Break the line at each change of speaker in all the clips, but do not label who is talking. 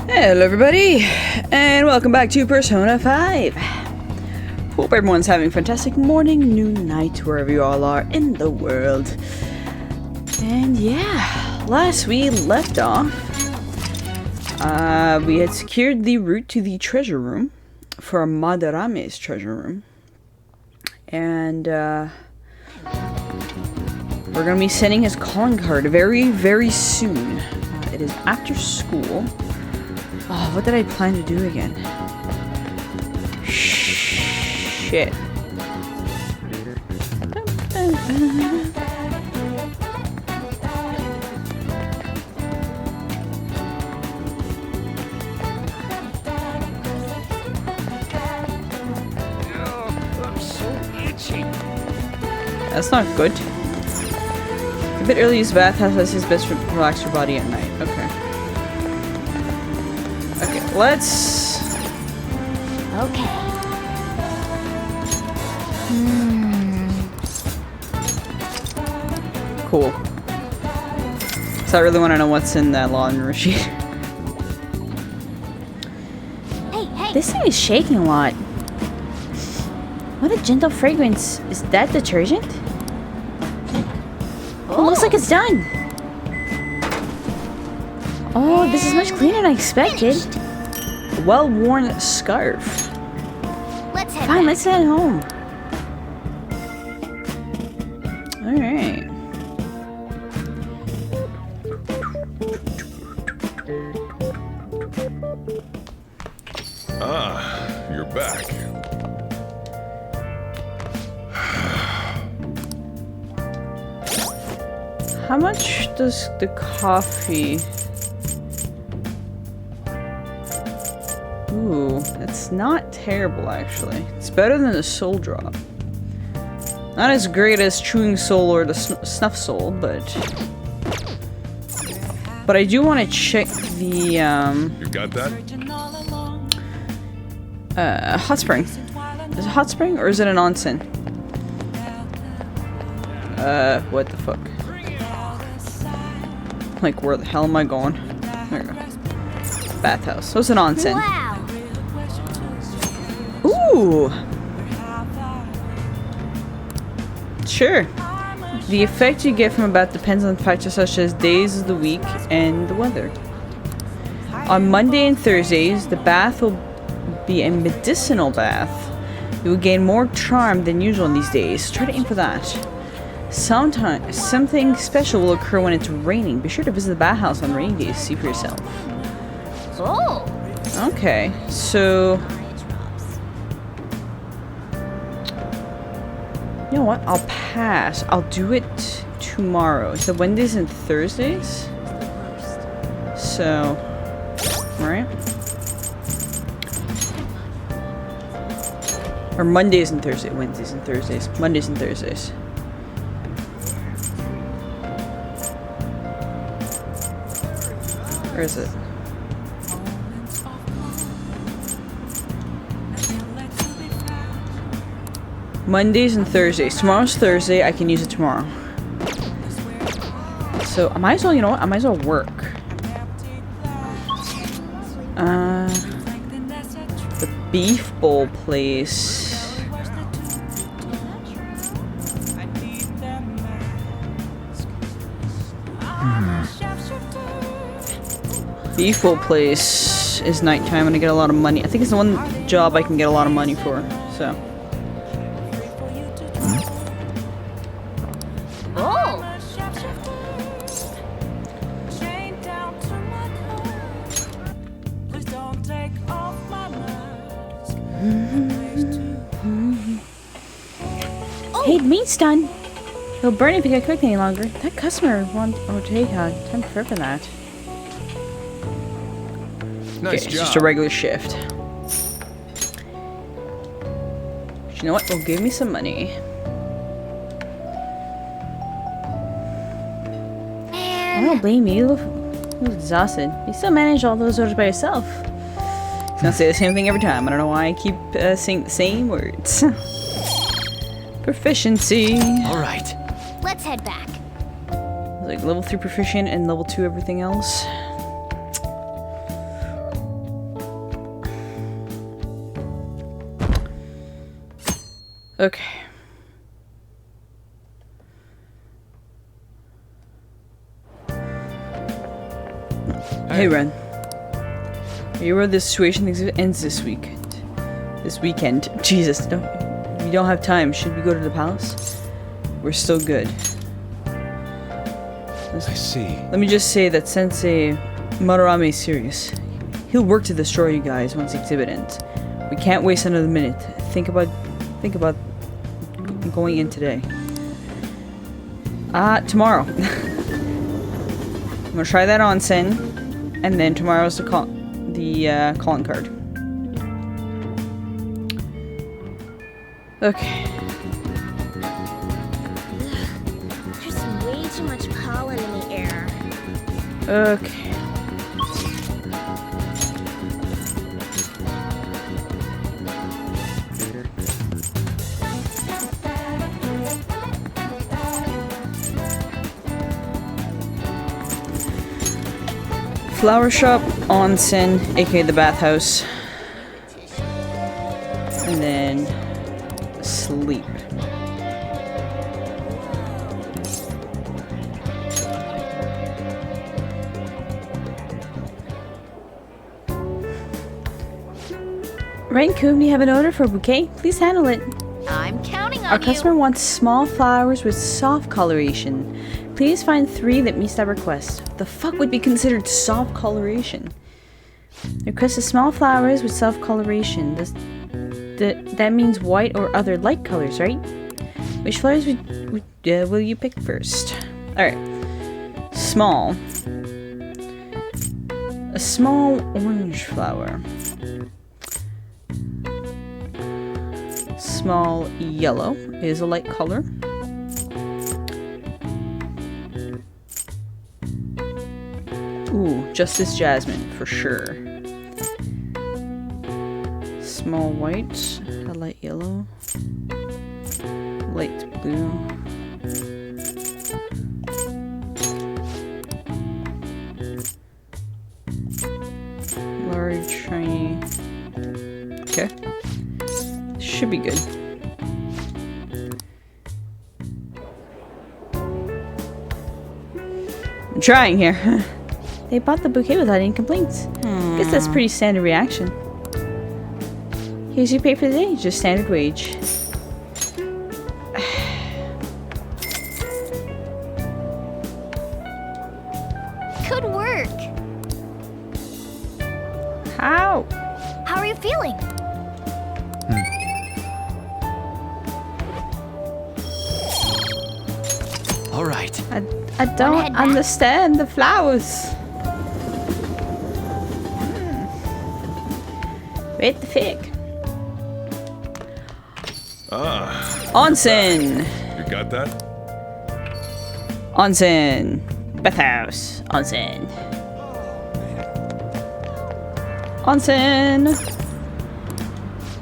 Hello everybody, and welcome back to Persona 5. Hope everyone's having a fantastic morning, noon, night, wherever you all are in the world. And yeah, last we left off, we had secured the route to the treasure room for Madarame's treasure room. And we're gonna be sending his calling card very, very soon. It is after school. Oh, what did I plan to do again? Shit.
I'm so itchy.
That's not good. It's a bit early to use bathhouse as his best to relax your body at night. Okay. Okay, let's...
Okay.
Cool. So I really want to know what's in that laundry machine.
Hey. This thing is shaking a lot. What a gentle fragrance. Is that detergent? Oh, it looks like it's done. Oh, this is much cleaner than I expected.
Well-worn scarf.
Fine, let's head home.
Alright.
Ah, you're back.
How much does the coffee... Ooh, that's not terrible actually. It's better than the soul drop. Not as great as chewing soul or the snuff soul, but I do want to check the
You got that?
hot spring. Is it hot spring or is it an onsen? What the fuck? Like, where the hell am I going? There we go. Bathhouse. So it's an onsen.
Wow.
Ooh! Sure. The effect you get from a bath depends on factors such as days of the week and the weather. On Monday and Thursdays, the bath will be a medicinal bath. You will gain more charm than usual in these days. Try to aim for that. Sometimes, something special will occur when it's raining. Be sure to visit the bathhouse on rainy days to see for yourself.
Oh.
Okay, so... You know what? I'll pass. I'll do it tomorrow. So Wednesdays and Thursdays? So... Right? Or Mondays and Thursdays. Wednesdays and Thursdays. Mondays and Thursdays. Where is it? Mondays and Thursdays. Tomorrow's Thursday. I can use it tomorrow. So I might as well, you know what? I might as well work. The beef bowl place. Beef bowl place is nighttime and I get a lot of money. I think it's the one job I can get a lot of money for. So.
Hey, the meat's done. It'll burn if you get cooked any longer. That customer won't take time to prepare for that.
Nice
Okay, it's
job.
just a regular shift. But you know what? It'll give me some money.
I don't blame you. You look exhausted. You still manage all those orders by yourself.
He's gonna say the same thing every time. I don't know why I keep saying the same words. Proficiency.
All right.
Let's head back.
Like level 3 proficient and level 2 everything else. Okay. Hey, Ren. Are you aware the situation ends this weekend? This weekend. Jesus, no. We don't have time. Should we go to the palace? We're still good.
I see.
Let me just say that Sensei Madarame is serious. He'll work to destroy you guys once the exhibit ends. We can't waste another minute. Think about going in today. Tomorrow. I'm gonna try that on Sen, and then tomorrow's the calling card. Okay.
There's way too much pollen in the air.
Okay. Flower shop, onsen, aka the bathhouse. And then sleep.
Right, Coom, you have an order for a bouquet? Please handle it.
I'm counting on
Our customer wants small flowers with soft coloration. Please find 3 that meets that request.
What the fuck would be considered soft coloration?
Request of small flowers with soft coloration. That means white or other light colors, right? Which flowers will you pick first?
Alright. Small. A small orange flower. Small yellow is a light color. Ooh, Justice Jasmine for sure. Small white, a light yellow, light blue. Large, shiny. Okay. Should be good. I'm trying here.
They bought the bouquet without any complaints. Guess that's pretty standard reaction. Here's your pay for the day, just standard wage.
Good work.
How?
How are you feeling?
All right.
I don't
head back?
understand the flowers. Wait the fig.
Onsen!
You got that?
Onsen! Bathhouse! Onsen! Onsen!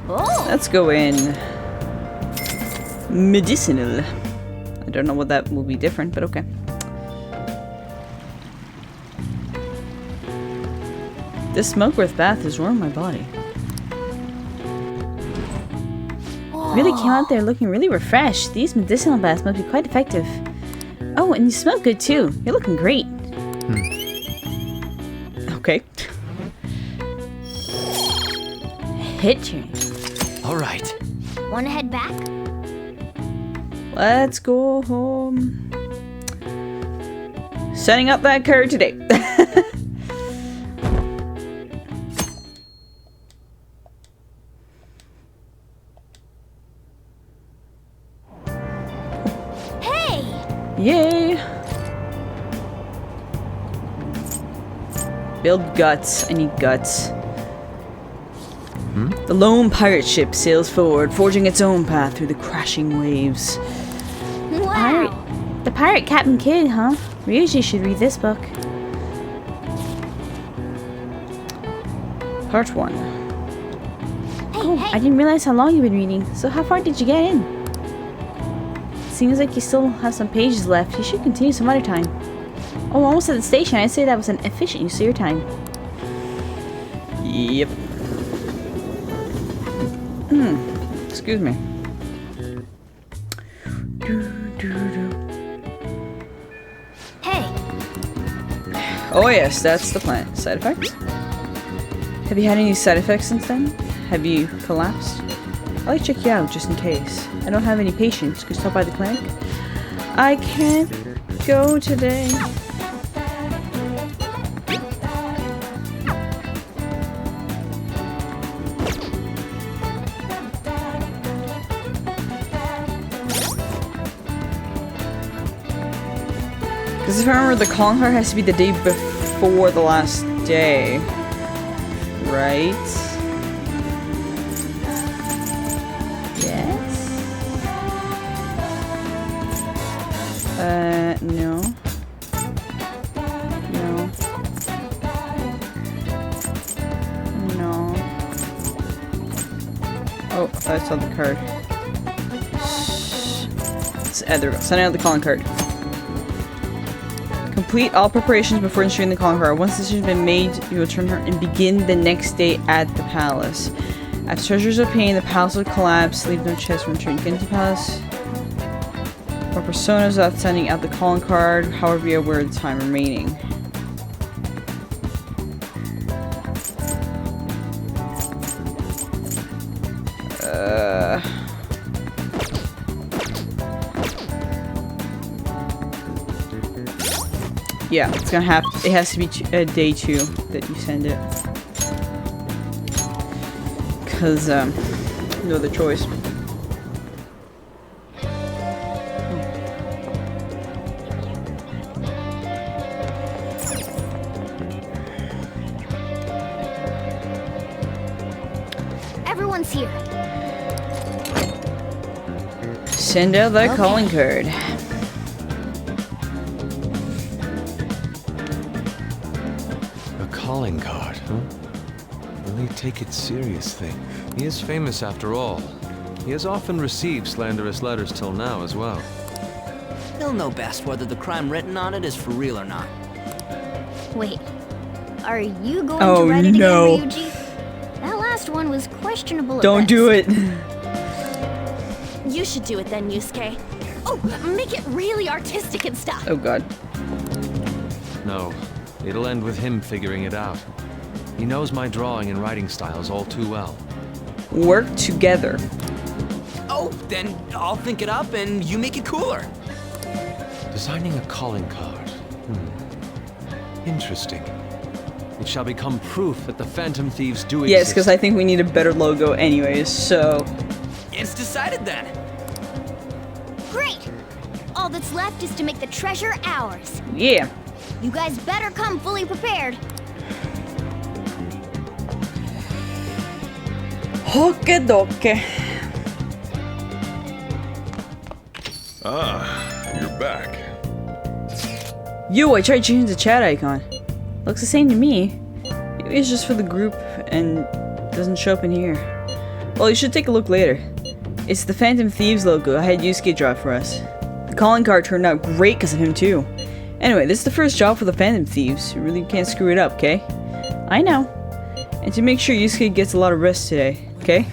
Oh,
Let's go in. Medicinal. I don't know what that will be different, but okay. This smoke-worth bath has warmed my body.
Really came out there looking really refreshed. These medicinal baths must be quite effective. Oh, and you smell good too. You're looking great.
Okay.
Hit you.
All right.
wanna head back?
Let's go home. Setting up that card today.
Hey!
Yay! Build guts. I need guts. The lone pirate ship sails forward, forging its own path through the crashing waves.
Wow!
The Pirate Captain Kidd, huh? Ryuji should read this book.
Part 1.
Hey, hey!
I didn't realize how long you've been reading. So how far did you get in? Seems like you still have some pages left. You should continue some other time. Oh, almost at the station. I'd say that was an efficient use of your time.
Yep. Excuse me. Oh yes, that's the plan. Side effects? Have you had any side effects since then? Have you collapsed? I'd like to check you out just in case. I don't have any patients. Could you stop by the clinic? I can't go today. Because if I remember, the calling card has to be the day before the last day. Right?
Yes?
No. No. No. Oh, I thought I saw the card. There we go. Sending out the calling card. Complete all preparations before issuing the calling card. Once the decision has been made, you will turn her and begin the next day at the palace. As treasures are obtained, the palace will collapse. Leave no chest when returning into the palace. Or personas without sending out the calling card. However, be aware of the time remaining. Yeah, it's gonna have. It has to be day 2 that you send it. Cause no other choice.
Everyone's here.
Send out that calling card.
Calling card, huh? Really take it seriously. He is famous after all. He has often received slanderous letters till now as well.
He'll know best whether the crime written on it is for real or not.
Wait, are you going
Oh,
to write it
no.
again, Ryuji? That last one was questionable at
Don't
best.
do it.
You should do it then, Yusuke. Oh, make it really artistic and stuff.
Oh god.
No, it'll end with him figuring it out. He knows my drawing and writing styles all too well.
Work together.
Oh, then I'll think it up and you make it cooler.
Designing a calling card. Interesting. It shall become proof that the Phantom Thieves do exist.
Yes, because I think we need a better logo anyways, so...
It's decided then.
Great! All that's left is to make the treasure ours.
Yeah.
You guys better come fully prepared.
Okie
Ah, you're back.
Yo, I tried changing the chat icon. Looks the same to me. Maybe it's just for the group and doesn't show up in here. Well, you should take a look later. It's the Phantom Thieves logo I had Yusuke draw for us. The calling card turned out great because of him too. Anyway, this is the first job for the Phantom Thieves. You really can't screw it up, okay? I know. And to make sure Yusuke gets a lot of rest today, okay?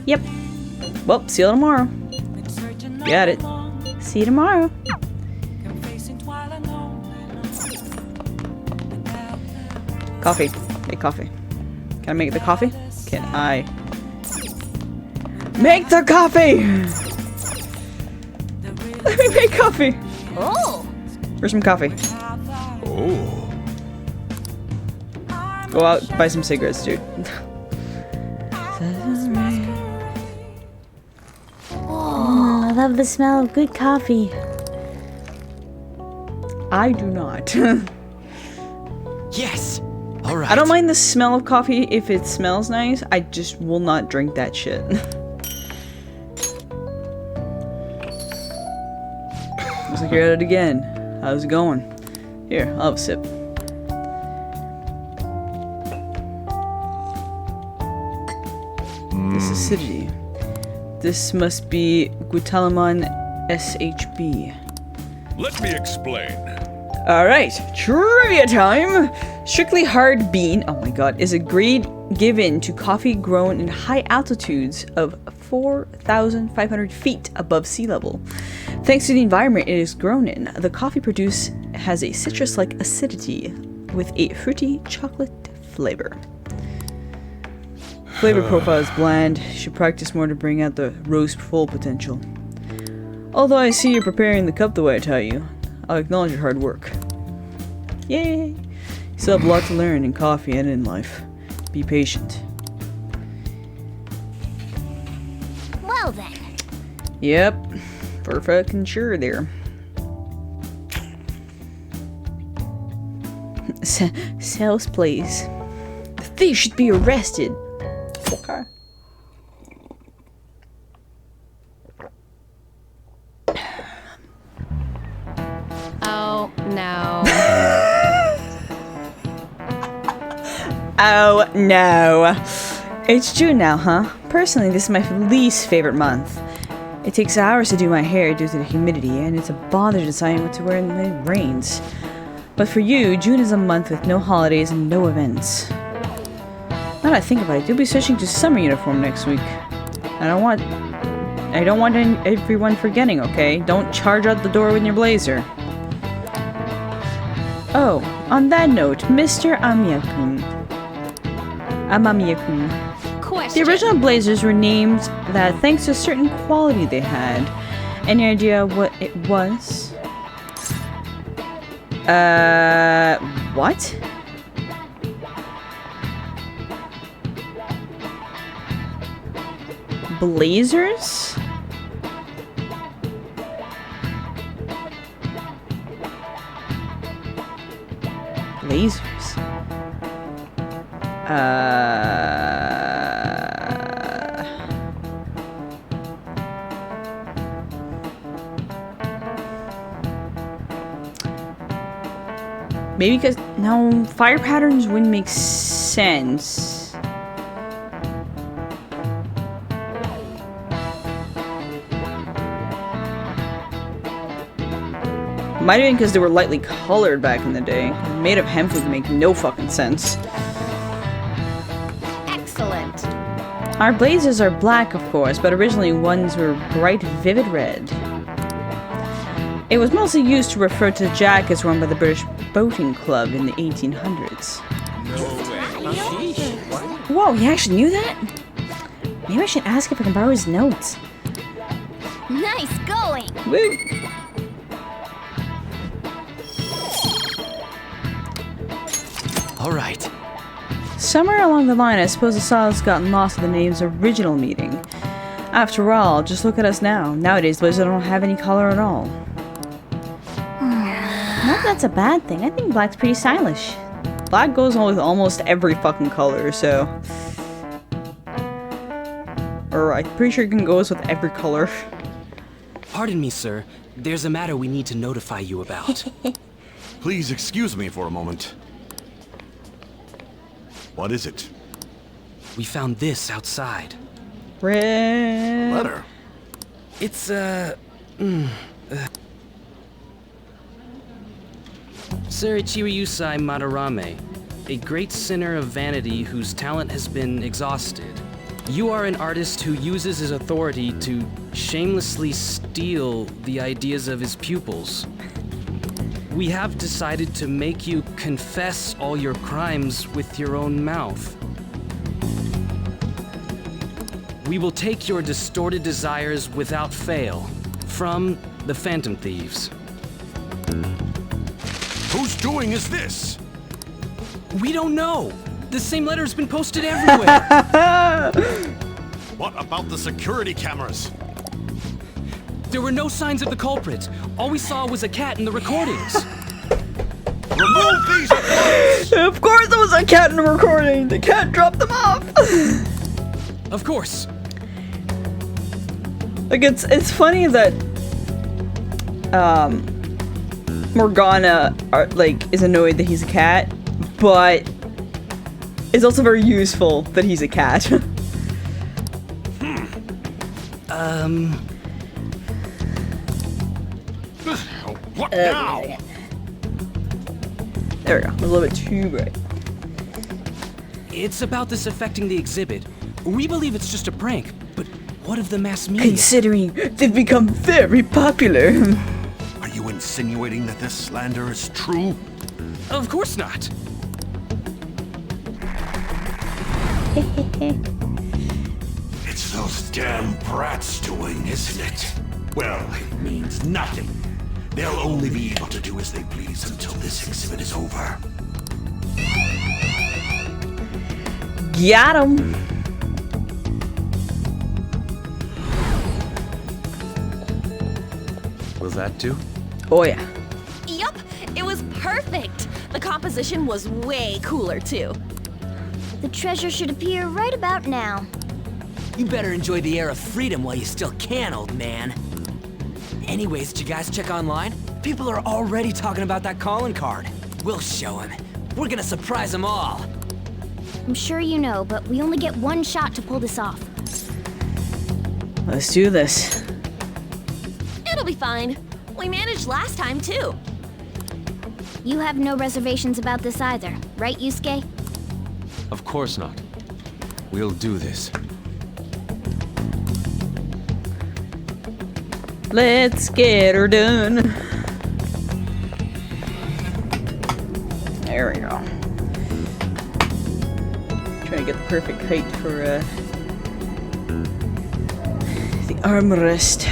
Yep.
Well, see you tomorrow. Got it.
See you tomorrow.
Coffee. Hey, coffee. Can I make the coffee? Can I make the coffee? Let me make coffee.
Oh!
Where's some coffee?
Oh.
Go out, buy some cigarettes, dude.
I love the smell of good coffee.
I do not.
Yes. All right.
I don't mind the smell of coffee if it smells nice. I just will not drink that shit. Looks like you're at it again. How's it going? Here, I'll have a sip. This acidity. This must be Glutalamine SHB.
Let me explain.
Alright, trivia time! Strictly hard bean, oh my god, is a grade given to coffee grown in high altitudes of 4,500 feet above sea level. Thanks to the environment it is grown in, the coffee produced has a citrus-like acidity, with a fruity chocolate flavor. Flavor profile is bland. Should practice more to bring out the roast's full potential. Although I see you're preparing the cup the way I tell you, I'll acknowledge your hard work. Yay! You still have a lot to learn in coffee and in life. Be patient.
Well then.
Yep, for fucking sure there. Sales, please. The thief should be arrested. Okay.
Oh, no.
Oh no. It's June now, huh? Personally, this is my least favorite month. It takes hours to do my hair due to the humidity, and it's a bother deciding what to wear when it rains. But for you, June is a month with no holidays and no events. Now that I think about it, you'll be switching to summer uniform next week. I don't want everyone forgetting, okay? Don't charge out the door with your blazer. Oh, on that note, Mr. Amamiya-kun. The original blazers were named that thanks to a certain quality they had. Any idea what it was? What? Blazers? Blazers. Maybe because no, fire patterns wouldn't make sense. Might have been because they were lightly colored back in the day. Made of hemp would make no fucking sense.
Excellent.
Our blazers are black, of course, but originally ones were bright, vivid red. It was mostly used to refer to the jackets worn by the British Boating Club in the 1800s. Whoa, you actually knew that? Maybe I should ask if I can borrow his notes.
Nice going.
Woo.
All right.
Somewhere along the line, I suppose the style's gotten lost in the name's original meaning. After all, just look at us now. Nowadays, blazers don't have any color at all.
Not that that's a bad thing. I think black's pretty stylish.
Black goes on with almost every fucking color, so... Or I'm pretty sure it can go with every color.
Pardon me, sir. There's a matter we need to notify you about.
Please excuse me for a moment. What is it?
We found this outside.
Red...
Letter.
It's, Sir Ichiriusai Madarame, a great sinner of vanity whose talent has been exhausted. You are an artist who uses his authority to shamelessly steal the ideas of his pupils. We have decided to make you confess all your crimes with your own mouth. We will take your distorted desires without fail from the Phantom Thieves.
Whose doing is this?
We don't know. The same letter's been posted everywhere.
What about the security cameras?
There were no signs of the culprit. All we saw was a cat in the recordings.
Remove these at once!
Of course there was a cat in the recording! The cat dropped them off!
Of course.
Like, it's funny that, Morgana, is annoyed that he's a cat, but it's also very useful that he's a cat.
What now?
There we go. A little bit too bright.
It's about this affecting the exhibit. We believe it's just a prank, but what of the mass media?
Considering they've become very popular.
Are you insinuating that this slander is true?
Of course not.
It's those damn brats doing, isn't it? Well, it means nothing. They'll only be able to do as they please until this exhibit is over.
Got him.
Will that do?
Oh yeah.
Yup, it was perfect. The composition was way cooler too.
The treasure should appear right about now.
You better enjoy the air of freedom while you still can, old man. Anyways, did you guys check online? People are already talking about that calling card. We'll show them. We're gonna surprise them all.
I'm sure you know, but we only get one shot to pull this off.
Let's do this.
It'll be fine. We managed last time too.
You have no reservations about this either, right, Yusuke?
Of course not. We'll do this.
Let's get her done. There we go. Trying to get the perfect height for the armrest.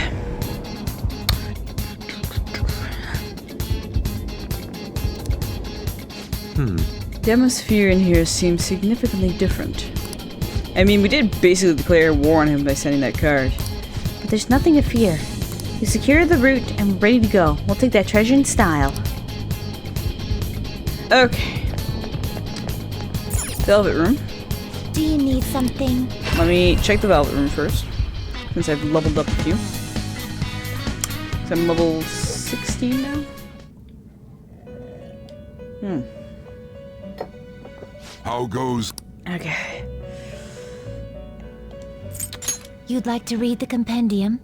The atmosphere in here seems significantly different. I mean, we did basically declare war on him by sending that card.
But there's nothing to fear. We secured the route and we're ready to go. We'll take that treasure in style.
Okay. Velvet room.
Do you need something?
Let me check the velvet room first, since I've leveled up a few. So I'm level 16 now.
How goes?
Okay.
You'd like to read the compendium?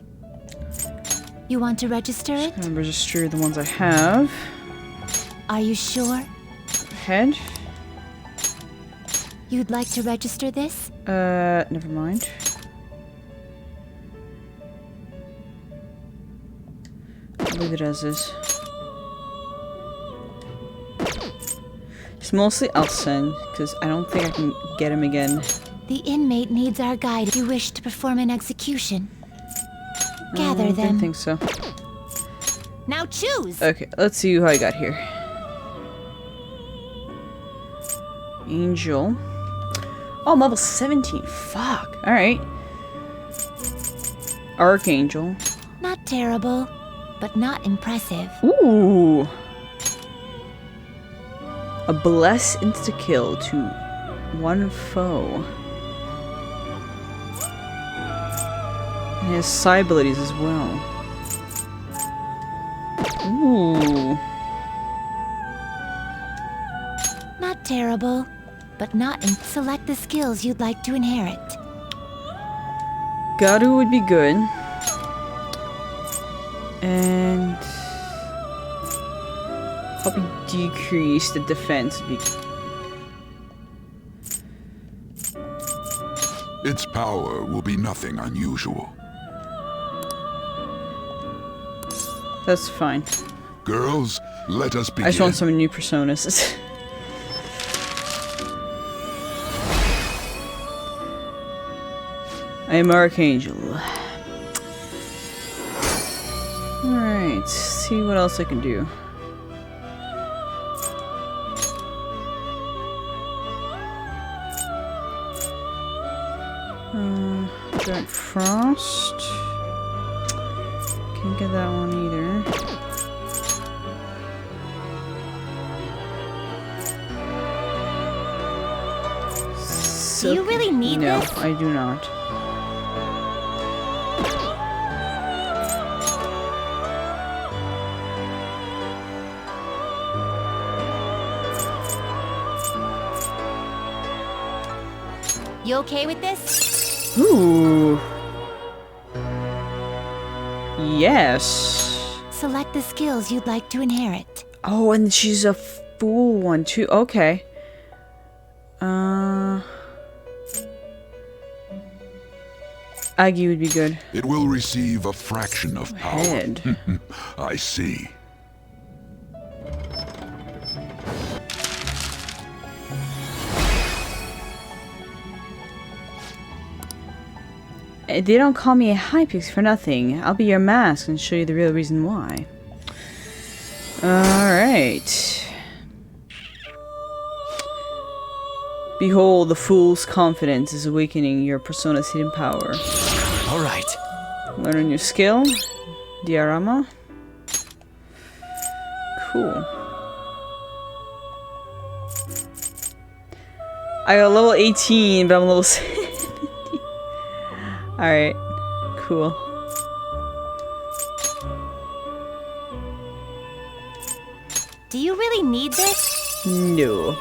You want to register it?
I'm register the ones I have.
Are you sure?
Head.
You'd like to register this?
Never mind. I'll leave it as is. It's mostly Elson, because I don't think I can get him again.
The inmate needs our guide if you wish to perform an execution. Gather
I
them.
don't think so.
Now choose.
Okay, let's see who I got here. Angel. Oh, I'm level 17. Fuck. Alright. Archangel.
Not terrible, but not impressive.
Ooh. A bless insta-kill to one foe. And he has side abilities as well. Ooh.
Not terrible, but not in. Select the skills you'd like to inherit.
Garu would be good. And probably decrease the defense.
Its power will be nothing unusual.
That's fine.
Girls, let us begin.
I just want some new personas. I am Archangel. Alright, let's see what else I can do. Giant Frost. Can't get that one either.
Do you really need
No,
this?
I do not.
You okay with this?
Ooh. Yes.
Select the skills you'd like to inherit.
Oh, and she's a fool one too. Okay. Aggie would be good.
It will receive a fraction of power.
Head.
I see.
They don't call me a Hypix for nothing. I'll be your mask and show you the real reason why. Alright. Behold, the fool's confidence is awakening your persona's hidden power.
Alright.
Learn a new skill. Diorama. Cool. I got level 18, but I'm level 70. Alright. Cool.
Do you really need this?
No.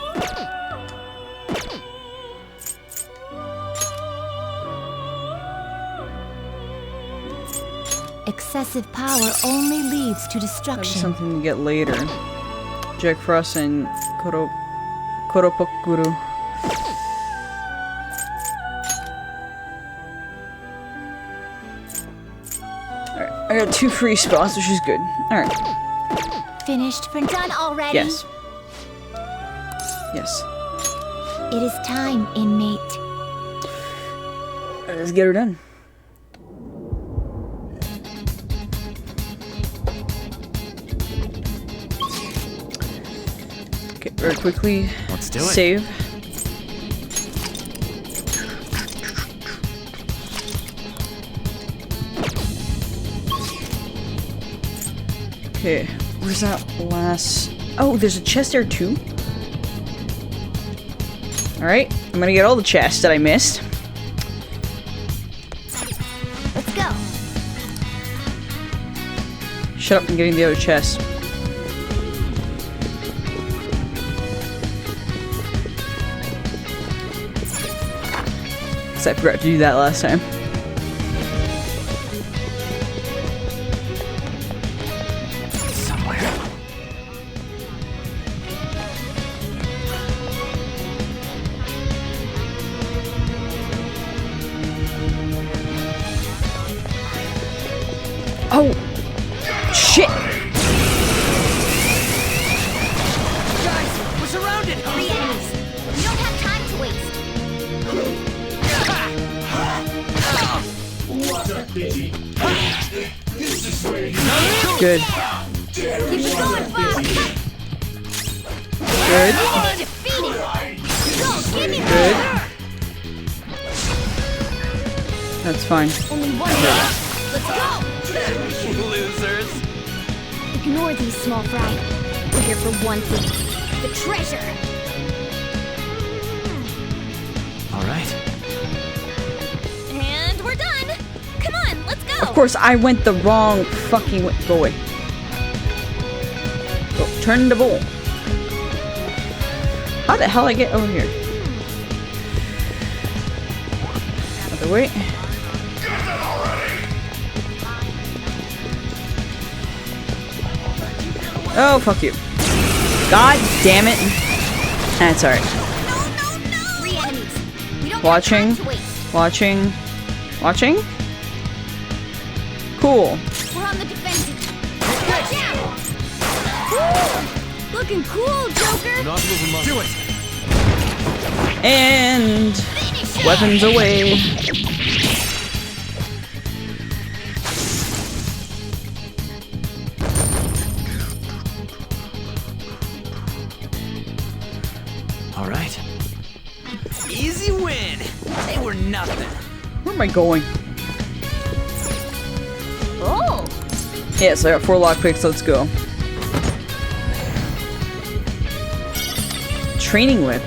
Excessive power only leads to
That'd be
destruction.
something to get later. Jack Frost and Koropokuru. Alright, I got 2 free spots, which is good. Alright.
Finished for
Done already?
Yes. Yes.
It is time, inmate.
Alright, let's get her done. Okay, very quickly.
Let's do it.
Save. Okay, where's that last? Oh, there's a chest there too. All right, I'm gonna get all the chests that I missed.
Let's go.
Shut up! I'm getting the other chest. Cause I forgot to do that last time. Oh! Shit!
Guys, we're surrounded!
3 enemies. We don't have time to waste.
What a pity. This is where you
Good.
Keep it going, Fox.
Good.
Defeated. Go, give me
Good.
that.
That's fine.
Only one left. Let's go.
Losers!
Ignore these small fry. We're here for one thing. The treasure.
Alright.
And we're done. Come on, let's go.
Of course, I went the wrong fucking way. Go away. Go. Turn the bowl. How the hell I get over here? Other way. Oh, fuck you. God damn it. That's alright.
3 enemies. We don't
Watching.
have time to waste.
Watching. Watching? Cool.
We're on the defensive. Watch out! Woo! Looking cool, Joker.
Not moving much.
Do it!
And
Finish it.
weapons away.
Alright. Easy win! They were nothing.
Where am I going?
Oh.
Yes, I got 4 lockpicks. Let's go. Training whip.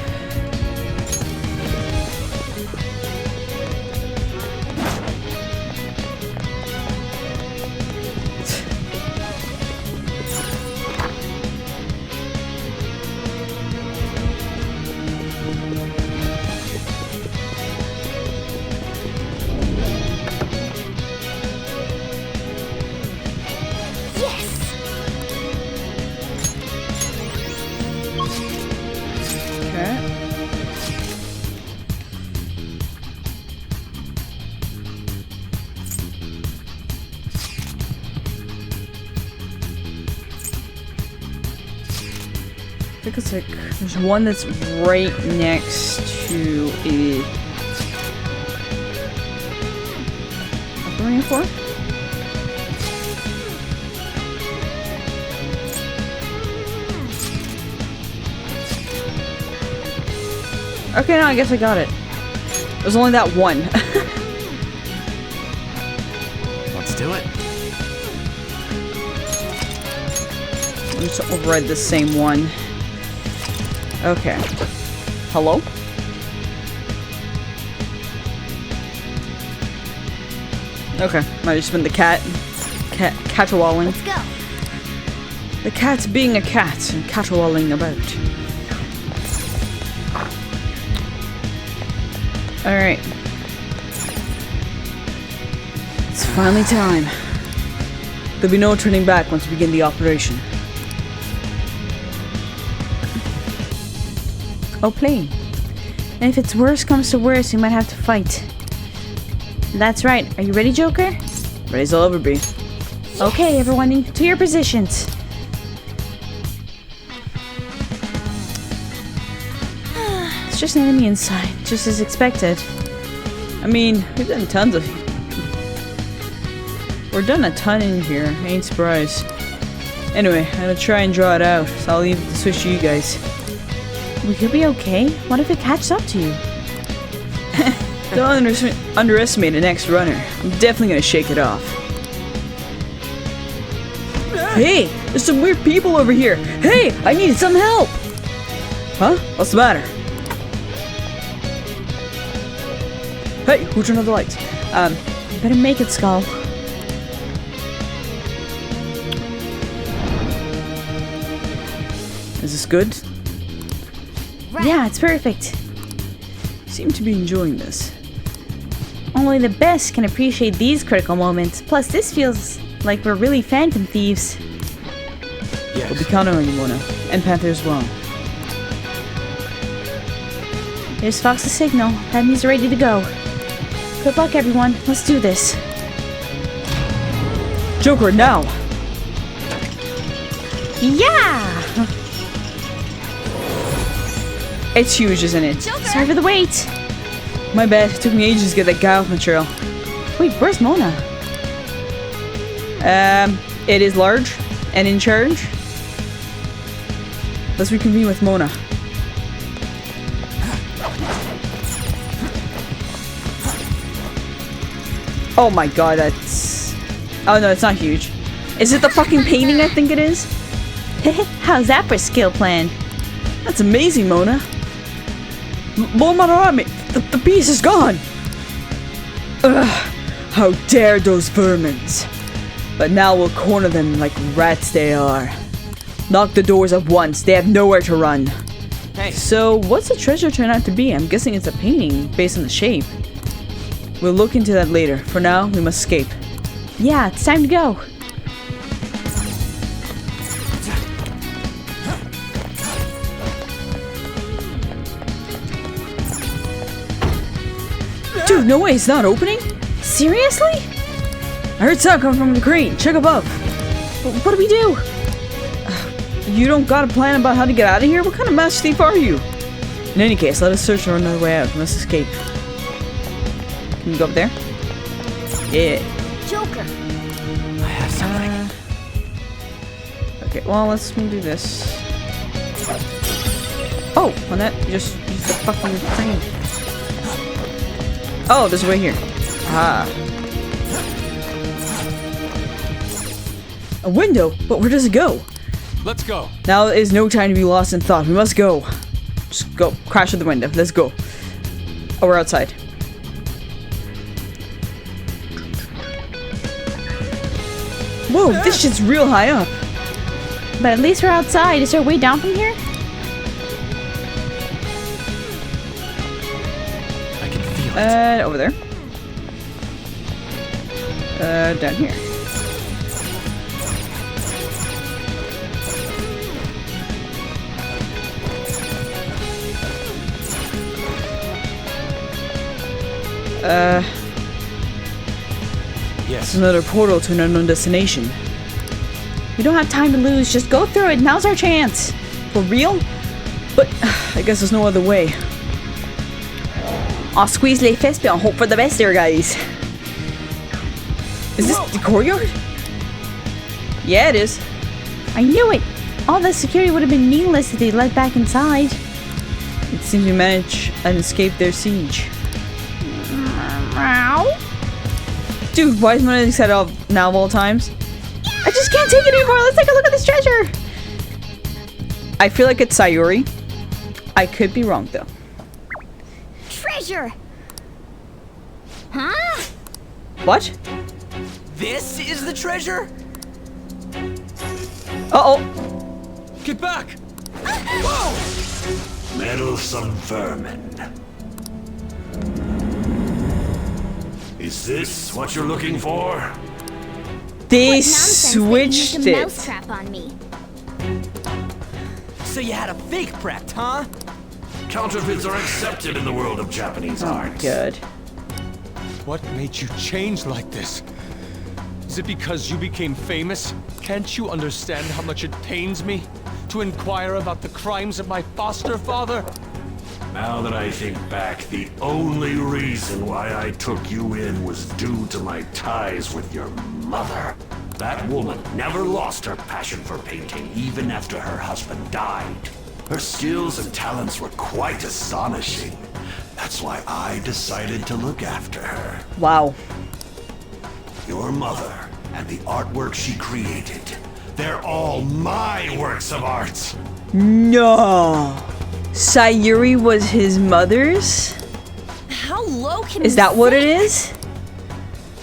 Yes.
Okay. I think it's like there's one that's right next to a before? Okay, now I guess I got it. There's only that one.
Let's do it.
I'm just override the same one. Okay. Hello? Okay, might just been the cat. Caterwauling.
Let's go.
The cat's being a cat and caterwauling about. Alright. It's finally time. There'll be no turning back once we begin the operation.
Oh, plane. And if it's worse comes to worse, we might have to fight. That's right. Are you ready, Joker?
Ready as I'll ever be.
Okay, everyone, to your positions. It's just an enemy inside, just as expected.
I mean, we've done tons of... We're done a ton in here. I ain't surprised. Anyway, I'm gonna try and draw it out, so I'll leave the switch to you guys.
We could be okay. What if it catches up to you?
Don't underestimate an ex-runner. I'm definitely gonna shake it off. Hey! There's some weird people over here! Hey! I need some help! Huh? What's the matter? Hey! Who turned on the lights?
You better make it, Skull.
Is this good?
Yeah, it's perfect.
Seem to be enjoying this.
Only the best can appreciate these critical moments. Plus, this feels like we're really phantom thieves.
We'll be counting on you, Mona. And Panther as well.
Here's Fox's signal. That means we're ready to go. Good luck, everyone. Let's do this.
Joker, now!
Yeah!
It's huge, isn't it?
Sorry for the wait.
My bad. It took me ages to get that guy off material.
Wait, where's Mona?
It is large and in charge. Let's reconvene with Mona. Oh my god, that's... Oh no, it's not huge. Is it the fucking painting I think it is?
How's that for skill plan?
That's amazing, Mona. Madarame, the piece is gone. Ugh, how dare those vermins. But now we'll corner them like rats they are. Lock the doors at once, they have nowhere to run.
Hey.
So, what's the treasure turn out to be? I'm guessing it's a painting based on the shape. We'll look into that later. For now, we must escape.
Yeah, it's time to go.
Dude, no way, it's not opening?
Seriously?
I heard sound coming from the crane. Check above.
What do we do?
You don't got a plan about how to get out of here? What kind of master thief are you? In any case, let us search for another way out. We must escape. Can you go up there? Yeah.
Joker.
I have something.
Okay, well, let's do this. Oh, on that, just use the fucking crane. Oh, there's a way here. Ah. A window? But where does it go?
Let's go.
Now is no time to be lost in thought. We must go. Just go. Crash through the window. Let's go. Oh, we're outside. Whoa, this shit's real high up.
But at least we're outside. Is there a way down from here?
I can feel it.
Over there. Down here.
Yes.
It's another portal to an unknown destination.
We don't have time to lose. Just go through it. Now's our chance.
For real? But I guess there's no other way. I'll squeeze les fesses and hope for the best there, guys. Is this the courtyard? Yeah, it is.
I knew it! All the security would have been meaningless if they let back inside.
It seems we managed and escaped their siege. Dude, why is my name set up now of all times?
I just can't take it anymore! Let's take a look at this treasure!
I feel like it's Sayuri. I could be wrong though.
Treasure! Huh?
What?
This is the treasure?
Uh-oh.
Get back!
Whoa!
Meddlesome vermin. Is this what you're looking for?
They
What nonsense that you
switched
used a
it.
mousetrap on me.
So you had a fake prepped, huh?
Counterfeits are accepted in the world of Japanese art.
Good.
What made you change like this? Is it because you became famous? Can't you understand how much it pains me to inquire about the crimes of my foster father?
Now that I think back, the only reason why I took you in was due to my ties with your mother. That woman never lost her passion for painting, even after her husband died. Her skills and talents were quite astonishing. That's why I decided to look after her.
Wow.
Your mother and the artwork she created, they're all my works of art.
No. Sayuri was his mother's?
How low can
Is
you
that what it
sink?
is?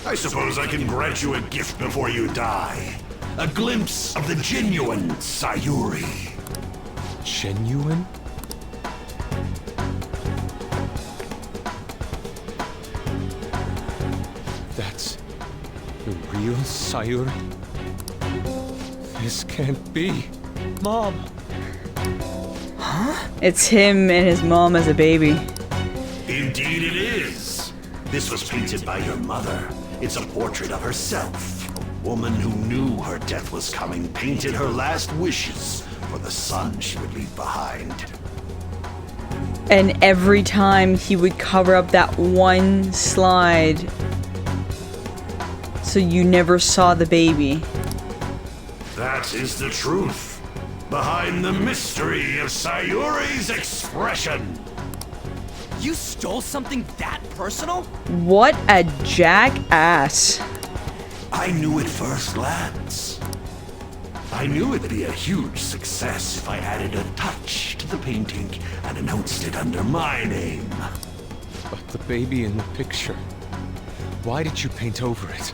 I suppose I can grant you a gift before you die. A glimpse of the genuine Sayuri.
Genuine? That's the real Sayuri? This can't be. Mom!
It's him and his mom as a baby.
Indeed it is. This was painted by your mother. It's a portrait of herself. A woman who knew her death was coming painted her last wishes for the son she would leave behind.
And every time he would cover up that one slide so you never saw the baby.
That is the truth. Behind the mystery of Sayuri's expression.
You stole something that personal?
What a jackass.
I knew at first glance. I knew it'd be a huge success if I added a touch to the painting and announced it under my name.
But the baby in the picture. Why did you paint over it?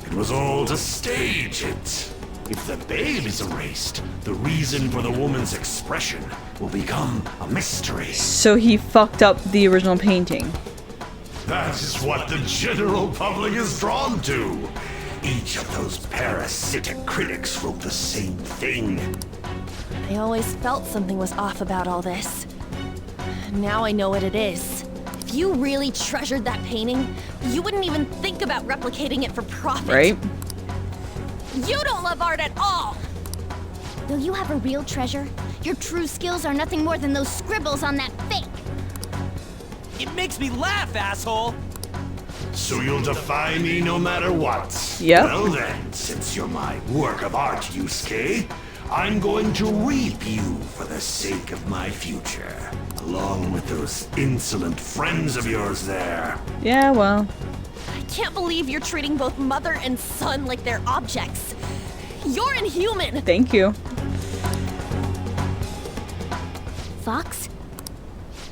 It was all to stage it. If the babe is erased, the reason for the woman's expression will become a mystery.
So he fucked up the original painting.
That is what the general public is drawn to. Each of those parasitic critics wrote the same thing.
I always felt something was off about all this. Now I know what it is. If you really treasured that painting, you wouldn't even think about replicating it for profit.
Right?
You don't love art at all!
Though you have a real treasure, your true skills are nothing more than those scribbles on that fake.
It makes me laugh, asshole!
So you'll defy me no matter what?
Yep.
Well then, since you're my work of art, Yusuke, I'm going to reap you for the sake of my future. Along with those insolent friends of yours there.
Yeah, well.
I can't believe you're treating both mother and son like they're objects. You're inhuman!
Thank you.
Fox?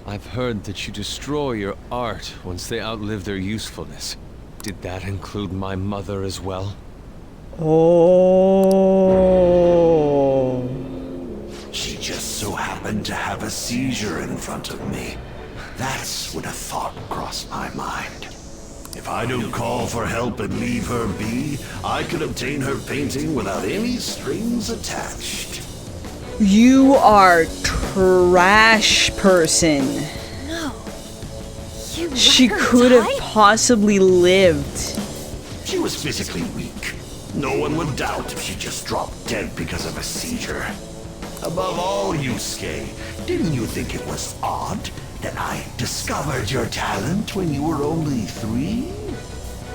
I've heard that you destroy your art once they outlive their usefulness. Did that include my mother as well?
Oh.
She just so happened to have a seizure in front of me. That's when a thought crossed my mind. If I don't call for help and leave her be, I could obtain her painting without any strings attached.
You are trash person.
No. You let
She
her
could
die?
have possibly lived.
She was physically weak. No one would doubt if she just dropped dead because of a seizure. Above all, Yusuke, didn't you think it was odd that I discovered your talent when you were only 3?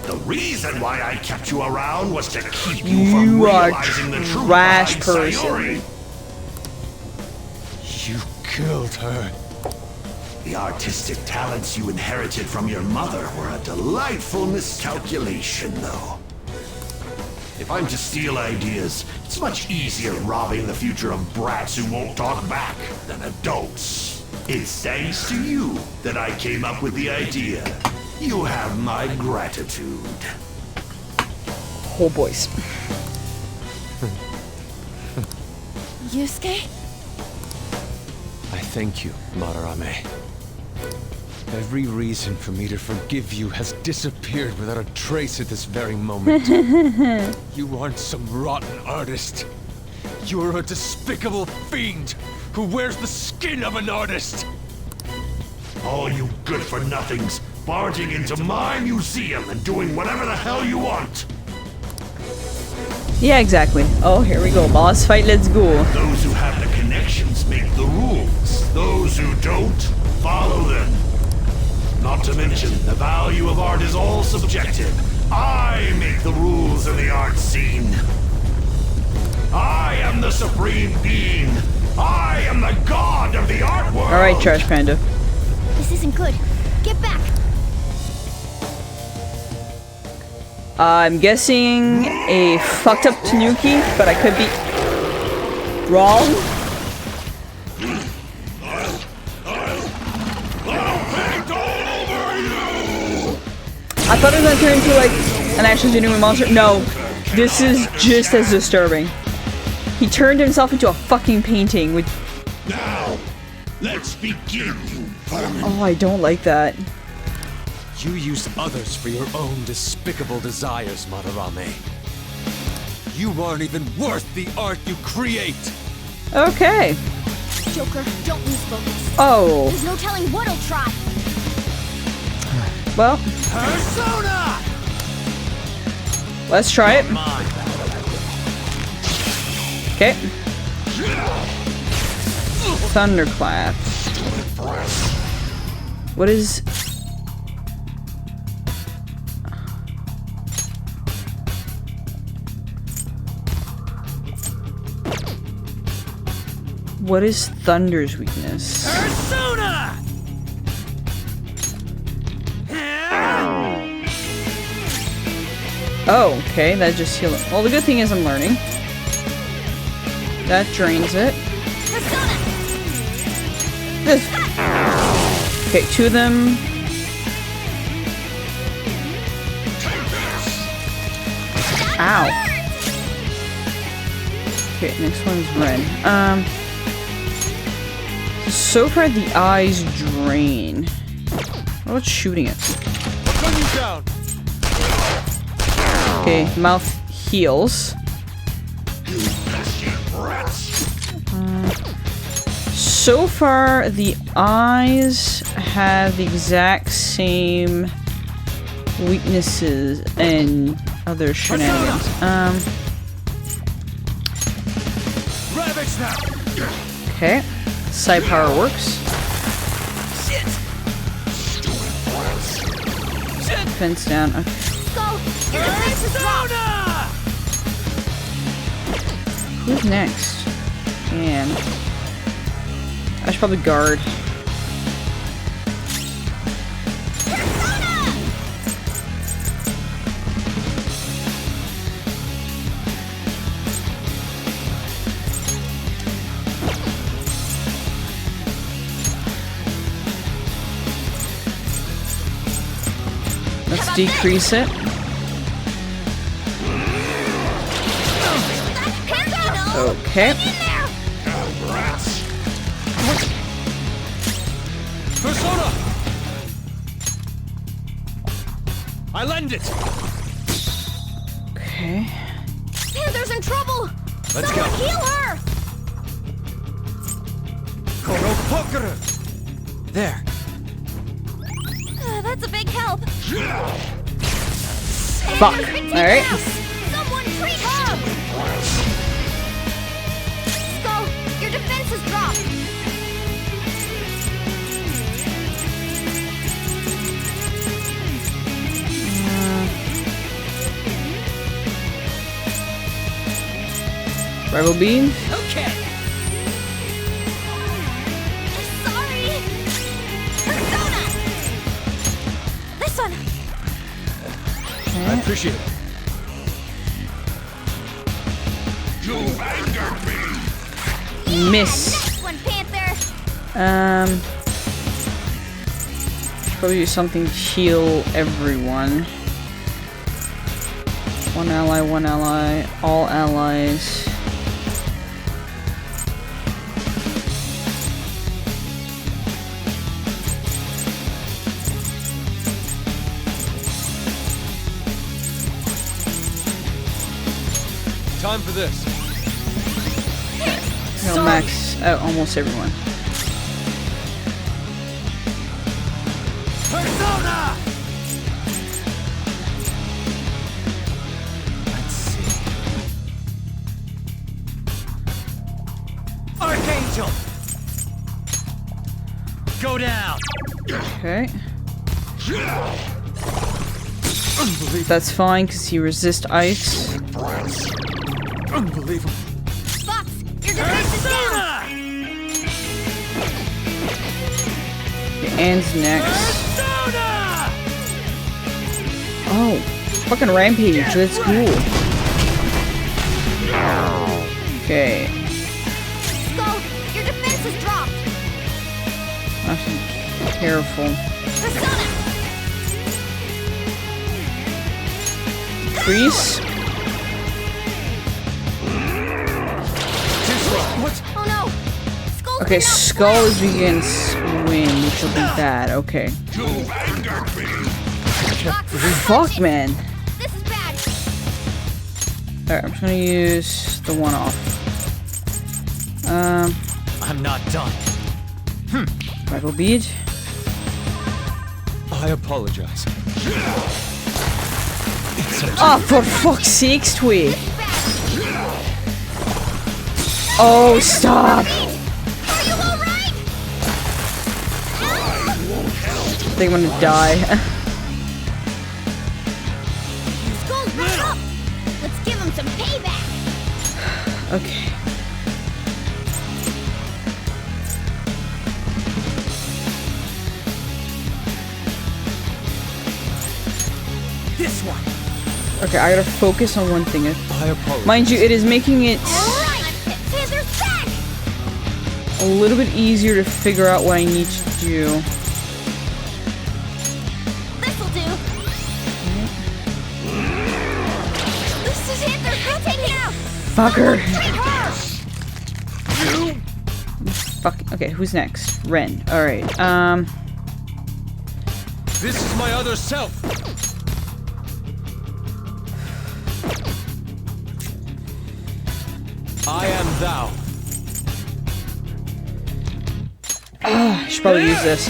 The reason why I kept you around was to keep you from
You are
realizing the truth
trash
behind
person.
Sayori.
You killed her.
The artistic talents you inherited from your mother were a delightful miscalculation, though. If I'm to steal ideas, it's much easier robbing the future of brats who won't talk back than adults. It's thanks to you that I came up with the idea. You have my gratitude.
Oh, boys.
Yusuke?
I thank you, Madarame. Every reason for me to forgive you has disappeared without a trace at this very moment. You aren't some rotten artist. You're a despicable fiend who wears the skin of an artist.
All you good-for-nothings barging into my museum and doing whatever the hell you want.
Yeah, exactly. Oh, here we go. Boss fight, let's go.
Those who have the connections make the rules. Those who don't, follow them. Not to mention, the value of art is all subjective. I make the rules in the art scene. I am the supreme being. I am the god of the art world.
Alright, Trash Panda.
This isn't good. Get back.
I'm guessing a fucked up Tanuki, but I could be wrong. I thought it was gonna turn into like an actual genuine monster. No, this is just as disturbing. He turned himself into a fucking painting with.
Now, let's begin, you vermin.
Oh, I don't like that.
You use others for your own despicable desires, Madarame. You aren't even worth the art you create.
Okay.
Joker, don't lose focus.
Oh.
There's no telling what he'll try.
Well,
Persona!
let's try it. Okay. Thunderclap. What is... What is Thunder's weakness?
Persona!
Oh, okay, that just healed it. Well, the good thing is I'm learning. That drains it. This. Okay, two of them. Ow. Okay, next one's Ren. So far the eyes drain. What about shooting it? Okay, mouth heals. So far, the eyes have the exact same weaknesses and other shenanigans. Okay, side power works. Defense down. Okay.
Your defense is wrong.
Who's next? And I should probably guard. Let's decrease it. Okay.
Persona! I lend it!
Okay.
Panther's in trouble!
Let's
Someone
go.
heal her!
There.
That's a big help.
Fuck.
Panther's been taken
Alright.
out. Someone treat her! Skull, your defense has dropped.
Rival Bean.
Okay.
Sorry. Persona. This one.
I appreciate it.
You angered me.
Miss.
Next one, Panther.
Probably do something to heal everyone. One ally, all allies.
Time for this.
No, max out almost everyone.
Persona! Let's see. Archangel! Go down!
Okay. That's fine because he resists ice.
Unbelievable.
Fox, your defense is down.
Okay, Anne's next. Oh, fucking rampage. That's cool. Okay.
Skull, your defense is dropped.
Have to be careful.
Persona.
Freeze.
Oh no. Skull's
Okay,
been out
Skull is against Wind, which will be bad. Okay.
You angered me.
Fox,
Fuck, man.
this is bad.
Alright, I'm just gonna use the one off.
I'm not done.
Rival Bead.
I apologize.
Oh, for fuck's sakes, Twee.
This is bad.
Oh, stop.
Are you alright?
I think I'm gonna die.
Skull's back up. Let's give him some payback.
Okay.
This one.
Okay, I gotta focus on one thing.
I apologize.
Mind you, it is making it
Alright, Panther's back.
a little bit easier to figure out what I need to do.
This'll do. This is it. They're taking it out.
Fucker.
Take her.
Fuck. Okay, who's next? Ren. Alright,
This is my other self. I am thou.
I should probably use this.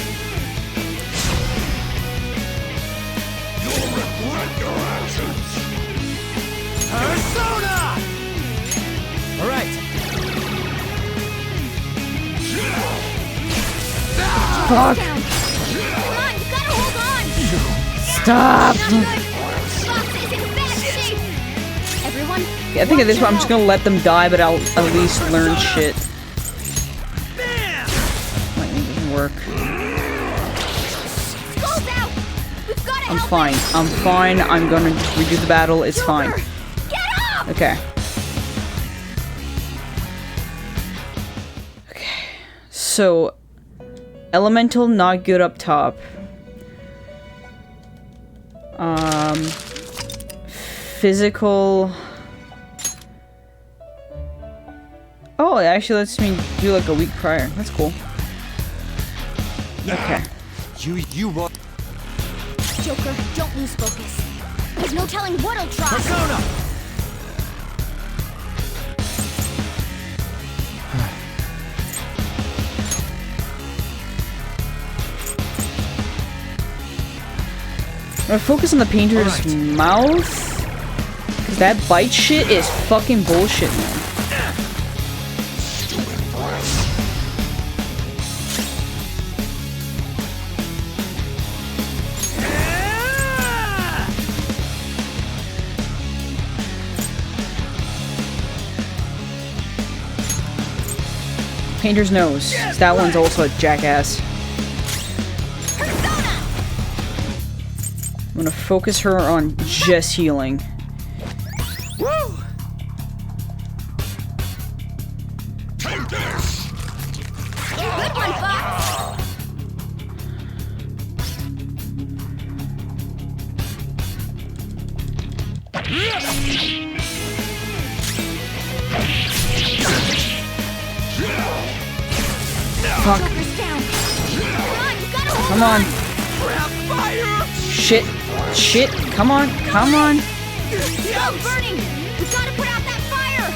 You'll regret your actions.
Persona! Alright.
Fuck.
Come on, you gotta hold on.
Stop.
Not good. Fox is in bad shape. Everyone,
I think at this point I'm just gonna let them die, but I'll at least learn shit. Lightning doesn't work.
Skull's out. We've gotta
I'm
help
fine.
him.
I'm fine. I'm gonna redo the battle. It's fine.
Joker, get up.
Okay. Okay. So, elemental not good up top. Physical. Oh, it actually lets me do like a week prior. That's cool. Okay.
You run.
Joker, don't lose focus. There's no telling what he'll try.
Persona!
I'm gonna focus on the painter's mouth. Cause that bite shit is fucking bullshit, man. Painter's nose. That one's also a jackass. I'm gonna focus her on just healing.
Woo!
Take this!
Good one, Fox.
Fuck.
Joker's down. Come on, you gotta hold
Come on.
Fire!
Shit. Shit. Come on. Come on.
Skull's burning. We gotta put out that fire.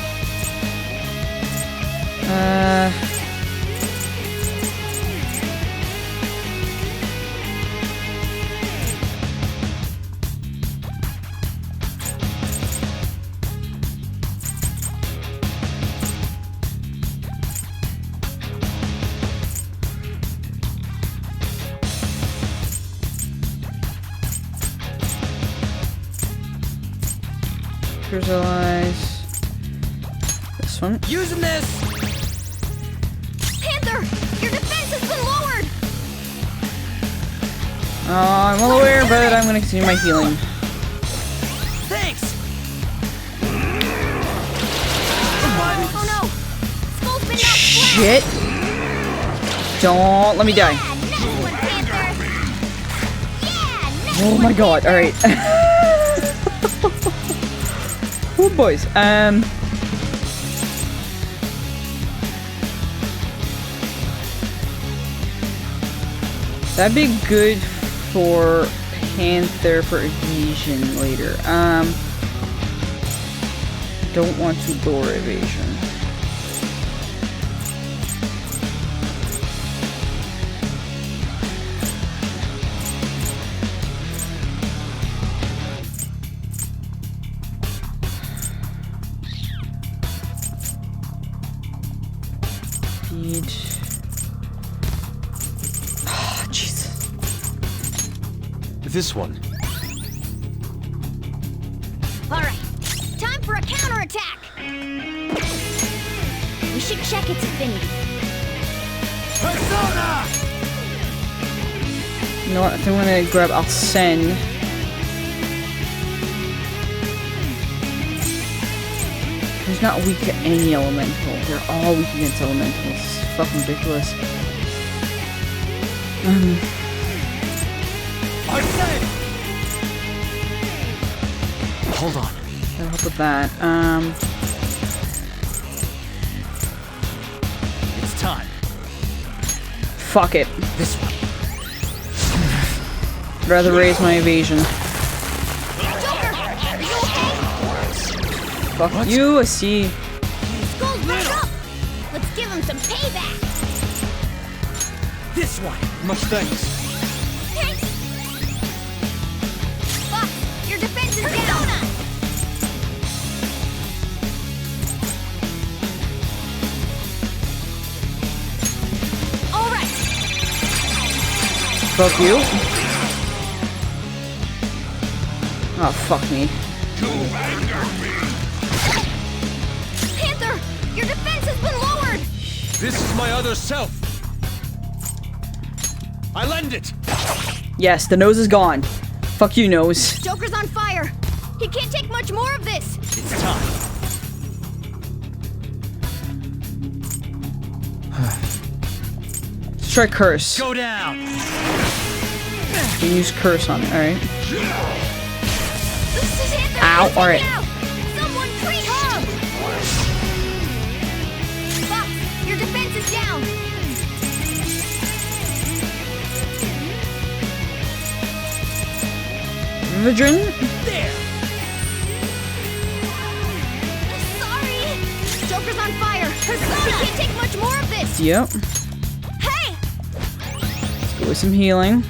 Visualize. This one.
Using this!
Panther, your defense has been lowered.
I'm well aware, but I'm gonna continue my healing.
Thanks!
Oh no, Skull's been knocked
Shit. Don't let me die.
flat. Nice one, Panther. Yeah, nice
Oh my god. Alright. Oh boys. That'd be good for Panther for evasion later. Don't want to door evasion. Speed. Oh, Jesus.
This one.
All right, time for a counterattack. We should check its affinity.
Persona!
You know what? I think I'm gonna grab Alcen. He's not weak to any elemental. They're all weak against elementals. It's fucking ridiculous.
Hold on.
That'll help with that.
It's time.
Fuck it.
This one.
I'd rather raise my evasion.
Joker, are you okay?
Fuck you, I see.
Skull's back up. Let's give him some payback.
This one. Much thanks.
Thanks. Fox, your defense is down. All right.
Fuck you. Oh, fuck me.
Panther, your defense has been lowered.
This is my other self. I lend it.
Yes, the nose is gone. Fuck you, nose.
Joker's on fire. He can't take much more of this.
It's time.
Let's try curse.
Go down.
You can use curse on it, alright.
This is Panther.
Ow,
Take
alright.
it out. Someone treat her. Fox, your defense is down.
Vidrin?
There.
Sorry. Joker's on fire. Persona. He can't take much more of this.
Yep.
Hey.
Let's go with some healing.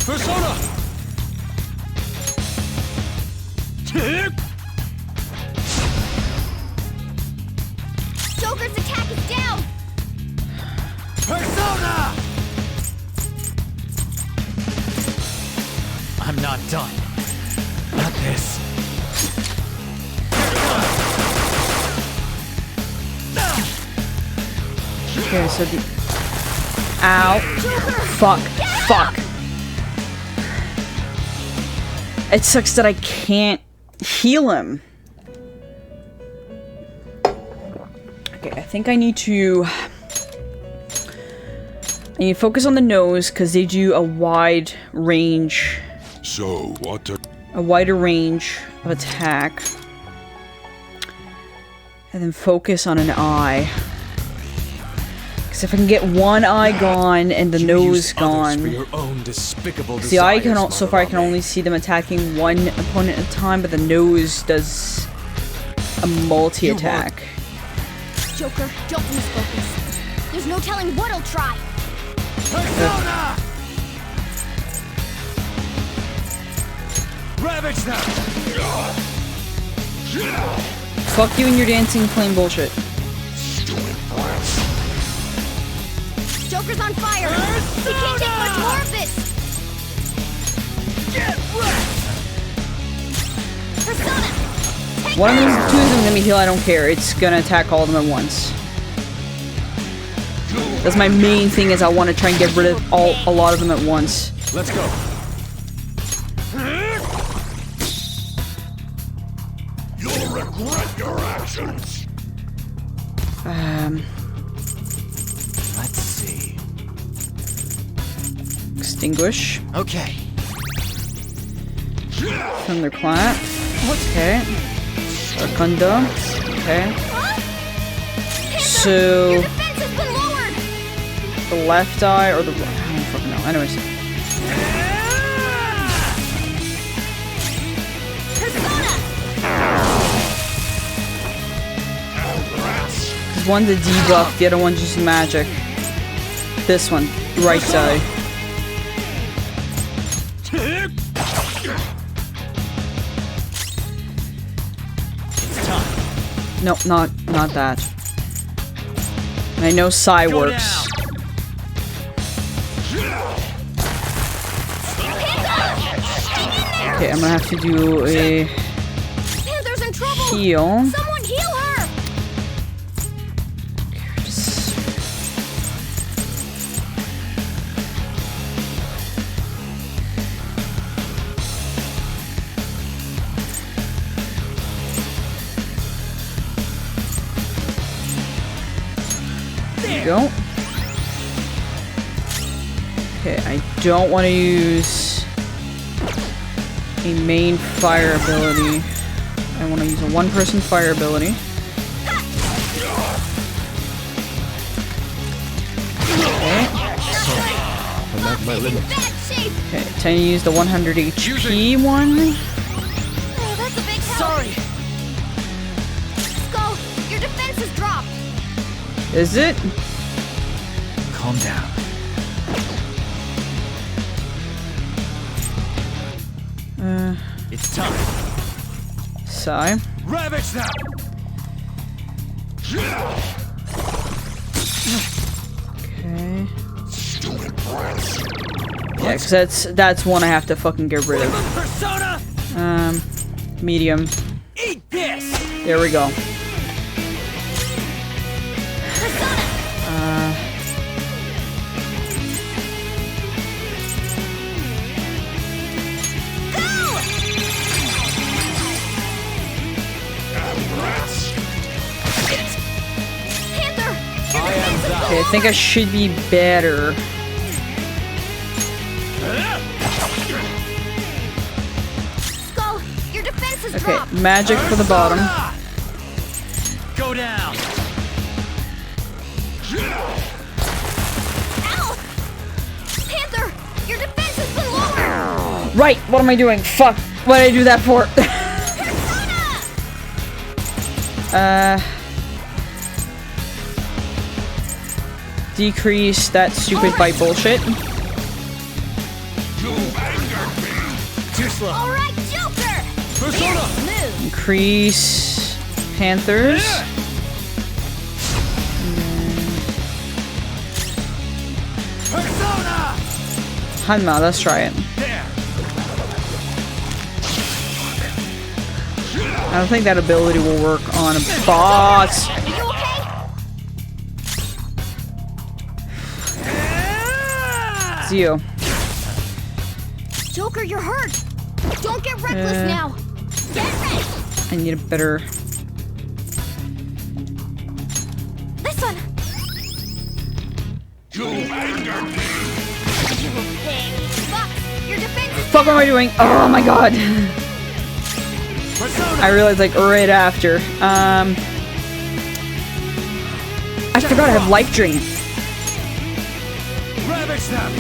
Persona.
Joker's attack is down.
Persona! I'm not done. Not this.
Okay, so the... Ow. Fuck. Fuck. It sucks that I can't heal him. Okay, I think I need to focus on the nose because they do a wide range.
So, what
A wider range of attack. And then focus on an eye. Because if I can get one eye gone and the nose gone.
For your own despicable
The eye can
desires,
so far I can only see them attacking one opponent at a time, but the nose does a multi-attack.
Joker, don't lose focus. There's no telling what he'll try.
Persona! Ravage them!
Fuck you and your dancing flame bullshit.
Joker's on fire! He can't take much more of this!
Get wrecked!
Persona! Take
One of these two of them let me heal, I don't care. It's gonna attack all of them at once. That's my main thing is I want to try and get rid of a lot of them at once.
Let's go.
You'll regret your actions.
Let's see.
Extinguish.
Okay.
Thunderclap. Okay. Arcunda. Okay. So
Your defense has been lowered!
the left eye or the right? I don't fucking know. Anyways.
Persona!
Because one's a debuff, the other one's just magic. This one, right eye. Nope, not that. I know Psy works. Okay, I'm gonna have to do a
Panther's in trouble!
heal.
Someone heal her!
There you go. Okay, I don't want to use a main fire ability. I want to use a one-person fire ability. Okay.
I'm at my limit.
Bad shape!
Okay, time to use the 100 HP one.
Oh, that's a big help!
Sorry.
Skull, your defense has dropped!
Is it?
Calm down. It's time.
Sigh.
Ravage them!
Okay. Yeah, because that's one I have to fucking get rid of.
Persona!
Medium.
Eat this!
There we go. Okay, I think I should be better.
Skull, your defense has
Okay,
dropped!
magic for the bottom.
Go down!
Ow! Panther, your defense has been lowered!
Right, what am I doing? Fuck, what did I do that for? Decrease that stupid bite bullshit.
Too slow.
Alright, Joker!
Persona!
Move!
Increase Panthers.
Persona!
Hanma, let's try it.
There!
I don't think that ability will work on a boss.
Are you okay?
Zio.
Joker, you're hurt. Don't get reckless now. Get ready.
I need a better...
This one.
You angered me.
You pig. Fox, your defense is
Fuck, what am I doing? Oh my god. I realized like right after. I forgot I have life drain.
Rabbit snap.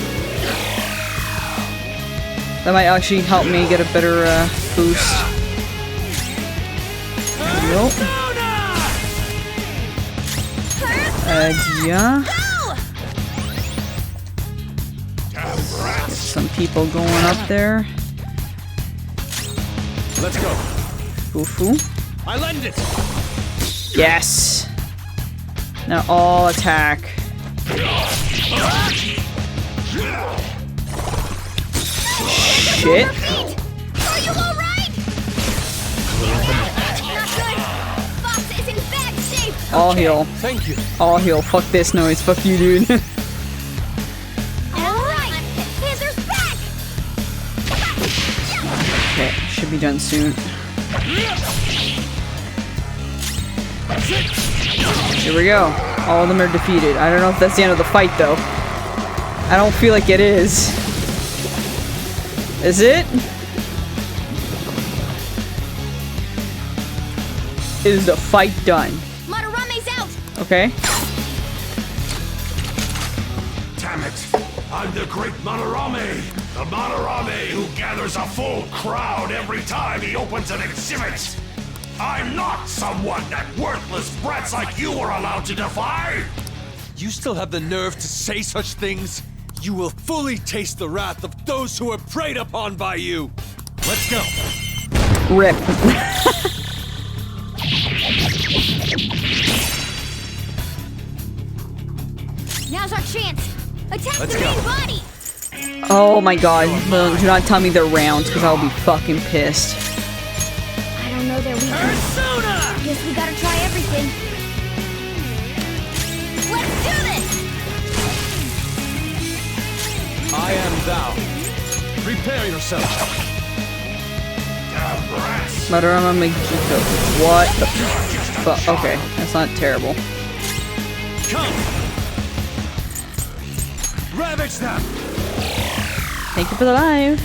That might actually help me get a better boost. Nope. Yeah. Get some people going up there.
Let's go.
Foo-foo.
I lend it.
Yes. Now all attack. Shit.
Are you alright? Not good. Fox is in bad shape.
All heal.
Thank you.
All heal. Fuck this noise. Fuck you, dude.
Alright. Panzer's back.
Okay, should be done soon. Here we go. All of them are defeated. I don't know if that's the end of the fight, though. I don't feel like it is. Is it? Is the fight done?
Madarame's out.
Okay.
Damn it! I'm the great Madarame! The Madarame who gathers a full crowd every time he opens an exhibit! I'm not someone that worthless brats like you are allowed to defy!
You still have the nerve to say such things? You will fully taste the wrath of those who are preyed upon by you! Let's go!
Rip.
Now's our chance. Attack
Let's
the
go.
main body.
Oh my god. No, do not tell me they're rounds, because I'll be fucking pissed.
I don't know their weakness. Guess we gotta try everything. Let's do this!
I am thou. Prepare yourself.
Madarame Megito. What the fuck? Okay, that's not terrible.
Come! Rabbit snap!
Thank you for the live.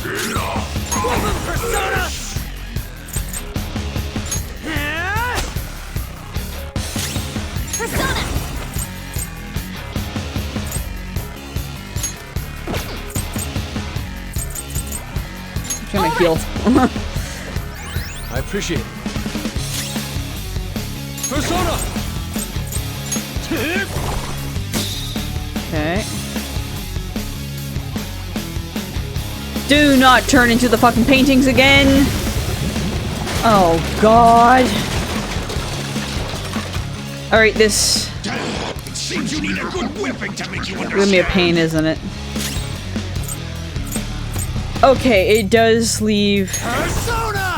Persona!
Persona!
I'm trying to heal.
I appreciate it. Persona!
Okay. Do not turn into the fucking paintings again! Oh god. Alright, this
It seems you need a good whipping to make you
is gonna be a
understand.
pain, isn't it? Okay, it does leave.
Persona!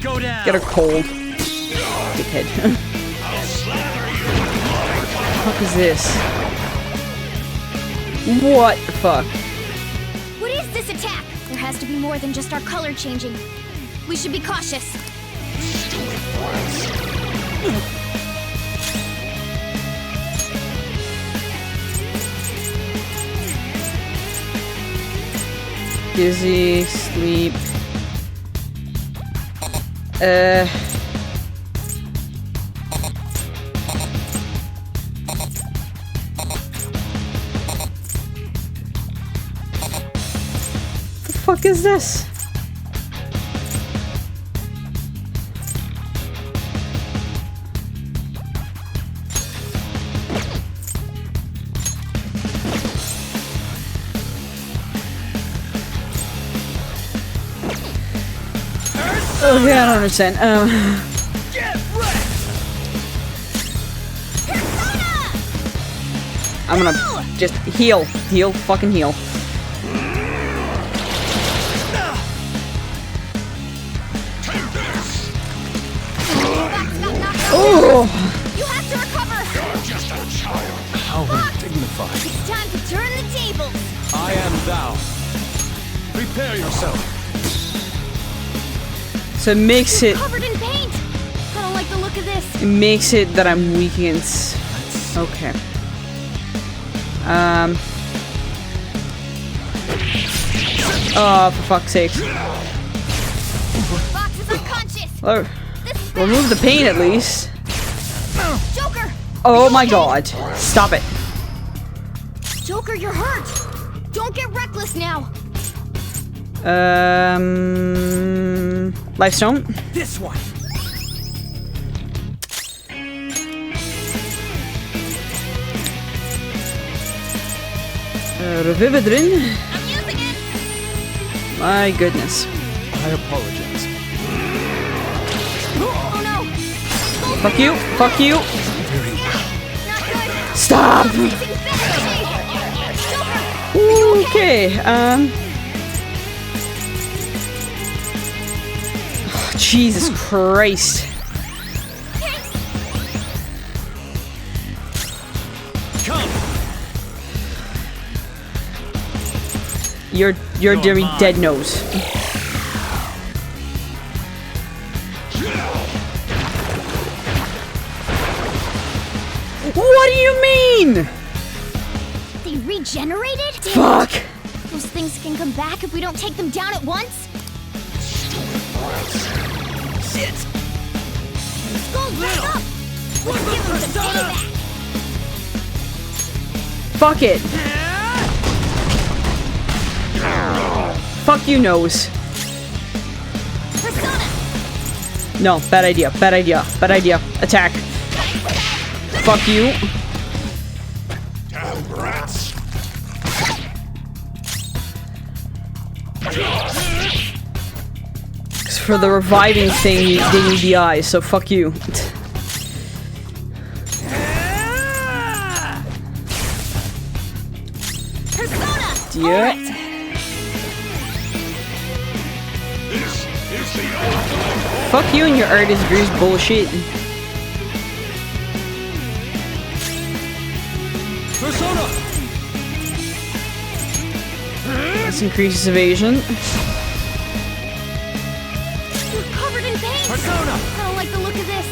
Go down!
Get a cold. Dickhead. What the fuck is this? What the fuck?
What is this attack? There has to be more than just our color changing. We should be cautious.
Dizzy, sleep. The fuck is this? Okay, I don't understand. I'm gonna Just heal. Heal. Fucking heal. Oh!
You have to recover!
You're just a child. How undignified.
It's time to turn the tables!
I am thou. Prepare yourself.
So it makes it...
Covered in paint! I don't like the look of this.
It makes it that I'm weak against... Okay. Oh, for fuck's sake.
Fox is unconscious!
Oh, remove the pain at least.
Joker!
Oh my god. Stop it.
Joker, you're hurt! Don't get reckless now!
Lifestone.
This one.
Revividrin.
I'm using it!
My goodness.
I apologize.
Oh no!
Fuck you. Fuck you.
Not good!
Stop.
Using Joker!
Okay. Jesus Christ.
Come.
You're doing dead nose. What do you mean?
They regenerated? Damn.
Fuck.
Those things can come back if we don't take them down at once?
Shit.
Skull back up! Let's give them some payback!
Fuck it. Fuck you, nose.
Persona!
No, bad idea. Bad idea. Bad idea. Attack. Fuck you.
Damn rats.
Because for the reviving thing, they need the eyes, so fuck you.
Persona!
Yeah. Fuck you and your artist degrees bullshit.
Persona.
This increases evasion.
You're covered in paint!
Persona.
I don't like the look of this.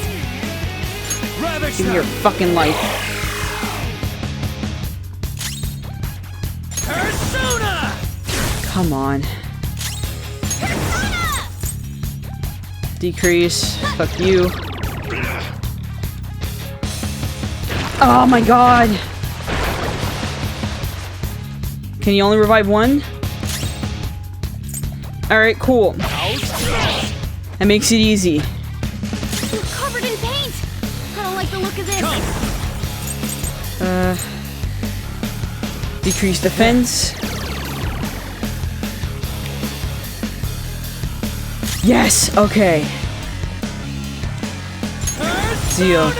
Ravage
Give me your
them.
fucking life.
Persona.
Come on. Decrease. Fuck you. Oh my god. Can you only revive one? Alright, cool. That makes it easy.
You're covered in paint! I don't like the look of this.
Decrease defense. Yes! Okay. Zio.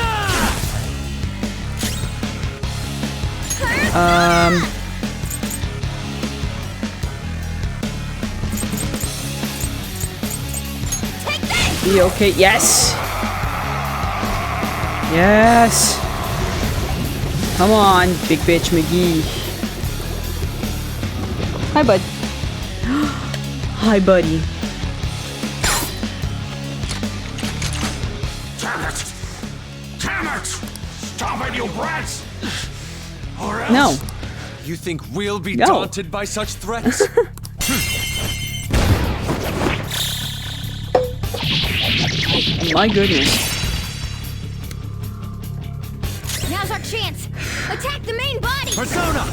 Zio, okay, yes! Yes! Come on, big bitch McGee. Hi, bud. Hi, buddy.
Damn it! Damn it! Stop it, you brats! Or else...
No.
You think we'll be
No.
daunted by such threats?
My goodness.
Now's our chance! Attack the main body!
Persona.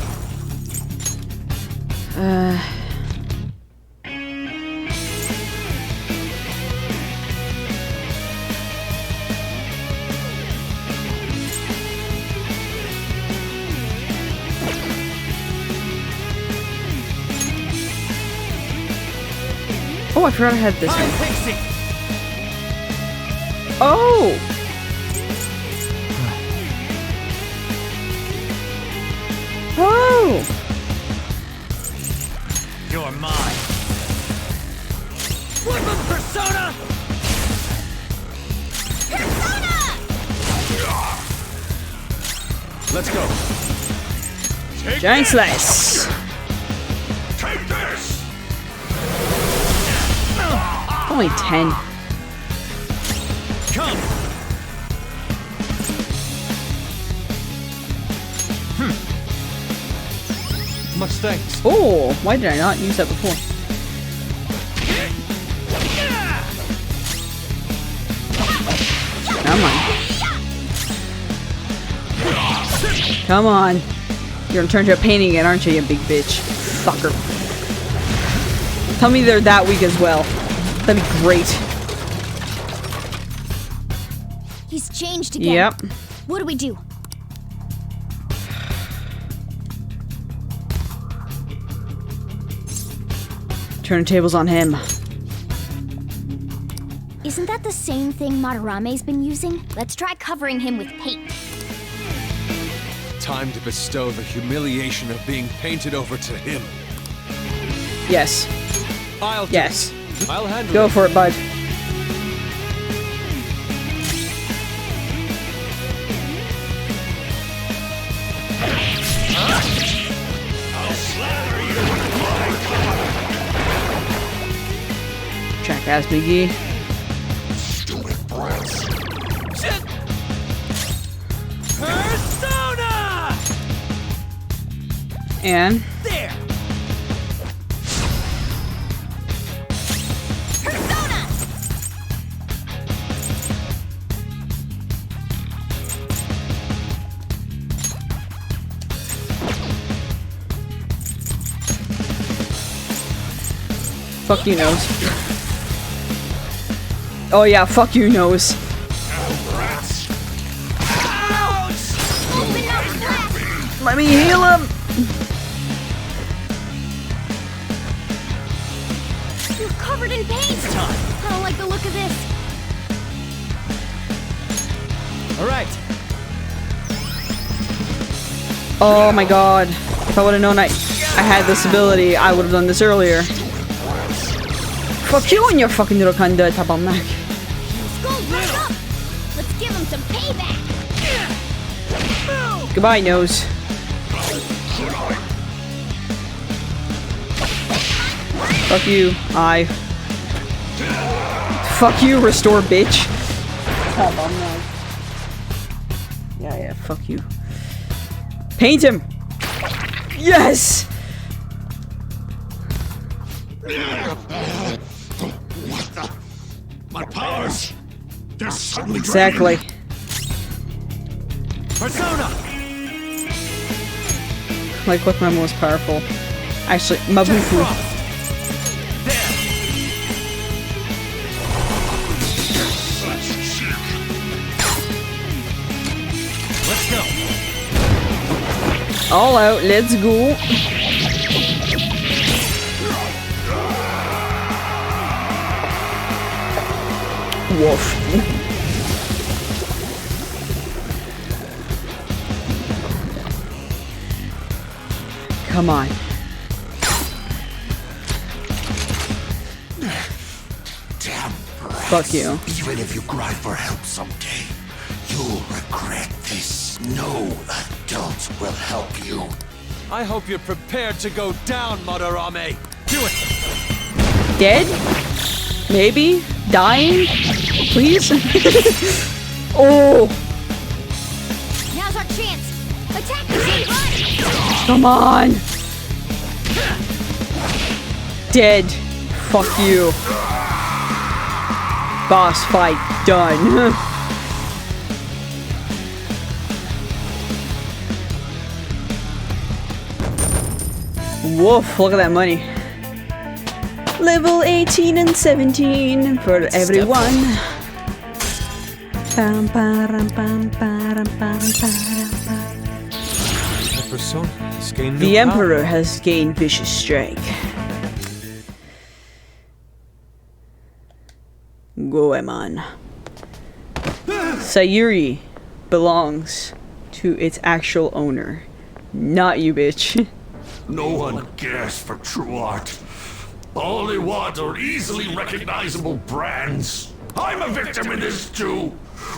Oh, I forgot I had this one.
Pixie.
Oh! Ah!
You're mine. Woodland Persona!
Let's go.
Giant slice.
Take this!
Only 10.
Come!
Much thanks.
Oh, why did I not use that before? Come on. Come on. You're gonna turn to a painting again, aren't you, you big bitch? Fucker. Tell me they're that weak as well. That'd be great.
He's changed again.
Yep.
What do we do?
Turn the tables on him.
Isn't that the same thing Madarame's been using? Let's try covering him with paint.
Time to bestow the humiliation of being painted over to him.
Yes.
I'll do
Yes.
it. I'll handle
Go
it.
for it, bud. Jackass McGee.
Stupid brats.
Persona!
And
There!
fuck you, nose. Oh yeah, fuck you, nose. Let me heal him.
You're covered in paint! I don't like the look of this.
Alright.
Oh my god. If I would have known I had this ability, I would have done this earlier. Fuck you and your fucking little conduit, tabarnak.
Skull, back up! Let's give him some payback!
Goodbye, nose. Fuck you, eye. Fuck you, restore, bitch. Yeah, fuck you. Paint him! Yes!
What the? My powers! They're suddenly
Exactly.
Persona!
Like, what's my most powerful? Actually, Mabufu.
There! Let's go!
All out, let's go. Woof. Come on.
Damn brats.
Fuck you.
Even if you cry for help someday, you'll regret this. No adult will help you.
I hope you're prepared to go down, Madarame. Do it!
Dead? Maybe? Dying? Please? Oh!
Now's our chance! Attack the big body!
Come on! Dead. Fuck you. Boss fight done. Woof, look at that money. Level 18 and 17 for everyone. Pam, param, pam, param, pam, param, pam.
The persona has gained new
The
power.
Emperor has gained Vicious Strike. Goemon. Sayuri belongs to its actual owner. Not you, bitch.
No one cares for true art. All they want are easily recognizable brands. I'm a victim in this too.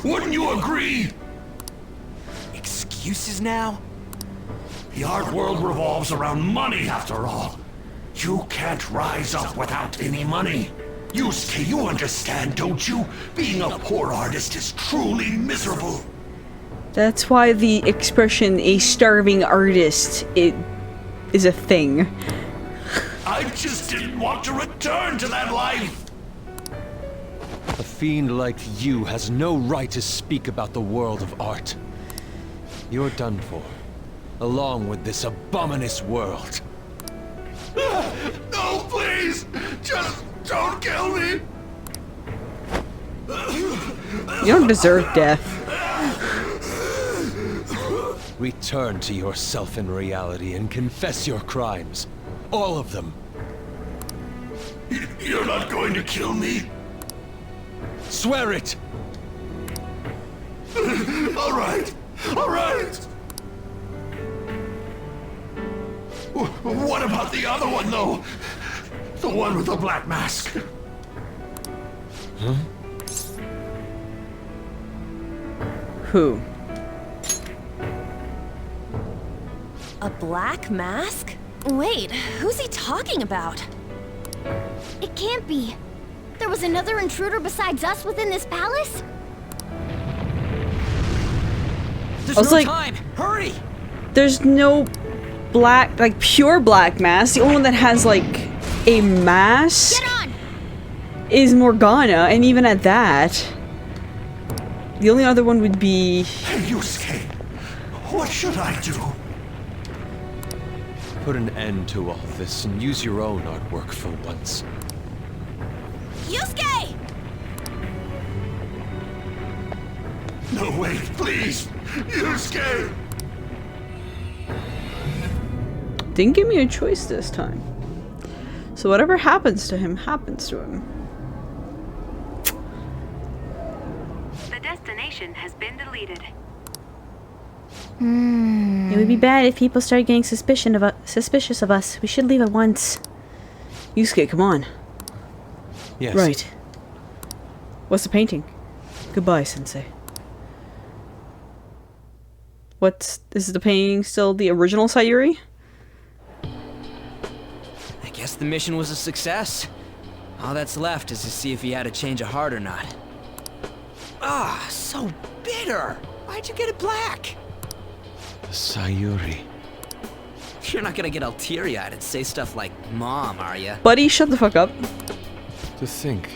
Wouldn't you agree?
Excuses now?
The art world revolves around money after all. You can't rise up without any money. Yusuke, you understand, don't you? Being a poor artist is truly miserable.
That's why the expression "a starving artist" is a thing.
I just didn't want to return to that life.
A fiend like you has no right to speak about the world of art. You're done for, along with this abominous world.
No, please! Just don't kill me!
You don't deserve death.
Return to yourself in reality and confess your crimes. All of them.
You're not going to kill me?
Swear it!
All right. All right. What about the other one, though? The one with the black mask.
Huh?
Who?
A black mask? Wait, who's he talking about?
It can't be. There was another intruder besides us within this palace?
There's
I was
no
like-
time! Hurry!
There's no black, like pure black mask. The only one that has like a mask
Get on!
is Morgana, and even at that, the only other one would be.
Hey, Yusuke, what should I do?
Put an end to all this and use your own artwork for once.
Yusuke!
No, wait, please! Yusuke!
Didn't give me a choice this time. So whatever happens to him, happens to him.
The destination has been deleted.
It would be bad if people started getting suspicious of us. We should leave at once.
Yusuke, come on.
Yes.
Right. What's the painting? Goodbye, Sensei. Is the painting still the original Sayuri?
I guess the mission was a success. All that's left is to see if he had a change of heart or not. Ah, so bitter! Why'd you get it black?
Sayuri.
You're not gonna get all teary-eyed and say stuff like, Mom, are ya?
Buddy, shut the fuck up.
To think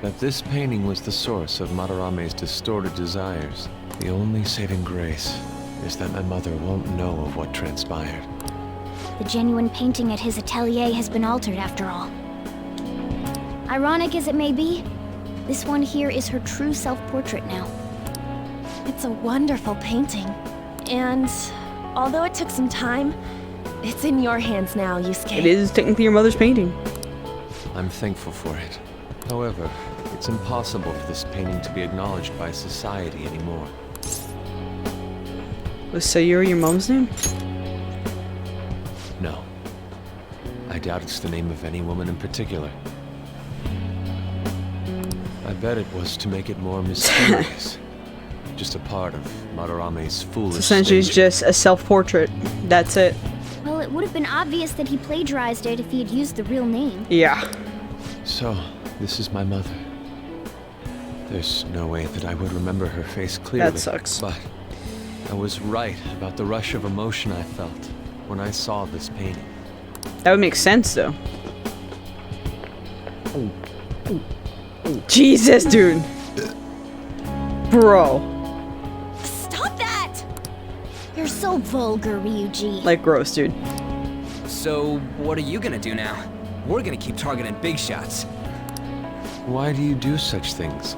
that this painting was the source of Madarame's distorted desires. The only saving grace is that my mother won't know of what transpired.
The genuine painting at his atelier has been altered after all. Ironic as it may be, this one here is her true self-portrait now.
It's a wonderful painting. And although it took some time, it's in your hands now, Yusuke.
It is technically your mother's painting.
I'm thankful for it. However, it's impossible for this painting to be acknowledged by society anymore.
Was Sayuri your mom's name?
No. I doubt it's the name of any woman in particular. I bet it was to make it more mysterious. Just a part of Madarame's foolish
Essentially, it's
stage.
just a self-portrait. That's it.
Well, it would have been obvious that he plagiarized it if he had used the real name.
Yeah.
So, this is my mother. There's no way that I would remember her face clearly.
That sucks.
But I was right about the rush of emotion I felt when I saw this painting.
That would make sense, though. Jesus, dude. Bro.
Stop that!
You're so vulgar, Ryuji.
Like, gross, dude.
So, what are you gonna do now? We're gonna keep targeting big shots.
Why do you do such things?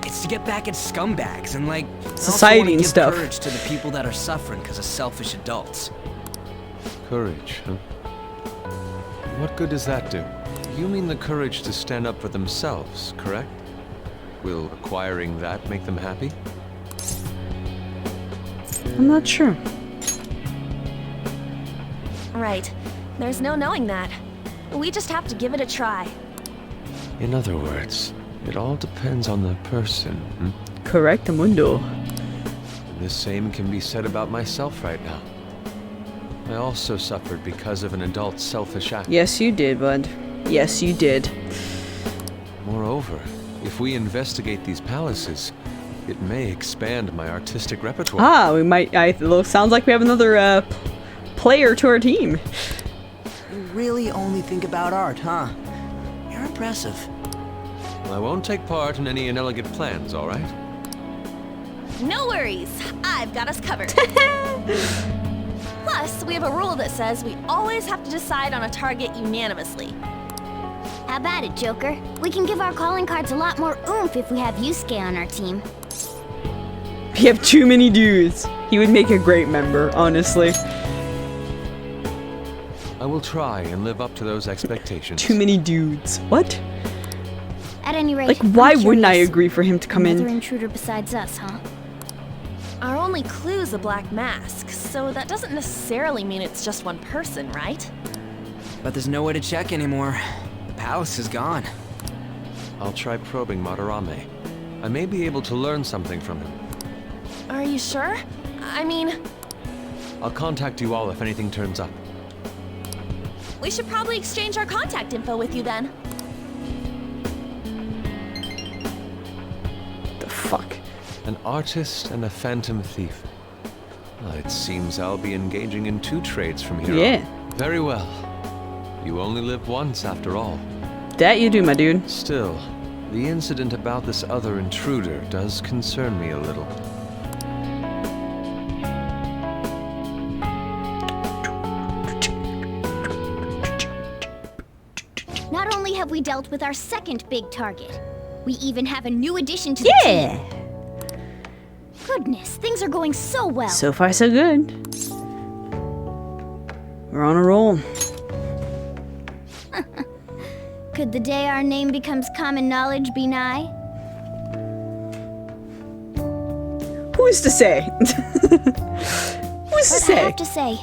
It's to get back at scumbags and, like, I also
Society
wanna
and
give
stuff.
courage to the people that are suffering because of selfish adults.
Courage, huh? What good does that do? You mean the courage to stand up for themselves, correct? Will acquiring that make them happy?
I'm not sure.
Right. There's no knowing that. We just have to give it a try.
In other words, it all depends on the person.
Correct, Mundo.
The same can be said about myself right now. I also suffered because of an adult's selfish act.
Yes, you did, bud. Yes, you did.
Moreover, if we investigate these palaces, it may expand my artistic repertoire.
Ah, we might. Sounds like we have another player to our team.
You really only think about art, huh? You're impressive.
Well, I won't take part in any inelegant plans, all right?
No worries, I've got us covered. Plus, we have a rule that says we always have to decide on a target unanimously.
How about it, Joker? We can give our calling cards a lot more oomph if we have Yusuke on our team.
We have too many dudes. He would make a great member, honestly.
I will try and live up to those expectations.
Too many dudes. What?
At any rate,
Like, why
I'm
wouldn't I
curious.
agree for him to come
Another
in?
intruder besides us, huh?
Our only clue's a black mask, so that doesn't necessarily mean it's just one person, right?
But there's no way to check anymore. The palace is gone.
I'll try probing Madarame. I may be able to learn something from him.
Are you sure? I mean,
I'll contact you all if anything turns up.
we should probably exchange our contact info with you then.
The fuck?
An artist and a phantom thief. Well, it seems I'll be engaging in 2 trades from here
Yeah.
on. Very well. You only live once, after all.
That you do, my dude.
Still, the incident about this other intruder does concern me a little.
Not only have we dealt with our second big target, we even have a new addition to the
Yeah.
team. Goodness, things are going so well.
So far, so good. We're on a roll.
Could the day our name becomes common knowledge be nigh?
Who's to say? Who's to
But I
say?
have to say,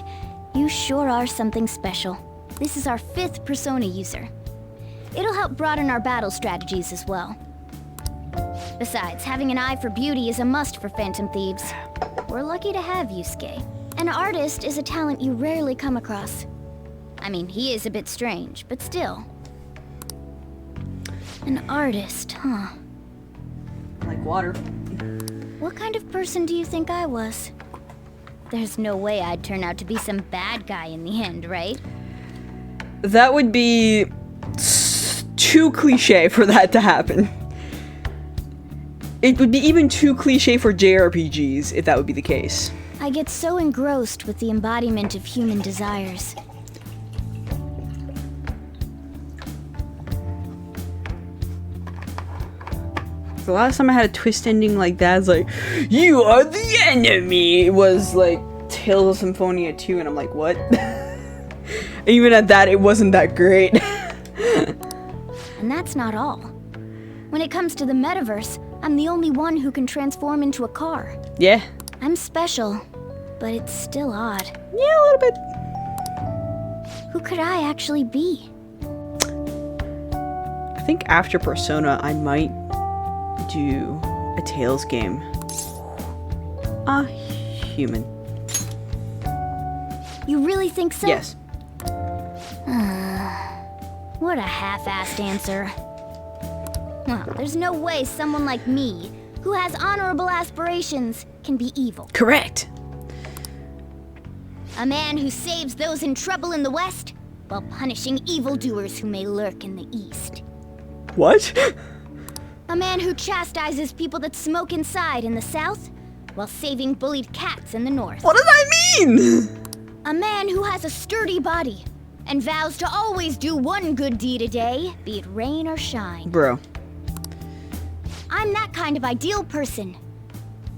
you sure are something special. This is our 5th persona user. It'll help broaden our battle strategies as well. Besides, having an eye for beauty is a must for Phantom Thieves. We're lucky to have Yusuke. An artist is a talent you rarely come across. I mean, he is a bit strange, but still. An artist, huh?
Like water.
What kind of person do you think I was? There's no way I'd turn out to be some bad guy in the end, right?
That would be too cliche for that to happen. It would be even too cliche for JRPGs if that would be the case.
I get so engrossed with the embodiment of human desires.
The last time I had a twist ending like that, it's like, you are the enemy! It was like Tales of Symphonia 2, and I'm like, what? Even at that, it wasn't that great.
And that's not all. When it comes to the metaverse, I'm the only one who can transform into a car.
Yeah.
I'm special, but it's still odd.
Yeah, a little bit.
Who could I actually be?
I think after Persona, I might do a Tales game. A human.
You really think so?
Yes.
What a half-assed answer. Well, there's no way someone like me, who has honorable aspirations, can be evil.
Correct.
A man who saves those in trouble in the West, while punishing evildoers who may lurk in the East.
What?
A man who chastises people that smoke inside in the South, while saving bullied cats in the North.
What does that mean?
A man who has a sturdy body, and vows to always do one good deed a day, be it rain or shine.
Bro.
I'm that kind of ideal person.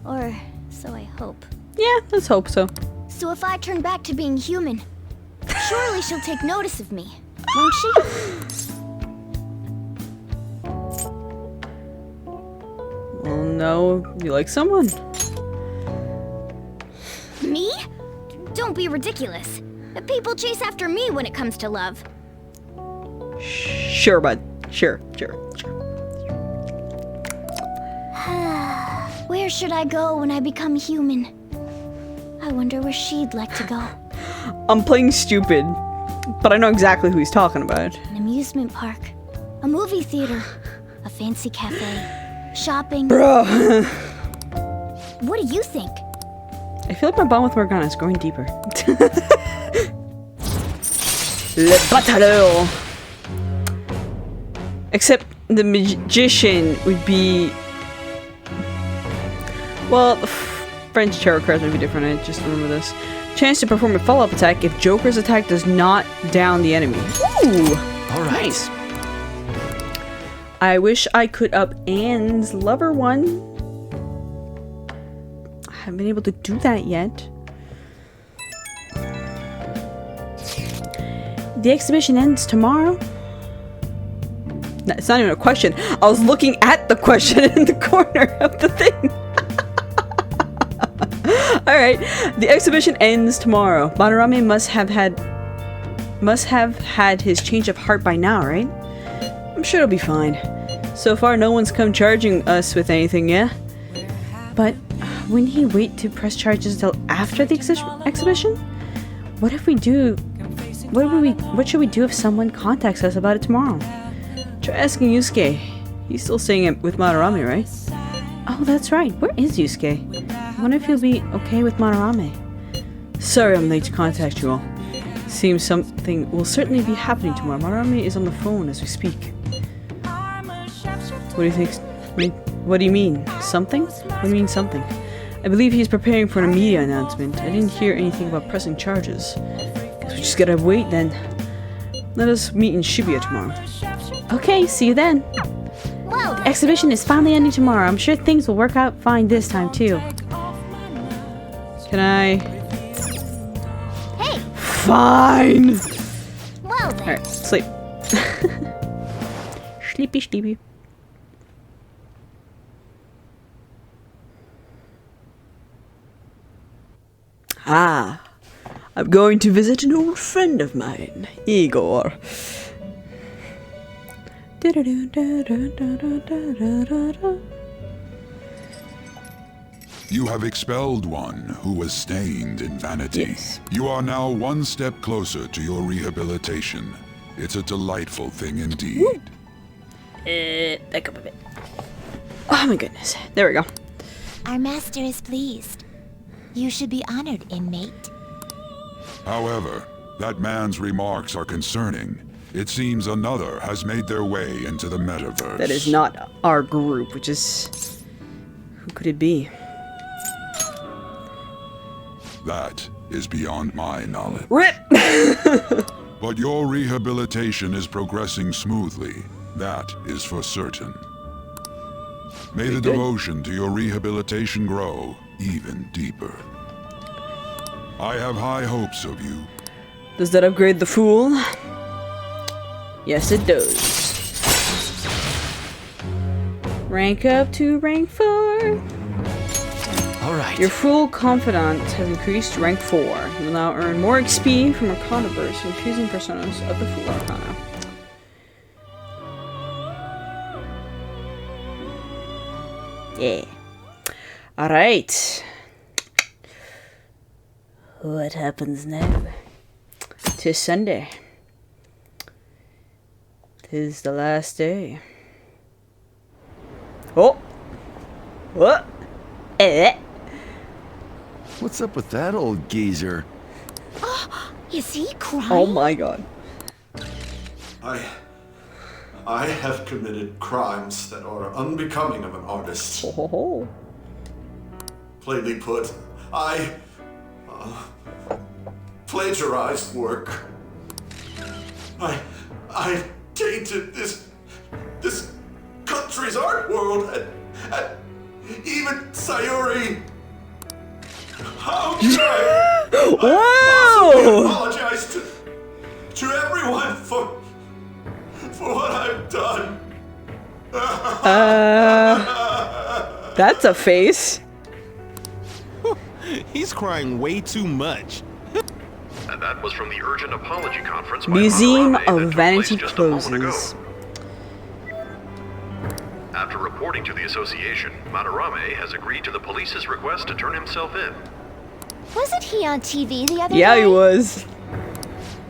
Or so I hope.
Yeah, let's hope so.
So if I turn back to being human, surely she'll take notice of me, won't she?
Well, no. You like someone?
Me? Don't be ridiculous. People chase after me when it comes to love.
Sure, bud. Sure.
Where should I go when I become human? I wonder where she'd like to go.
I'm playing stupid, but I know exactly who he's talking about.
An amusement park, a movie theater, a fancy cafe, shopping.
Bro.
What do you think?
I feel like my bond with Morgana is going deeper. Le Batailleur. Except the magician would be... Well, the French tarot cards might be different, I just remember this. Chance to perform a follow-up attack if Joker's attack does not down the enemy. Ooh!
Alright.
Nice. I wish I could up Anne's lover one. I haven't been able to do that yet. The exhibition ends tomorrow. No, it's not even a question. I was looking at the question in the corner of the thing. Alright. The exhibition ends tomorrow. Madarame must have had his change of heart by now, right? I'm sure it'll be fine. So far, no one's come charging us with anything, yeah? But wouldn't he wait to press charges until after the exhibition? What if we do... What should we do if someone contacts us about it tomorrow? Try asking Yusuke. He's still staying with Madarame, right? Oh, that's right. Where is Yusuke? I wonder if he'll be okay with Madarame. Sorry I'm late to contact you all. Seems something will certainly be happening tomorrow. Madarame is on the phone as we speak. What do you think? What do you mean? Something? What do you mean something? I believe he's preparing for a media announcement. I didn't hear anything about pressing charges. Guess we just gotta wait then. Let us meet in Shibuya tomorrow. Okay, see you then.
Well,
The exhibition is finally ending tomorrow. I'm sure things will work out fine this time too.
Can I?
hey,
Fine!
well then.
Alright, sleep. Sleepy. Ah, I'm going to visit an old friend of mine, Igor.
You have expelled one who was stained in vanity.
Yes.
You are now one step closer to your rehabilitation. It's a delightful thing indeed.
Back up a bit. Oh my goodness. There we go.
Our master is pleased. You should be honored, inmate.
However, that man's remarks are concerning. It seems another has made their way into the metaverse.
That is not our group, which is... Who could it be?
That is beyond my knowledge.
RIP!
But your rehabilitation is progressing smoothly. That is for certain. May the devotion to your rehabilitation grow even deeper. I have high hopes of you.
Does that upgrade the fool? Yes, it does. Rank up to rank 4.
Alright.
Your Fool Confidant has increased to rank 4. You will now earn more XP from Arcanaverse and choosing personas of the Fool Arcana. Yeah. Alright. What happens now? 'Tis Sunday. 'Tis the last day. Oh! What?
What's up with that old geezer?
Is he crying?
Oh my god.
I have committed crimes that are unbecoming of an artist.
Ho ho ho.
Plainly put, I plagiarized work. I tainted this country's art world and even Sayuri. How can I
Whoa!
apologize to everyone for what I've done?
That's a face.
He's crying way too much.
That was from the urgent apology conference by
Museum
Madarame that
of
took
Vanity
place just a moment ago.
closes.
After reporting to the association, Madarame has agreed to the police's request to turn himself in.
Wasn't he on TV the other day?
Yeah, he was.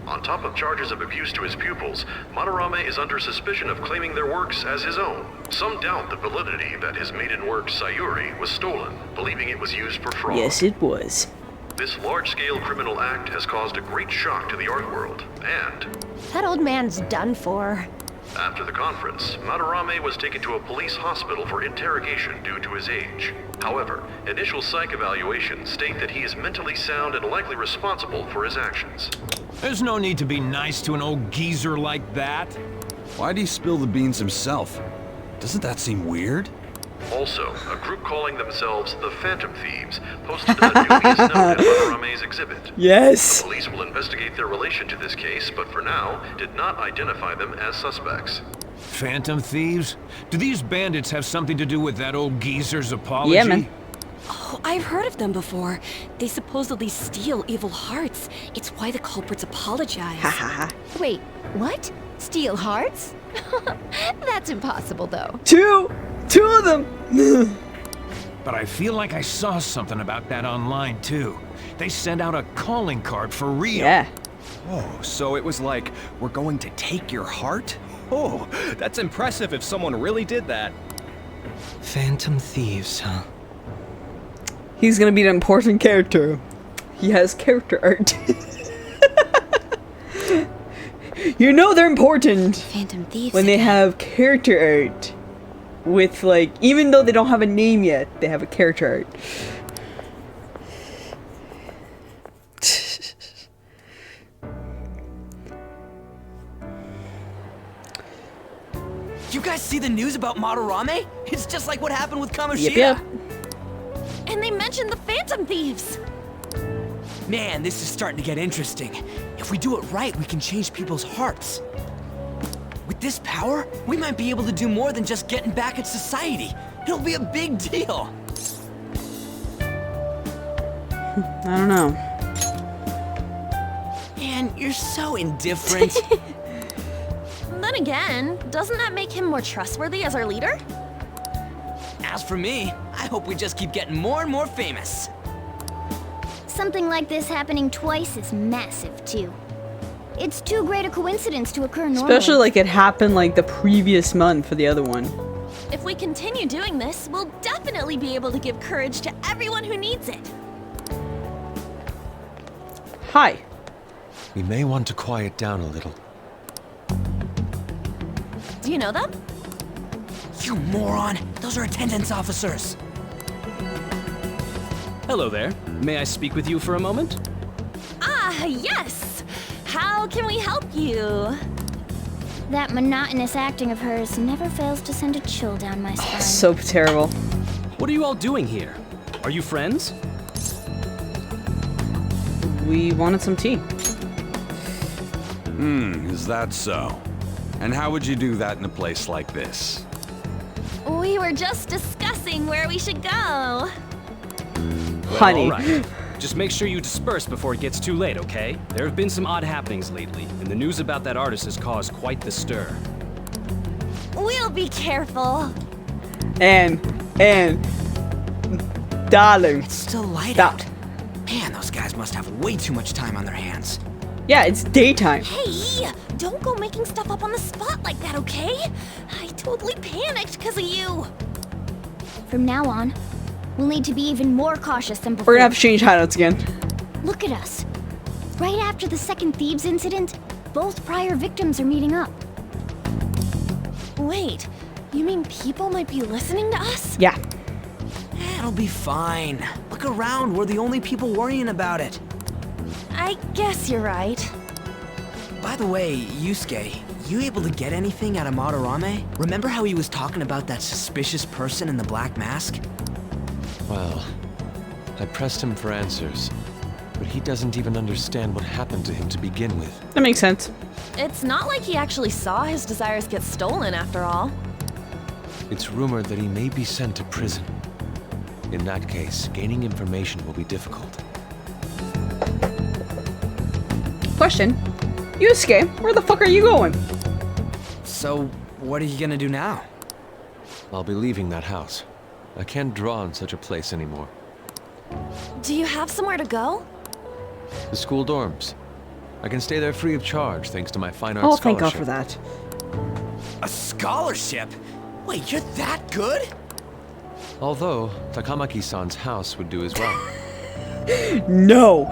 On top of charges of abuse to his pupils, Madarame is under suspicion of claiming their works as his own. Some doubt the validity that his maiden work, Sayuri, was stolen, believing it was used for fraud.
Yes, it was.
This large-scale criminal act has caused a great shock to the art world, and
That old man's done for.
after the conference, Madarame was taken to a police hospital for interrogation due to his age. However, initial psych evaluations state that he is mentally sound and likely responsible for his actions.
There's no need to be nice to an old geezer like that.
Why'd he spill the beans himself? Doesn't that seem weird?
Also, a group calling themselves the Phantom Thieves posted a dubious note at Madarame's exhibit.
Yes.
The police will investigate their relation to this case, but for now, did not identify them as suspects.
Phantom thieves? Do these bandits have something to do with that old geezer's apology?
Yeah, man.
Oh, I've heard of them before. They supposedly steal evil hearts. It's why the culprits apologize.
Ha ha ha.
Wait, what? Steal hearts? That's impossible, though.
Two of them.
But I feel like I saw something about that online, too. They sent out a calling card for real.
Yeah.
Oh, so it was like, we're going to take your heart? Oh, that's impressive if someone really did that.
Phantom thieves, huh?
He's gonna be an important character. He has character art. You know they're important
Phantom thieves.
when they have character art. With, like, even though they don't have a name yet, they have a character art.
You guys see the news about Madarame? It's just like what happened with Kamoshida.
Yep.
And they mentioned the Phantom Thieves.
Man, this is starting to get interesting. If we do it right, we can change people's hearts. With this power, we might be able to do more than just getting back at society. It'll be a big deal.
I don't know.
Man, you're so indifferent.
Then again, doesn't that make him more trustworthy as our leader?
As for me, I hope we just keep getting more and more famous.
Something like this happening twice is massive, too. It's too great a coincidence to occur normally.
Especially like it happened like the previous month for the other one.
If we continue doing this, we'll definitely be able to give courage to everyone who needs it.
Hi.
We may want to quiet down a little.
Do you know them?
You moron! Those are attendance officers.
Hello there. May I speak with you for a moment?
Ah, yes! How can we help you?
That monotonous acting of hers never fails to send a chill down my spine.
So terrible.
What are you all doing here? Are you friends?
We wanted some tea.
Is that so? And how would you do that in a place like this?
We were just discussing where we should go.
Well,
Honey.
All right. Just make sure you disperse before it gets too late, okay? There have been some odd happenings lately, and the news about that artist has caused quite the stir.
We'll be careful.
And darling.
It's still light
Stop.
out. Man, those guys must have way too much time on their hands.
Yeah, it's daytime.
Hey, don't go making stuff up on the spot like that, okay? I totally panicked because of you.
From now on, we'll need to be even more cautious than before.
We're gonna have to change hideouts again.
Look at us. Right after the second Thebes incident, both prior victims are meeting up.
Wait, you mean people might be listening to us?
Yeah.
It'll be fine. Look around, we're the only people worrying about it.
I guess you're right.
By the way, Yusuke, you able to get anything out of Madarame? Remember how he was talking about that suspicious person in the black mask?
Well, I pressed him for answers, but he doesn't even understand what happened to him to begin with.
That makes sense.
It's not like he actually saw his desires get stolen after all.
It's rumored that he may be sent to prison. In that case, gaining information will be difficult.
question. Yusuke, where the fuck are you going?
So, what are you gonna do now?
I'll be leaving that house. I can't draw in such a place anymore.
Do you have somewhere to go?
The school dorms. I can stay there free of charge thanks to my fine arts
Oh,
scholarship.
thank God for that.
A scholarship? Wait, you're that good?
Although, Takamaki-san's house would do as well.
No!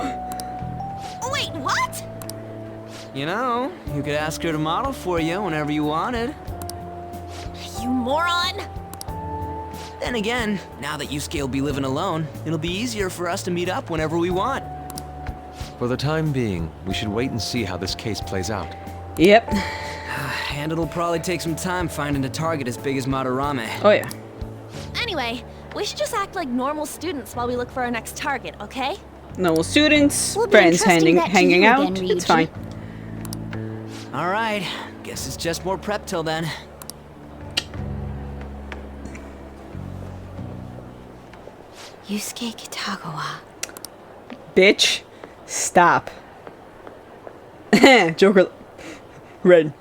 Wait, what?
You know, you could ask her to model for you whenever you wanted.
You moron!
Then again, now that Yusuke will be living alone, it'll be easier for us to meet up whenever we want.
For the time being, we should wait and see how this case plays out.
Yep.
And it'll probably take some time finding a target as big as Madarame.
Oh yeah.
Anyway, we should just act like normal students while we look for our next target, okay?
No students,
We'll be
friends
entrusting that to
hanging
you
out.
again,
It's
Ryuji.
fine.
Alright, guess it's just more prep till then.
Yusuke Kitagawa.
Bitch, stop. Joker. Red.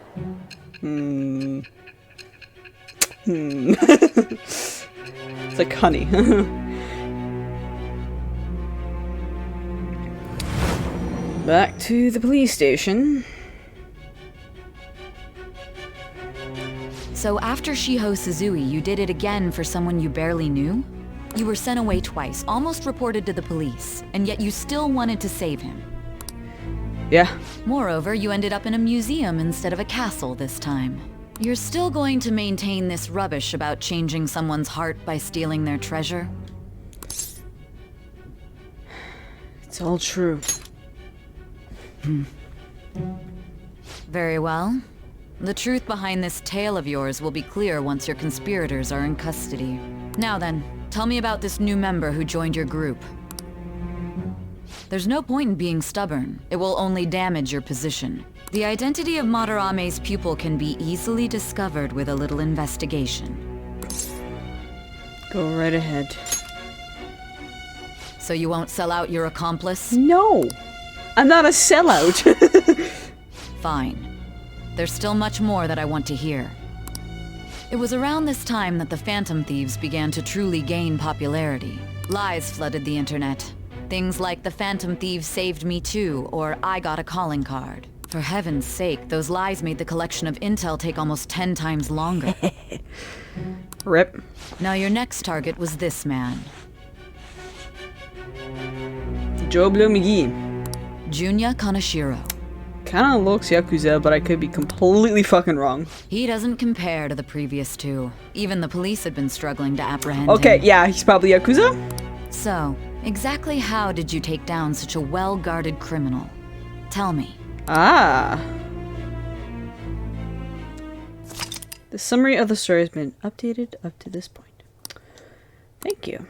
It's like honey. Back to the police station.
So after Shiho Suzui, you did it again for someone you barely knew? You were sent away twice, almost reported to the police, and yet you still wanted to save him.
Yeah.
Moreover, you ended up in a museum instead of a castle this time. You're still going to maintain this rubbish about changing someone's heart by stealing their treasure?
It's all true.
Very well. The truth behind this tale of yours will be clear once your conspirators are in custody. Now then, tell me about this new member who joined your group. There's no point in being stubborn. It will only damage your position. The identity of Madarame's pupil can be easily discovered with a little investigation.
Go right ahead.
So you won't sell out your accomplice?
No! I'm not a sellout!
Fine. There's still much more that I want to hear. It was around this time that the Phantom Thieves began to truly gain popularity. Lies flooded the internet. Things like the Phantom Thieves saved me too, or I got a calling card. For heaven's sake, those lies made the collection of intel take almost 10 times longer.
Rip.
Now your next target was this man.
Joe Blue McGee.
Junya Kaneshiro.
Kinda looks Yakuza, but I could be completely fucking wrong.
He doesn't compare to the previous two. Even the police had been struggling to apprehend
Okay,
him.
yeah, he's probably Yakuza?
So, exactly how did you take down such a well-guarded criminal? Tell me.
Ah. The summary of the story has been updated up to this point. Thank you.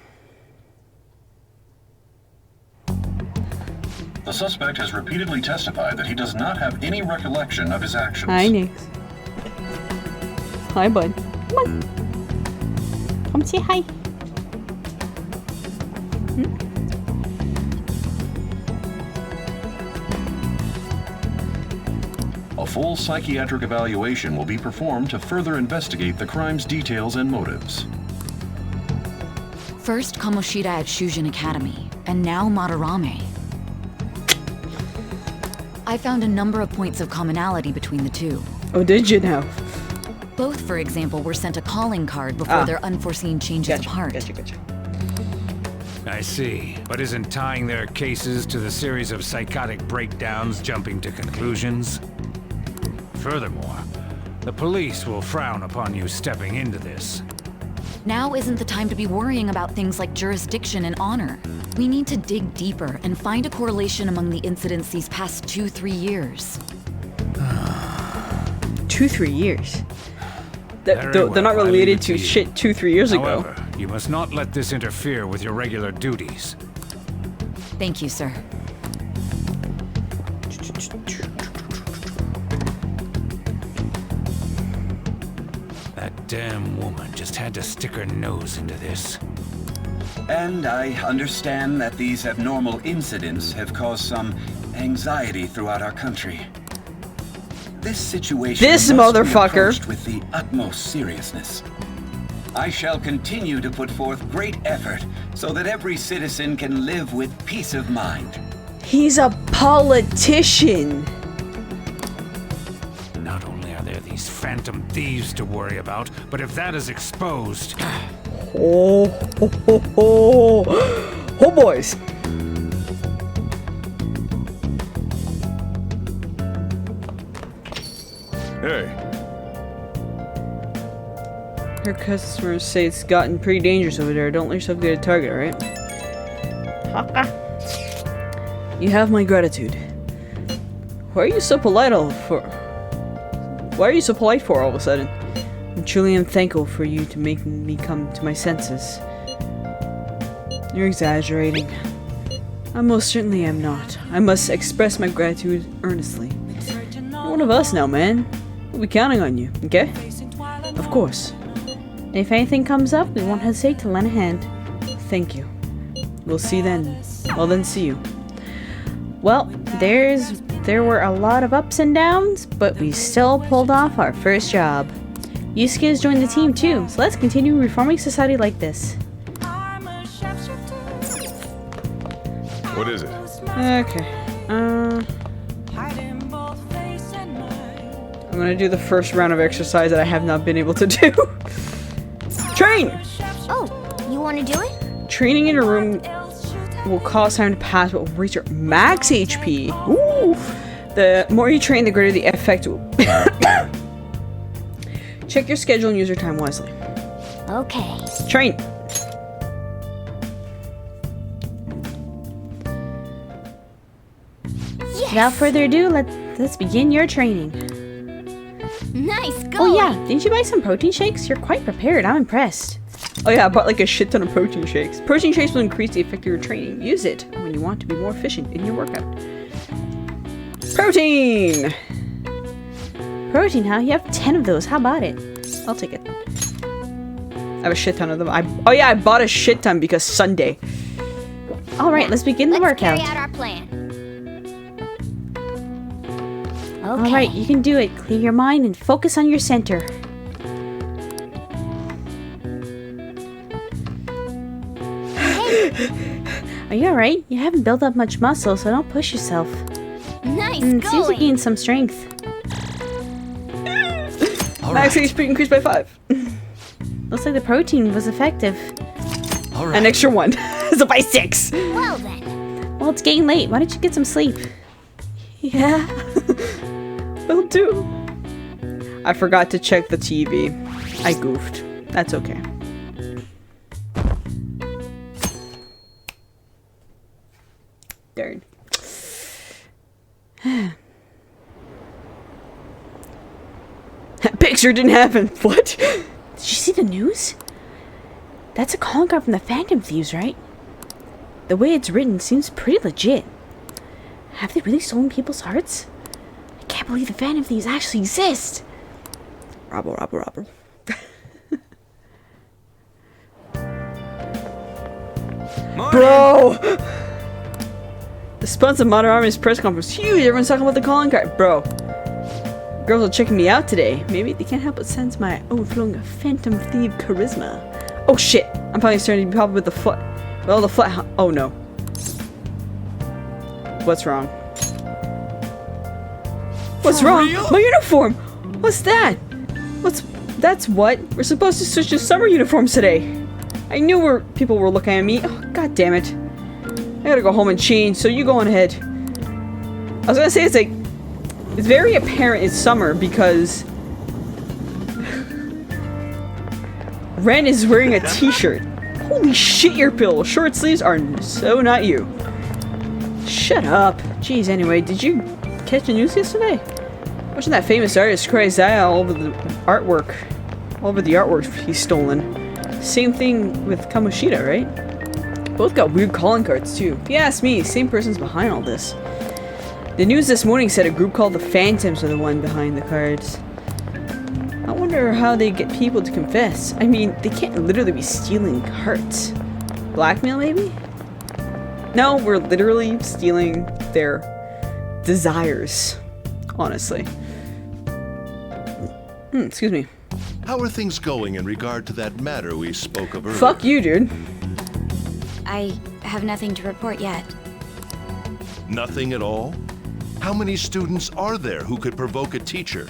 The suspect has repeatedly testified that he does not have any recollection of his actions.
Hi, Nix. Hi, bud. Come on. Come say hi.
A full psychiatric evaluation will be performed to further investigate the crime's details and motives.
First Kamoshida at Shujin Academy, and now Madarame. I found a number of points of commonality between the two.
Oh, did you now?
Both, for example, were sent a calling card before their unforeseen changes of heart.
Gotcha.
I see. But isn't tying their cases to the series of psychotic breakdowns jumping to conclusions? Furthermore, the police will frown upon you stepping into this.
Now isn't the time to be worrying about things like jurisdiction and honor. We need to dig deeper and find a correlation among the incidents these past 2-3 years.
2-3 years? They're
Very
not
well, I leave
related
it
to
you.
shit 2-3 years ago.
However, you must not let this interfere with your regular duties.
Thank you, sir.
That damn woman just had to stick her nose into this.
And I understand that these abnormal incidents have caused some anxiety throughout our country. This situation
This
must be
motherfucker
approached with the utmost seriousness. I shall continue to put forth great effort so that every citizen can live with peace of mind.
He's a politician.
Not only are there these phantom thieves to worry about, but if that is exposed...
Oh, ho, ho, ho. Oh, boys.
Hey.
Her customers say it's gotten pretty dangerous over there. Don't let yourself get a target, alright? You have my gratitude. Why are you so polite for all of a sudden? I truly am thankful for you to make me come to my senses. You're exaggerating. I most certainly am not. I must express my gratitude earnestly. You're one of us now, man. We'll be counting on you, okay? Of course.
And if anything comes up, we won't hesitate to lend a hand.
Thank you. We'll see then. Well then, see you.
Well, there were a lot of ups and downs, but we still pulled off our first job. Yusuke has joined the team too, so let's continue reforming society like this.
What is it?
Okay. I'm gonna do the first round of exercise that I have not been able to do. Train!
Oh, you want to do it?
Training in a room will cause time to pass, but will reach your max HP. Ooh! The more you train, the greater the effect will be. Check your schedule and use your time wisely.
Okay.
Train!
Yes!
Without further ado, let's begin your training.
Nice going!
Oh yeah, didn't you buy some protein shakes? You're quite prepared, I'm impressed.
Oh yeah, I bought like a shit ton of protein shakes. Protein shakes will increase the effect of your training. Use it when you want to be more efficient in your workout. Protein!
Protein, huh? You have 10 of those. How about it?
I'll take it. I have a shit ton of them. Oh yeah, I bought a shit ton because Sunday.
Alright, let's begin the workout.
Carry out our plan. Okay.
Alright, you can do it. Clear your mind and focus on your center. Are you alright? You haven't built up much muscle, so don't push yourself.
Nice
Seems to
going!
gain some strength.
Max HP increased by 5.
Looks like the protein was effective.
An extra 1. So by 6.
Well then.
Well, it's getting late. Why don't you get some sleep?
Yeah. Will do. I forgot to check the TV. I goofed. That's okay. Darn. That picture didn't happen. What?
Did you see the news? That's a calling card from the Phantom Thieves, right? The way it's written seems pretty legit. Have they really stolen people's hearts? I can't believe the Phantom Thieves actually exist.
Robble, robble, robble. Bro! The sponsor of Madarame's press conference. Huge! Everyone's talking about the calling card. Bro. Girls are checking me out today. Maybe they can't help but sense my overflowing Phantom Thief charisma. Oh shit! I'm probably starting to be popular with the foot. Well, the foot. Oh no. What's wrong? What's wrong?
real?
My uniform! What's that? That's what? We're supposed to switch to summer uniforms today. I knew people were looking at me. Oh, god damn it. I gotta go home and change, so you go on ahead. I was gonna say it's very apparent it's summer because Ren is wearing a t-shirt. Holy shit, your pill. Short sleeves are so not you. Shut up. Jeez, anyway, did you catch the news yesterday? Watching that famous artist cry his eye all over the artwork. All over the artwork he's stolen. Same thing with Kamoshida, right? Both got weird calling cards too. If you ask me, same person's behind all this. The news this morning said a group called the Phantoms are the one behind the cards. I wonder how they get people to confess. I mean, they can't literally be stealing hearts. Blackmail, maybe? No, we're literally stealing their desires. Honestly. Excuse me.
How are things going in regard to that matter we spoke of earlier?
Fuck you, dude.
I have nothing to report yet.
Nothing at all? How many students are there who could provoke a teacher?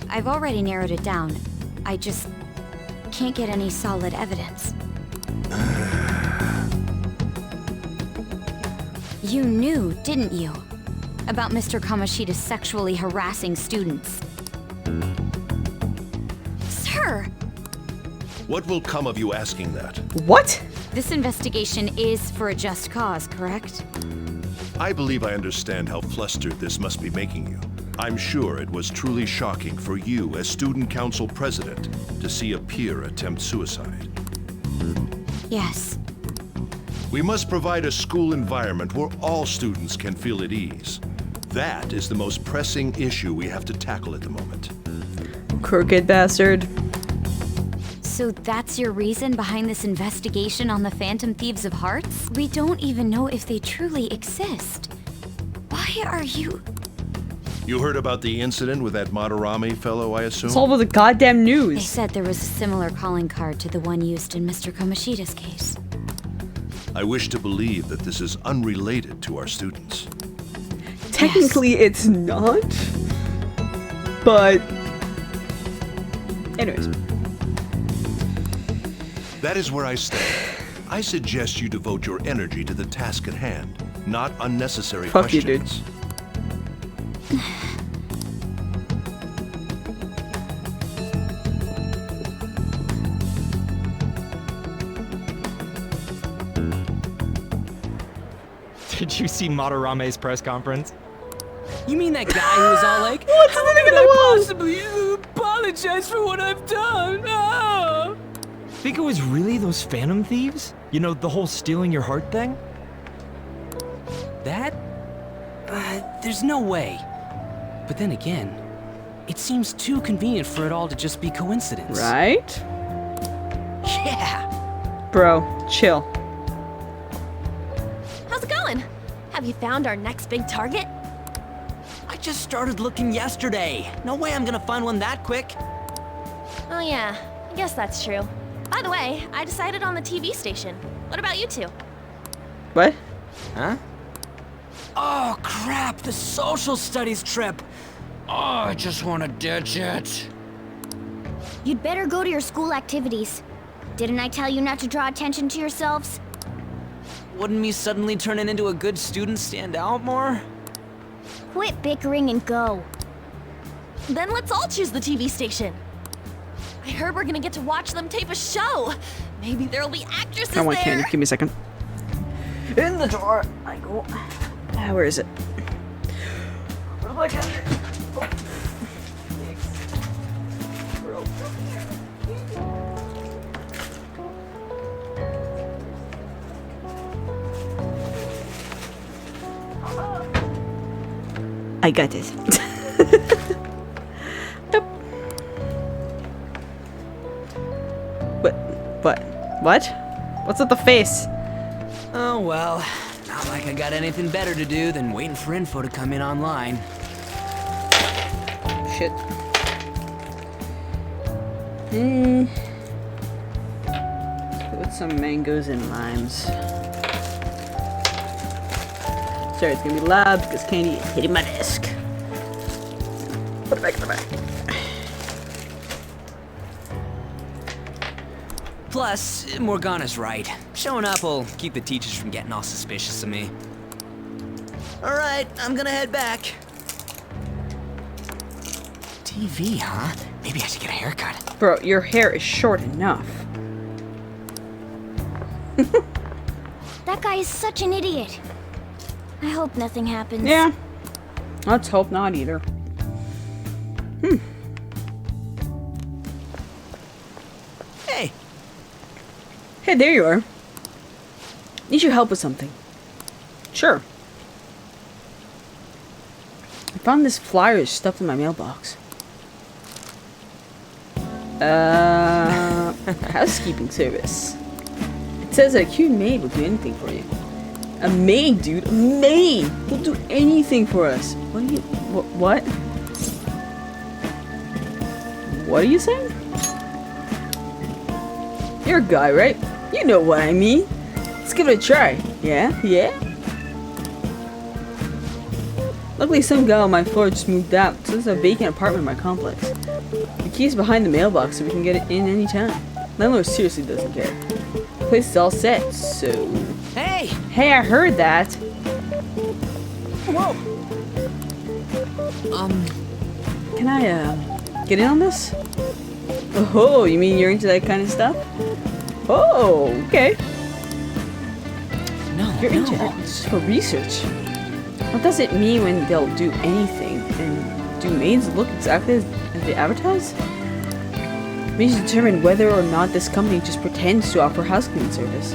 I've already narrowed it down. I just can't get any solid evidence. You knew, didn't you? About Mr. Kamoshida's sexually harassing students. Sir!
What will come of you asking that?
What?
This investigation is for a just cause, correct?
I believe I understand how flustered this must be making you. I'm sure it was truly shocking for you as student council president to see a peer attempt suicide.
Yes.
We must provide a school environment where all students can feel at ease. That is the most pressing issue we have to tackle at the moment.
Crooked bastard.
So that's your reason behind this investigation on the Phantom Thieves of Hearts? We don't even know if they truly exist. Why are you...
You heard about the incident with that Madarame fellow, I assume?
It's all over the goddamn news.
They said there was a similar calling card to the one used in Mr. Kamoshida's case.
I wish to believe that this is unrelated to our students.
Technically, it's not. But... anyways.
That is where I stand. I suggest you devote your energy to the task at hand, not unnecessary
Fuck
questions.
you, dude.
Did you see Madarame's press conference?
You mean that guy who was all like,
What's
how
the thing
could
in the
I
wall?
possibly apologize for what I've done? Ah!
Think it was really those Phantom Thieves? You know, the whole stealing your heart thing?
That? There's no way. But then again, it seems too convenient for it all to just be coincidence.
Right?
Yeah.
Bro, chill.
How's it going? Have you found our next big target?
I just started looking yesterday. No way I'm gonna find one that quick.
Oh yeah, I guess that's true. By the way, I decided on the TV station. What about you two?
What?
Huh? Oh crap, the social studies trip. Oh, I just want to ditch it.
You'd better go to your school activities. Didn't I tell you not to draw attention to yourselves?
Wouldn't me suddenly turning into a good student stand out more?
Quit bickering and go.
Then let's all choose the TV station. I heard we're gonna get to watch them tape a show. Maybe there'll be actresses
I want
there.
candy. Give me a second. In the drawer I go. Where is it? Where's my candy? I got it. Yep. What? What's with the face?
Oh well, not like I got anything better to do than waiting for info to come in online.
Shit. Put some mangoes and limes. Sorry, it's gonna be loud because candy is hitting my desk. Put it back in the back.
Plus, Morgana's right. Showing up will keep the teachers from getting all suspicious of me. Alright, I'm gonna head back. TV, huh? Maybe I should get a haircut.
Bro, your hair is short enough.
That guy is such an idiot. I hope nothing happens.
Yeah. Let's hope not either.
Hey.
Hey, there you are. Need your help with something. Sure. I found this flyer stuffed in my mailbox. Housekeeping service. It says that a cute maid will do anything for you. A maid, dude. A maid. Will do anything for us. What are you... What? What are you saying? You're a guy, right? You know what I mean. Let's give it a try. Yeah? Yeah? Luckily, some guy on my floor just moved out, so there's a vacant apartment in my complex. The key's behind the mailbox, so we can get it in anytime. Landlord seriously doesn't care. The place is all set, so...
Hey!
Hey, I heard that!
Whoa!
Can I, get in on this? Oh, you mean you're into that kind of stuff? Oh, okay.
No,
You're into it just for research. What does it mean when they'll do anything? And do maids look exactly as they advertise? We need to determine whether or not this company just pretends to offer house cleaning service.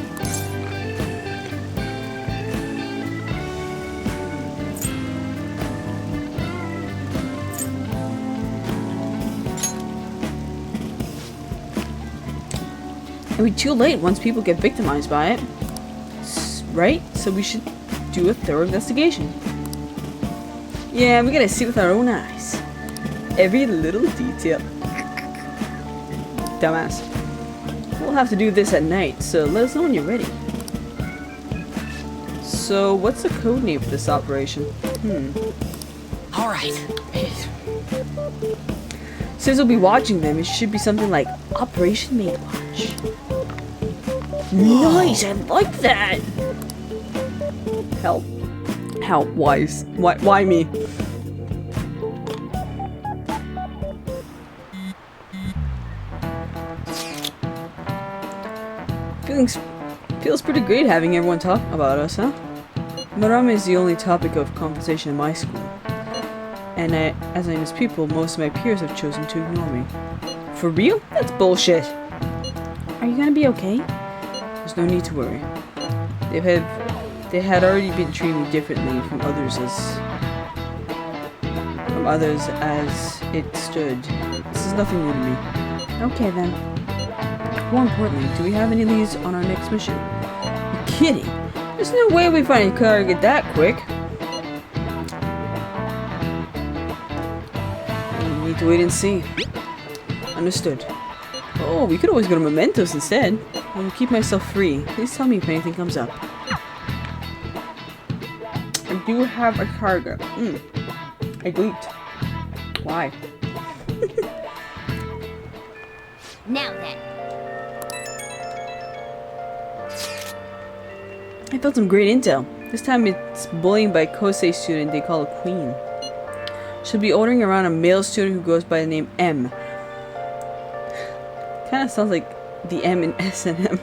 It'll be too late once people get victimized by it. Right? So we should do a thorough investigation. Yeah, we gotta see with our own eyes. Every little detail. Dumbass. We'll have to do this at night, so let us know when you're ready. So, what's the code name for this operation?
Alright.
Since we'll be watching them, it should be something like Operation Maid Watch. Nice, I like that! Help. Help, why me? Feels pretty great having everyone talk about us, huh? Madarame is the only topic of conversation in my school. And as I miss people, most of my peers have chosen to ignore me. For real? That's bullshit. Are you gonna be okay? There's no need to worry. They had already been treating me differently from others as it stood. This is nothing new to me. Okay then. More importantly, do we have any leads on our next mission? You're kidding. There's no way we find a target that quick. We need to wait and see. Understood. Oh, we could always go to Mementos instead. I will keep myself free. Please tell me if anything comes up. I do have a target. I leaked. Why?
Now then.
I found some great intel. This time it's bullying by a Kosei student they call a queen. She'll be ordering around a male student who goes by the name M. Kinda sounds like the M in S&M.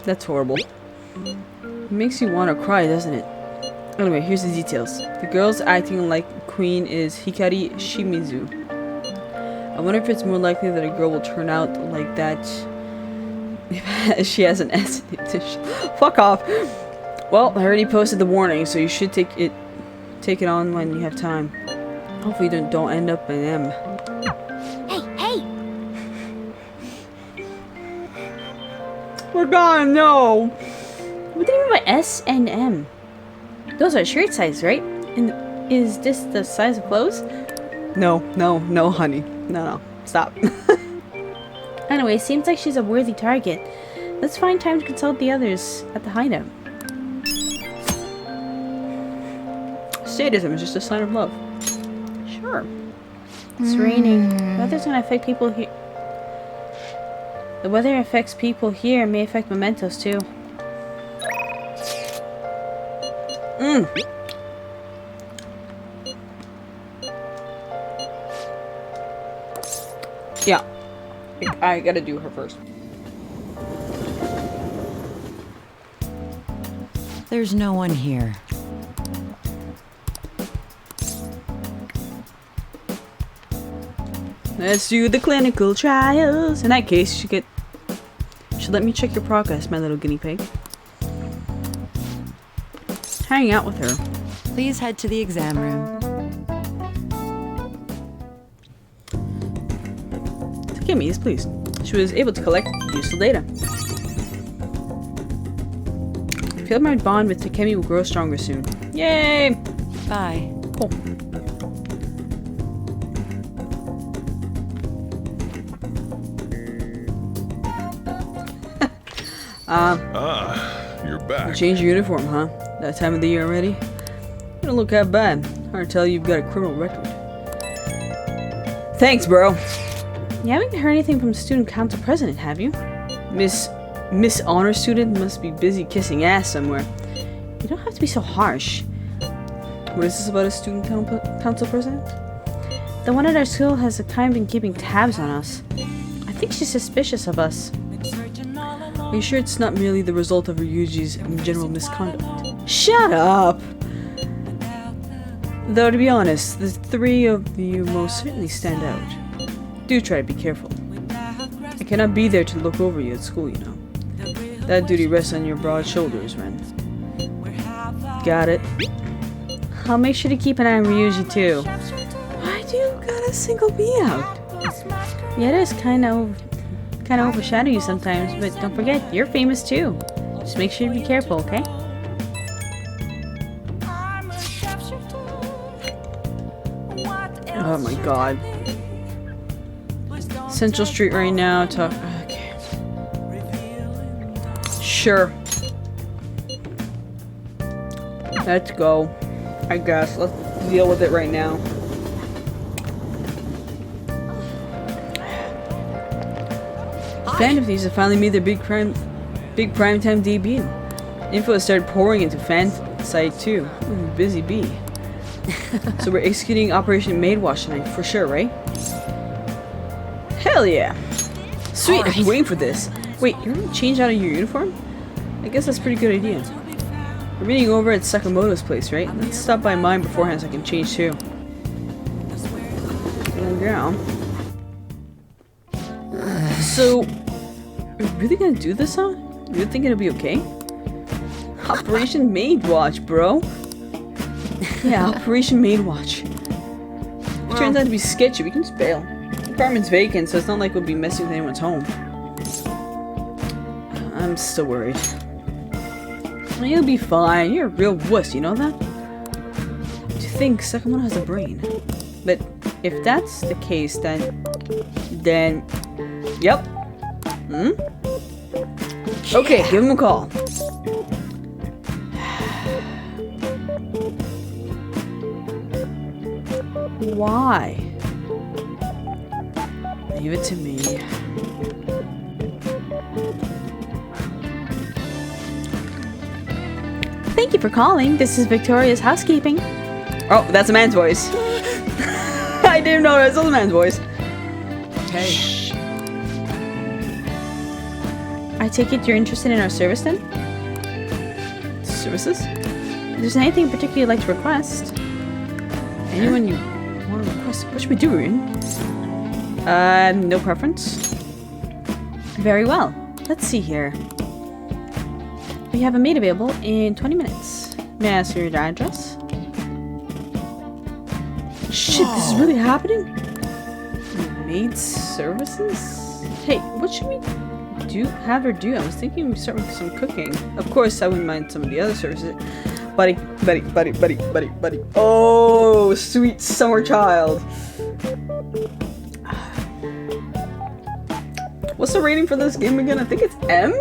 That's horrible. It makes you want to cry, doesn't it? Anyway, here's the details. The girl's acting like queen is Hikari Shimizu. I wonder if it's more likely that a girl will turn out like that if she has an S in it. Fuck off! Well, I already posted the warning, so you should take it on when you have time. Hopefully you don't end up an M.
Hey!
We're gone, no!
What do you mean by S and M? Those are shirt size, right? And is this the size of clothes?
No, honey. No, stop.
Anyway, seems like she's a worthy target. Let's find time to consult the others at the hideout.
Sadism is just a sign of love. Sure.
It's raining. The weather's gonna affect people here. The weather affects people here and may affect Mementos too.
Yeah. I gotta do her first.
There's no one here.
Let's do the clinical trials. In that case, you should let me check your progress, my little guinea pig. Hang out with her.
Please head to the exam room.
Give me this, please. She was able to collect useful data. I feel my bond with Takemi will grow stronger soon. Yay!
Bye.
Cool.
You're back.
You changed your uniform, huh? That time of the year already? You don't look that bad. Hard to tell you've got a criminal record. Thanks, bro. You haven't heard anything from student council president, have you? Miss Honor Student must be busy kissing ass somewhere. You don't have to be so harsh. What is this about a student council president? The one at our school has kind of been keeping tabs on us. I think she's suspicious of us. Are you sure it's not merely the result of Ryuji's general misconduct? Shut up! Though, to be honest, the three of you most certainly stand out. Do try to be careful. I cannot be there to look over you at school, you know. That duty rests on your broad shoulders, Ren. Got it. I'll make sure to keep an eye on Ryuji, too. Why do you gotta single me out? Yeah, it is kind of overshadow you sometimes, but don't forget, you're famous too. Just make sure to be careful, okay? Oh my god. Central Street right now, talk. Okay. Sure. Let's go. I guess. Let's deal with it right now. Fan of these have finally made their big primetime debut. Info has started pouring into fan site too. Ooh, busy bee. So we're executing Operation Maid Wash tonight for sure, right? Hell yeah! Sweet, right. I'm waiting for this. Wait, you're gonna change out of your uniform? I guess that's a pretty good idea. We're meeting over at Sakamoto's place, right? Let's stop by mine beforehand so I can change too. Yeah. So, are you really gonna do this, huh? You think it'll be okay? Operation Maid Watch, bro. Yeah, Operation Maid Watch. If it turns out to be sketchy, we can just bail. The apartment's vacant, so it's not like we'll be messing with anyone's home. I'm still worried. You'll be fine. You're a real wuss, you know that? Do you think Sakamoto has a brain? But if that's the case, then... Yep. Hmm? Okay, give him a call. Why? Leave it to me.
Thank you for calling. This is Victoria's housekeeping.
Oh, that's a man's voice. I didn't know that was a man's voice.
Hey.
Shh. I take it you're interested in our service then?
Services?
If there's anything in particular you'd like to request.
Anyone you want to request? What should we do, Ian? No preference.
Very well. Let's see here. We have a maid available in 20 minutes. May I ask your address?
Shit, this is really happening? Maid services? Hey, what should we have her do? I was thinking we start with some cooking. Of course, I wouldn't mind some of the other services. Buddy. Oh, sweet summer child. What's the rating for this game again? I think it's M?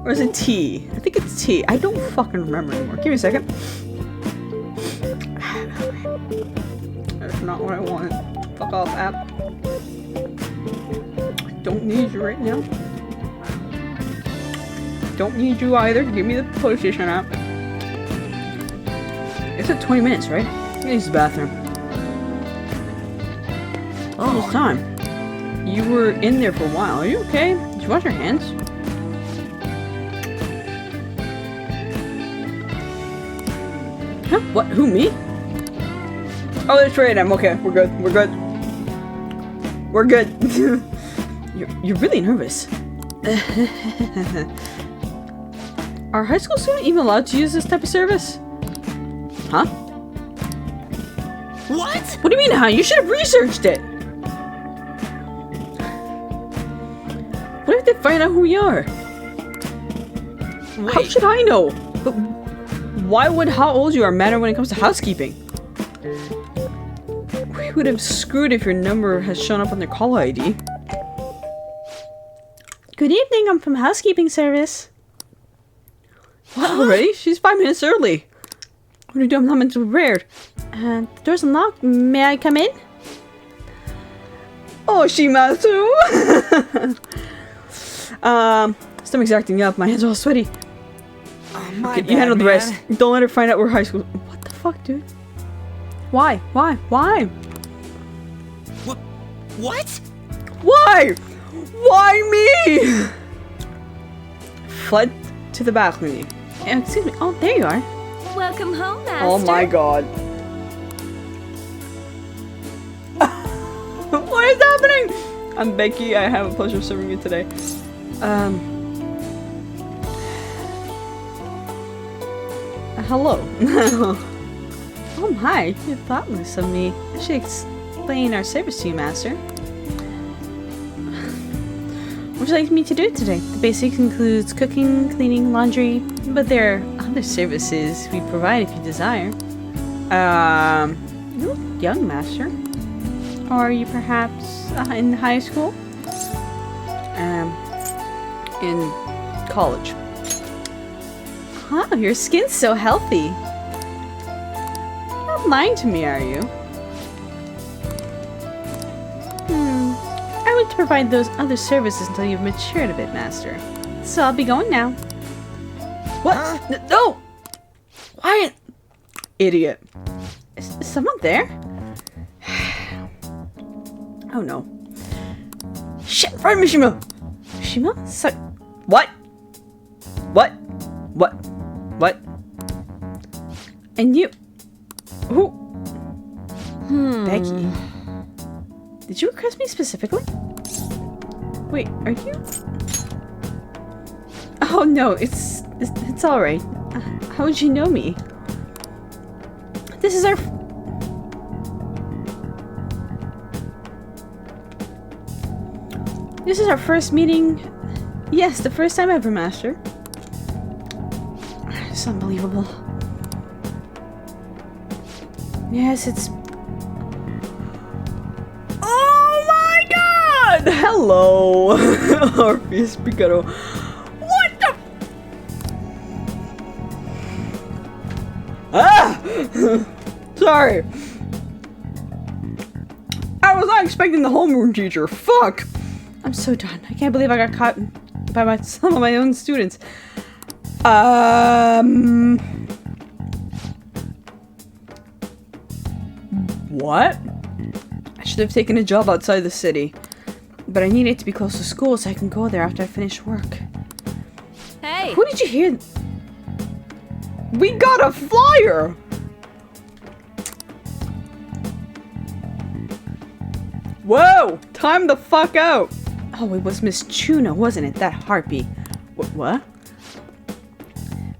Or is it T? I think it's T. I don't fucking remember anymore. Give me a second. That's not what I wanted. Fuck off, app. I don't need you right now. Don't need you either. Give me the PlayStation app. It's at 20 minutes, right? I'm gonna use the bathroom. Oh, it's time. You were in there for a while. Are you okay? Did you wash your hands? Huh? What? Who, me? Oh, that's right. I'm okay. We're good. We're good. We're good. You're really nervous. Are high school students even allowed to use this type of service? Huh?
What?
What do you mean, huh? You should have researched it. What if they find out who we are?
Wait.
How should I know? But why would how old you are matter when it comes to housekeeping? We would have screwed if your number has shown up on their call ID.
Good evening, I'm from housekeeping service.
What, already? She's 5 minutes early. What are you doing? I'm not meant to be prepared.
The door's unlocked. May I come in?
Oh, Shimazu! Stomach's acting up. My hands are all sweaty.
My
Okay,
bad,
you handle the
man.
rest. Don't let her find out we're high school. What the fuck, dude? Why? Why? Why?
What?
Why? Why me? Fled to the balcony.
Excuse me. Oh, there you are.
Welcome home, Master.
Oh my god. What is happening? I'm Becky. I have a pleasure of serving you today. Hello.
Oh my, you're thoughtless of me. I should explain our service to you, Master. What would you like me to do today? The basics includes cooking, cleaning, laundry, but there are other services we provide if you desire. You're young, Master. Or are you perhaps in high school?
In college.
Wow, your skin's so healthy.
You're not lying to me, are you?
I would provide those other services until you've matured a bit, Master. So I'll be going now.
What? No! Why? Idiot.
Is someone there?
Oh no. Shit, right, Mishima!
Shima? So
What? What? What? What?
and you...
Who?
Becky. Did you request me specifically? Wait, are you... Oh no, it's alright. How would you know me? This is our... This is our first meeting. Yes, the first time ever, Master. It's unbelievable. Yes, it's...
Oh my god! Hello! Orpheus Picaro. What the... Ah! Sorry. I was not expecting the homeroom teacher. Fuck!
I'm so done. I can't believe I got caught by some of my own students.
What? I should have taken a job outside the city.
But I need it to be close to school so I can go there after I finish work.
Hey!
Who did you hear?
We got a flyer! Whoa! Time the fuck out!
Oh, it was Miss Chuno, wasn't it? That harpy.
What?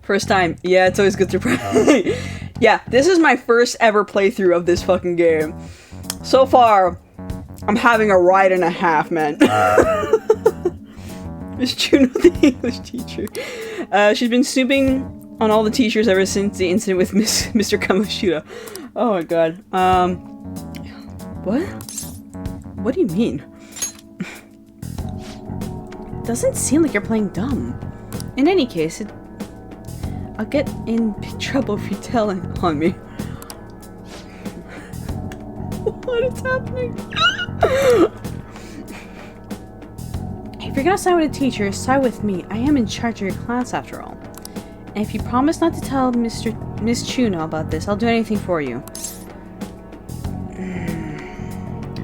First time. Yeah, it's always good to play. Yeah, this is my first ever playthrough of this fucking game. So far, I'm having a ride and a half, man. Miss Chuno, the English teacher. She's been snooping on all the teachers ever since the incident with Mr. Kamoshida. Oh my god. What? What do you mean?
Doesn't seem like you're playing dumb. In any case, I'll get in big trouble if you tell on me.
What is happening?
If you're gonna side with a teacher, side with me. I am in charge of your class after all. And if you promise not to tell Miss Chuno about this, I'll do anything for you.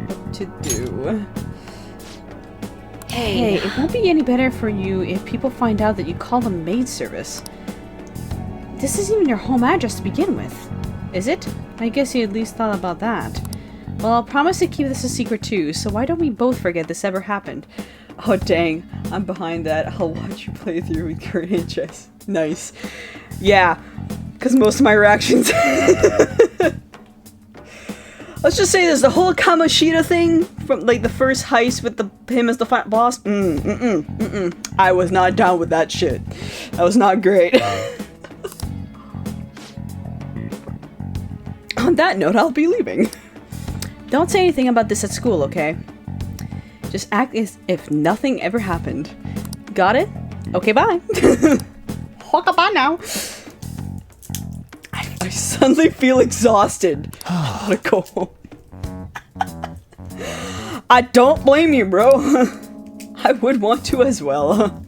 What to do?
Hey, it won't be any better for you if people find out that you call them maid service. This isn't even your home address to begin with, is it? I guess you at least thought about that. Well, I'll promise to keep this a secret too, so why don't we both forget this ever happened?
Oh dang, I'm behind that. I'll watch you play through with current HS. Nice. Yeah, because most of my reactions... Let's just say this, the whole Kamoshida thing from like the first heist with him as the final boss. I was not down with that shit. That was not great. On that note, I'll be leaving. Don't say anything about this at school, okay? Just act as if nothing ever happened. Got it? Okay, bye. Bye now. I suddenly feel exhausted. I wanna go home. I don't blame you, bro. I would want to as well.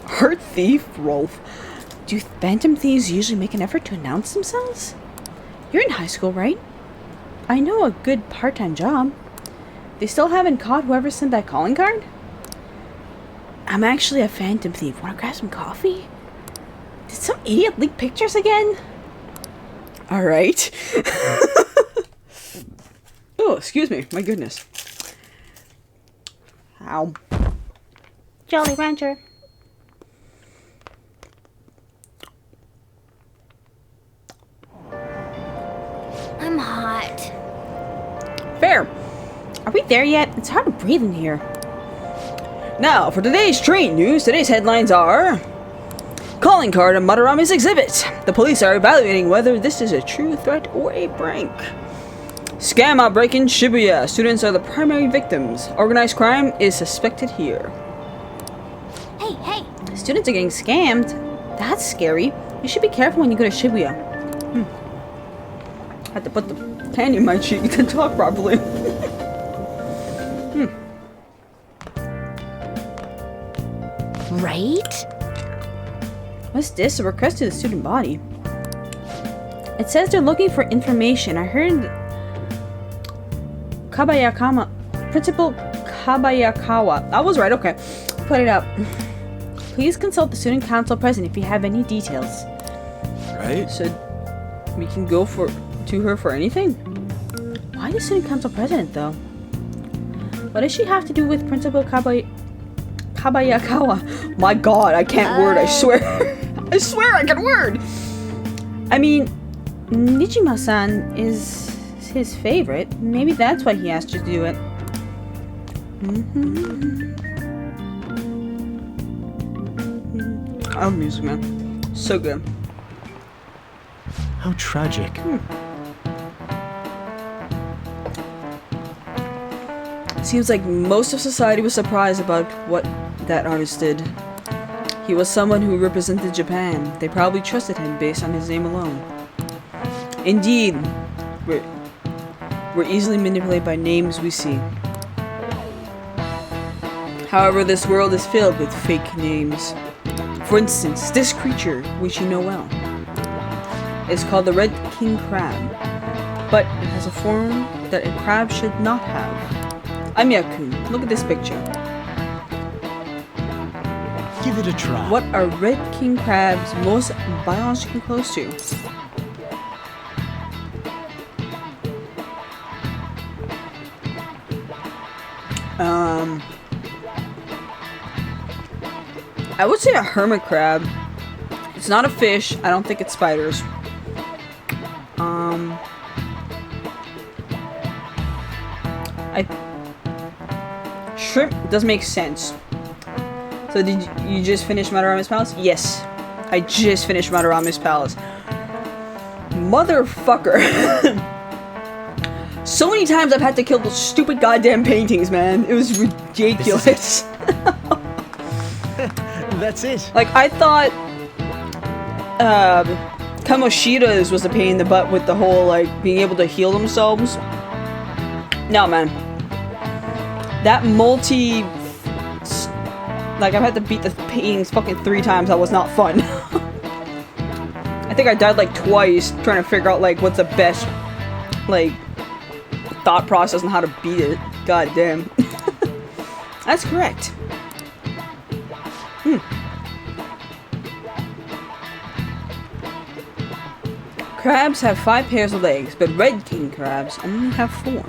Heart thief, Rolf. Do phantom thieves usually make an effort to announce themselves? You're in high school, right? I know a good part-time job. They still haven't caught whoever sent that calling card? I'm actually a phantom thief. Wanna grab some coffee? Did some idiot leak pictures again? Alright. Oh, excuse me. My goodness. Ow. Jolly Rancher.
I'm hot.
Fair. Are we there yet? It's hard to breathe in here.
Now, for today's train news, today's headlines are... Calling card on Madarame's exhibit. The police are evaluating whether this is a true threat or a prank. Scam outbreak in Shibuya. Students are the primary victims. Organized crime is suspected here.
Hey, hey!
Students are getting scammed. That's scary. You should be careful when you go to Shibuya.
I had to put the pen in my cheek to talk properly.
Right?
What's this? A request to the student body. It says they're looking for information. I heard Principal Kabayakawa. I was right, okay. Put it up. Please consult the student council president if you have any details.
Right? So we can go to her for anything?
Why the student council president though? What does she have to do with Principal Kabayakawa?
My god, I can't word, I swear. I swear I can word!
I mean, Nijima-san is his favorite. Maybe that's why he asked you to do it.
I love music, man. So good.
How tragic.
Seems like most of society was surprised about what that artist did. He was someone who represented Japan. They probably trusted him based on his name alone. Indeed, we're easily manipulated by names we see. However, this world is filled with fake names. For instance, this creature, which you know well, is called the Red King Crab, but it has a form that a crab should not have. Amiya-kun, look at this picture.
Give it a try.
What are red king crabs most biologically close to? I would say a hermit crab. It's not a fish. I don't think it's spiders. Shrimp does make sense. So did you just finish Madarame's Palace? Yes. I just finished Madarame's Palace. Motherfucker. So many times I've had to kill those stupid goddamn paintings, man. It was ridiculous.
That's it.
Like, I thought Kamoshida's was a pain in the butt with the whole, like, being able to heal themselves. No, man. That like, I've had to beat the paintings fucking 3 times. That was not fun. I think I died, like, twice trying to figure out, like, what's the best, like, thought process on how to beat it. God damn. That's correct. Crabs have 5 pairs of legs, but red king crabs only have 4.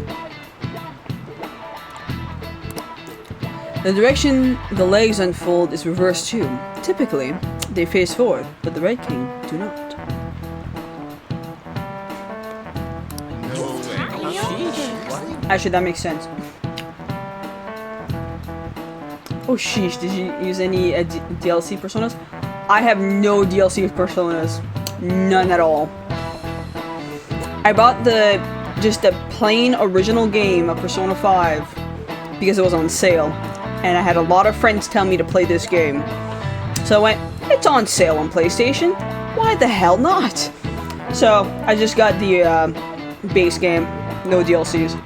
The direction the legs unfold is reversed too. Typically, they face forward, but the red king do not. Actually, that makes sense. Oh sheesh, did you use any DLC personas? I have no DLC personas. None at all. I bought just the plain original game of Persona 5 because it was on sale. And I had a lot of friends tell me to play this game. So I went, it's on sale on PlayStation. Why the hell not? So I just got the base game, no DLCs.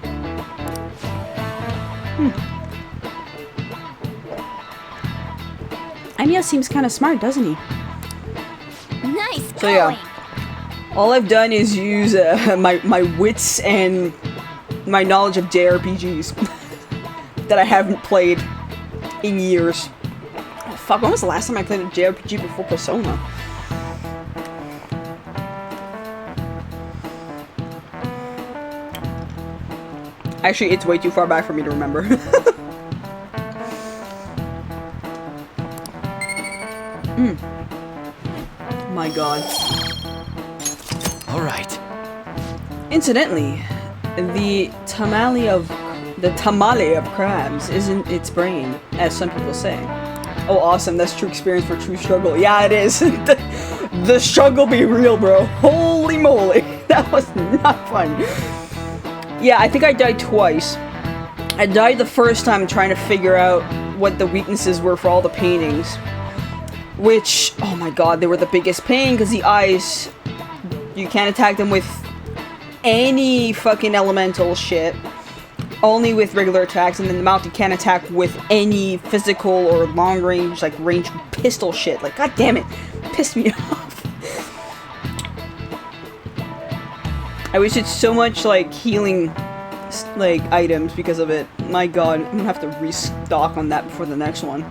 Anya seems kind of smart, doesn't he?
Nice
So yeah, all I've done is use my wits and my knowledge of JRPGs that I haven't played in years. Oh, fuck, when was the last time I played a JRPG before Persona? Actually, it's way too far back for me to remember. My god.
Alright.
Incidentally, the tamale of crabs isn't its brain, as some people say. Oh, awesome! That's true experience for true struggle. Yeah, it is. the struggle be real, bro. Holy moly, that was not fun. Yeah, I think I died twice. I died the first time trying to figure out what the weaknesses were for all the paintings, which, oh my god, they were the biggest pain because the eyes, you can't attack them with any fucking elemental shit. Only with regular attacks, and then the mouth you can't attack with any physical or long range, like range pistol shit. Like, god damn it, pissed me off. I wasted so much like healing like items because of it. My god, I'm gonna have to restock on that before the next one.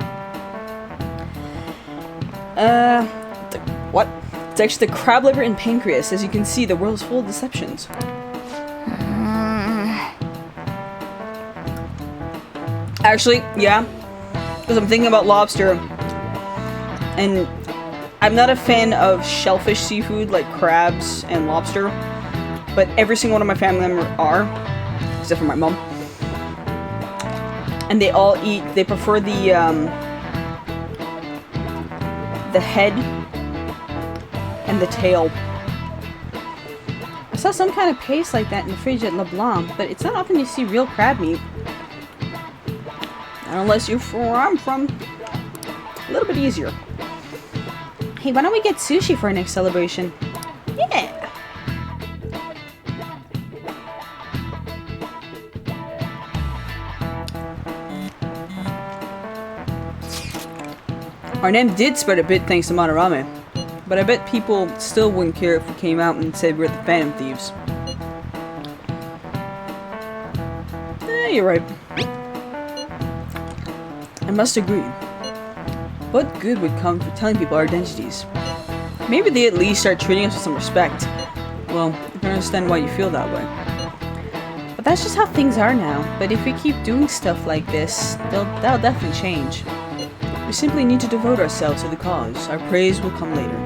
What? It's actually the crab liver and pancreas. As you can see, the world is full of deceptions. Actually, yeah, because I'm thinking about lobster, and I'm not a fan of shellfish seafood like crabs and lobster, but every single one of my family members are, except for my mom, and they all eat. They prefer the head and the tail.
I saw some kind of paste like that in the fridge at LeBlanc, but it's not often you see real crab meat.
Unless you're from where I'm from, a little bit easier.
Hey, why don't we get sushi for our next celebration?
Yeah! Our name did spread a bit thanks to Madarame, but I bet people still wouldn't care if we came out and said we're the Phantom Thieves. You're right. I must agree. What good would come from telling people our identities? Maybe they at least start treating us with some respect. Well, I can understand why you feel that way.
But that's just how things are now. But if we keep doing stuff like this, that'll definitely change.
We simply need to devote ourselves to the cause. Our praise will come later.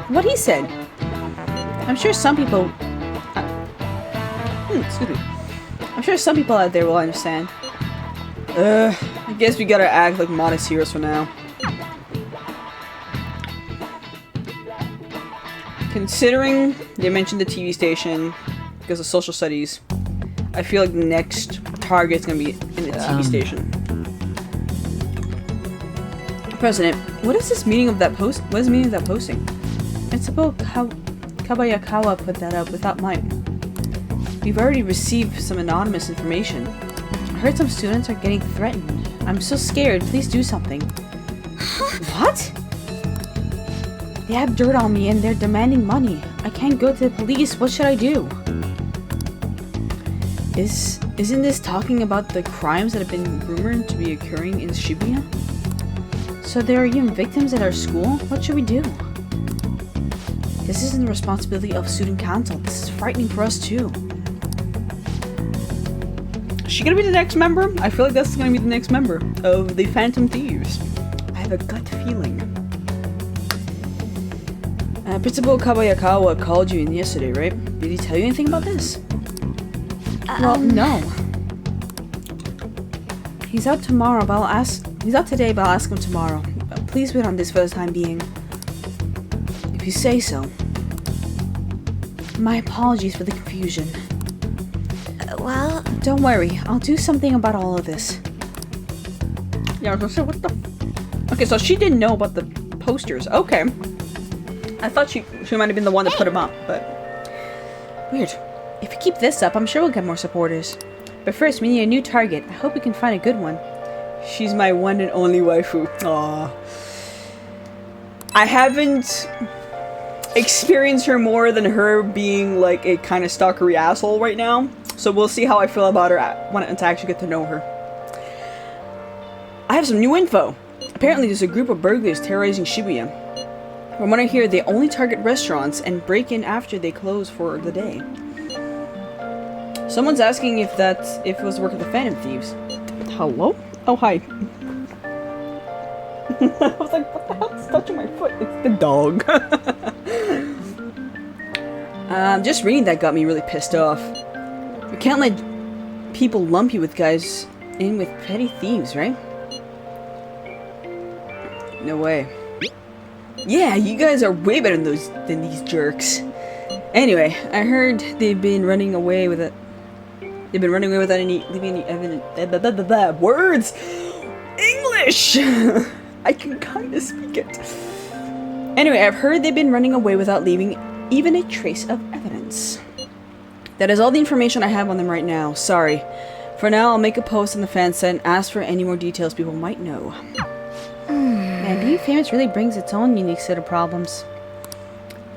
What he said. I'm sure some people...
excuse me. I'm sure some people out there will understand. I guess we gotta act like modest heroes for now. Considering they mentioned the TV station because of social studies, I feel like the next target's gonna be in the TV station. President, what is this meaning of that post? What is the meaning of that posting?
It's about how Kabayakawa put that up without mine.
We've already received some anonymous information.
I heard some students are getting threatened. I'm so scared. Please do something. What? They have dirt on me and they're demanding money. I can't go to the police. What should I do?
Isn't this talking about the crimes that have been rumored to be occurring in Shibuya?
So there are even victims at our school? What should we do?
This isn't the responsibility of student council. This is frightening for us too. Is she gonna be the next member? I feel like that's gonna be the next member of the Phantom Thieves. I have a gut feeling. Principal Kabayakawa called you in yesterday, right? Did he tell you anything about this?
Well, no. He's out tomorrow, but I'll ask... He's out today, but I'll ask him tomorrow. Please wait on this for the time being. If you say so. My apologies for the confusion.
Well...
Don't worry, I'll do something about all of this. Yeah, I was gonna say, what the... Okay, so she didn't know about the posters. Okay. I thought she might have been the one that put them up, but... Weird. If you keep this up, I'm sure we'll get more supporters. But first, we need a new target. I hope we can find a good one. She's my one and only waifu. Aww. I haven't experienced her more than her being like a kind of stalkery asshole right now. So we'll see how I feel about her when I actually get to know her. I have some new info. Apparently there's a group of burglars terrorizing Shibuya. From what I hear, they only target restaurants and break in after they close for the day. Someone's asking if it was the work of the Phantom Thieves. Hello? Oh, hi. I was like, what the hell is touching my foot? It's the dog. Just reading that got me really pissed off. You can't let people lump you with guys in with petty thieves, right? No way. Yeah, you guys are way better than these jerks. Anyway, I heard they've been running away with it. They've been running away without leaving any evidence. Words! English! I can kind of speak it. Anyway, I've heard they've been running away without leaving even a trace of evidence. That is all the information I have on them right now. Sorry. For now, I'll make a post on the fan site and ask for any more details people might know. Man, being famous really brings its own unique set of problems.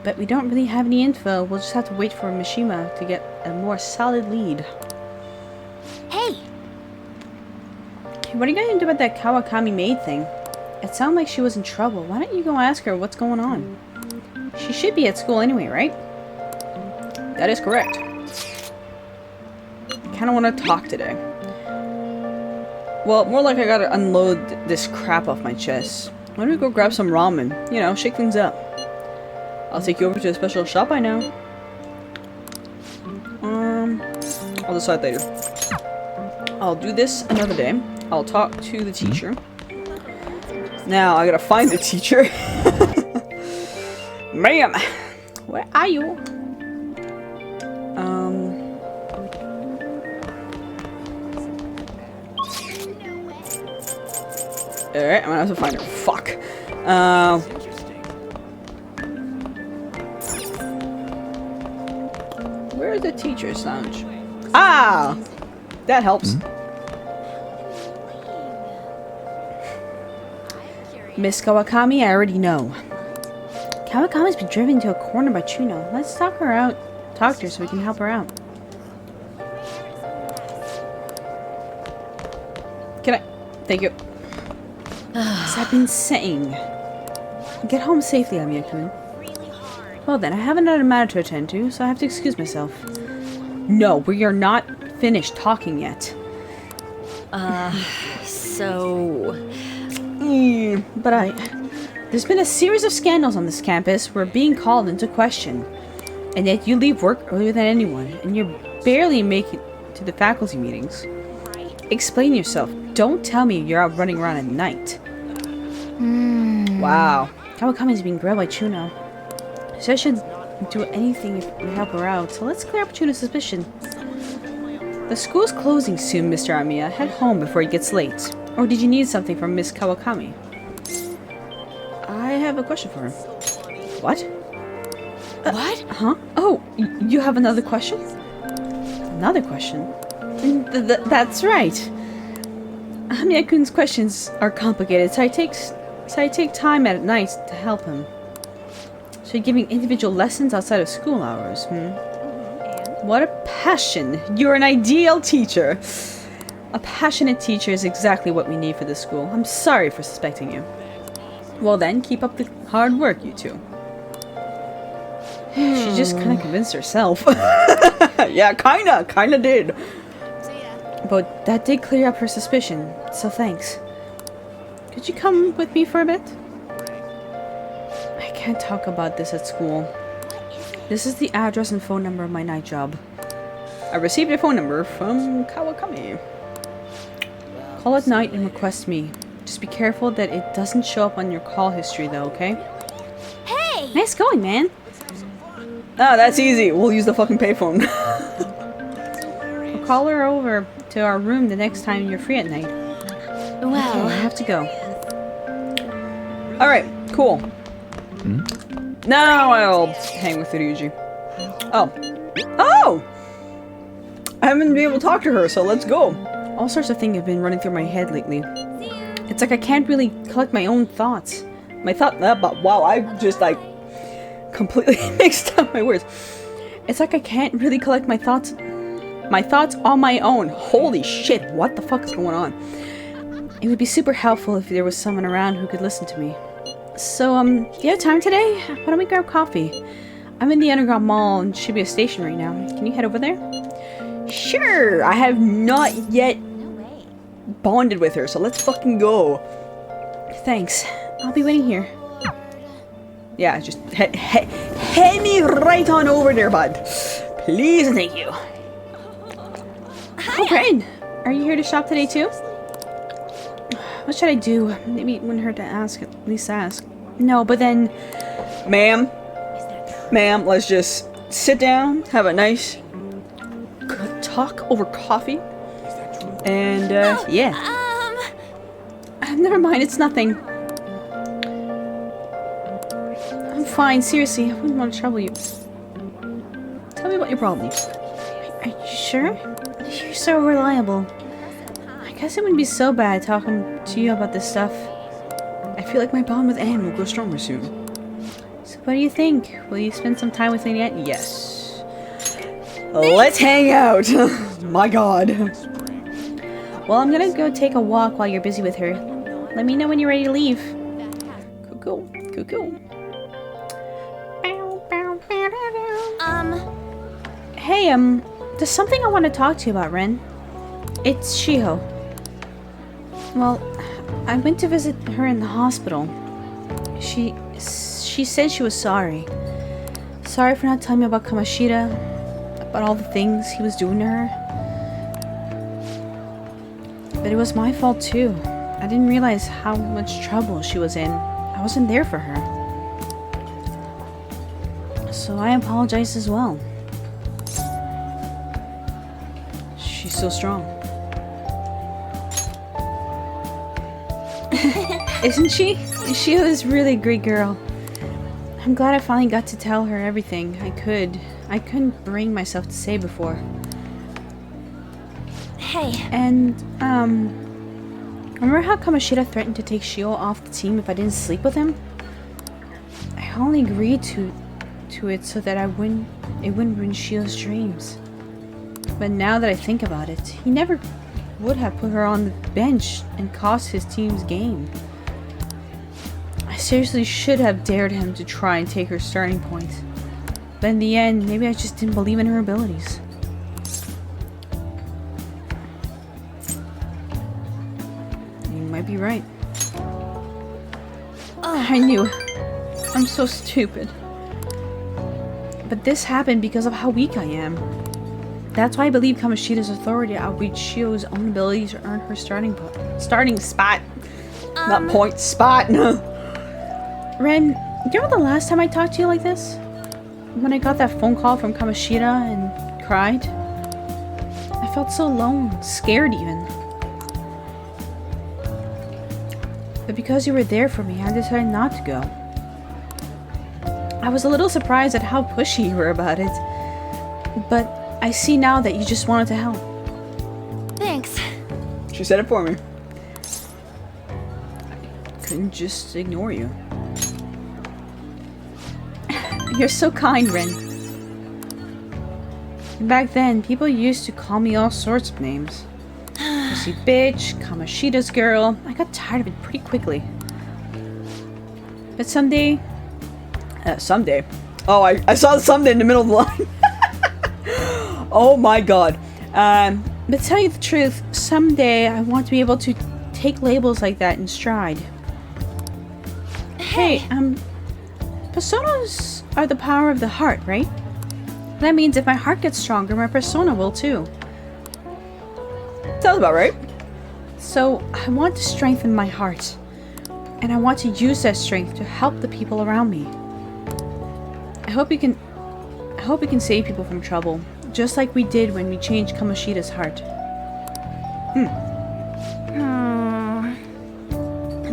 But we don't really have any info. We'll just have to wait for Mishima to get a more solid lead.
Hey!
What are you going to do about that Kawakami maid thing? It sounded like she was in trouble. Why don't you go ask her what's going on? She should be at school anyway, right? That is correct. I kind of want to talk today. Well, more like I gotta unload this crap off my chest. Why don't we go grab some ramen? You know, shake things up. I'll take you over to a special shop I know. I'll decide later. I'll do this another day. I'll talk to the teacher. Now, I gotta find the teacher. Ma'am! Where are you? Alright, I'm gonna have to find her. Fuck. Where's the teacher's lounge? Ah! That helps. Miss Kawakami, I already know. Kawakami's been driven into a corner by Chuno. Let's talk to her so we can help her out. Can I? Thank you. As I've been saying, get home safely, Amiya-kun. Well then, I have another matter to attend to, so I have to excuse myself. No, we are not finished talking yet. But there's been a series of scandals on this campus. We're being called into question. And yet you leave work earlier than anyone, and you're barely making it to the faculty meetings. Explain yourself. Don't tell me you're out running around at night. Wow. Kawakami's being grilled by Chuno. So I should do anything if we help her out, so let's clear up Chuno's suspicion. The school's closing soon, Mr. Amiya. Head home before it gets late. Or did you need something from Miss Kawakami? I have a question for her. What?
What?
Huh? Oh, you have another question? Another question? That's right. Amiya-kun's questions are complicated, so I take time at night to help him. So you're giving individual lessons outside of school hours, What a passion! You're an ideal teacher! A passionate teacher is exactly what we need for this school. I'm sorry for suspecting you. Well then, keep up the hard work, you two. She just kind of convinced herself. Yeah, kinda did. But that did clear up her suspicion, so thanks. Could you come with me for a bit? I can't talk about this at school. This is the address and phone number of my night job.
I received a phone number from Kawakami. Call at night and request me. Just be careful that it doesn't show up on your call history though, okay?
Hey! Nice going, man.
Ah, that's easy. We'll use the fucking payphone. I'll call her over to our room the next time you're free at night.
Well,
okay, I have to go. Alright, cool. Now I'll hang with Ryuji. Oh. Oh! I haven't been able to talk to her, so let's go. All sorts of things have been running through my head lately. It's like I can't really collect my own thoughts. Wow, I just like completely mixed up my words. It's like I can't really collect my thoughts on my own. Holy shit, what the fuck is going on? It would be super helpful if there was someone around who could listen to me. So, do you have time today? Why don't we grab coffee? I'm in the Underground Mall and should be a station right now. Can you head over there? Sure! I have not yet bonded with her, so let's fucking go. Thanks. I'll be waiting here. Yeah, just head me right on over there, bud. Please and thank you. Oh, Ren! Are you here to shop today too? What should I do? Maybe it wouldn't hurt to ask, at least ask. No, but then... Ma'am, let's just sit down, have a nice talk over coffee. And, yeah. Never mind, it's nothing. I'm fine, seriously, I wouldn't want to trouble you. Tell me about your problems. Are you sure? You're so reliable. I guess it wouldn't be so bad talking to you about this stuff. I feel like my bond with Anne will grow stronger soon. So what do you think? Will you spend some time with me yet? Yes. Let's hang out! My god. Well, I'm gonna go take a walk while you're busy with her. Let me know when you're ready to leave. Cool. Hey, there's something I want to talk to you about, Ren. It's Shiho. Well, I went to visit her in the hospital. She said she was sorry. Sorry for not telling me about Kamoshida, about all the things he was doing to her. But it was my fault too. I didn't realize how much trouble she was in. I wasn't there for her. So I apologize as well. She's so strong. Isn't she? She was really a great girl. I'm glad I finally got to tell her everything I could. I couldn't bring myself to say before.
Hey.
And, remember how Kamoshida threatened to take Shio off the team if I didn't sleep with him? I only agreed to it so that it wouldn't ruin Shio's dreams. But now that I think about it, he never would have put her on the bench and cost his team's game. I seriously should have dared him to try and take her starting point. But in the end, maybe I just didn't believe in her abilities. You might be right. I knew. I'm so stupid. But this happened because of how weak I am. That's why I believe Kamoshida's authority outreached Shio's own ability to earn her starting spot. Not point, spot. Ren, do you remember the last time I talked to you like this? When I got that phone call from Kamoshida and cried? I felt so alone, scared even. But because you were there for me, I decided not to go. I was a little surprised at how pushy you were about it. But I see now that you just wanted to help.
Thanks.
She said it for me. Couldn't just ignore you. You're so kind, Ren. Back then, people used to call me all sorts of names. Pussy bitch, Kamoshida's girl. I got tired of it pretty quickly. But someday... Oh, I saw someday in the middle of the line. Oh my god. But to tell you the truth, someday I want to be able to take labels like that in stride. Hey, personas are the power of the heart, right?
That means if my heart gets stronger, my persona will too.
Sounds about right.
So, I want to strengthen my heart. And I want to use that strength to help the people around me. I hope you can save people from trouble, just like we did when we changed Kamoshida's heart.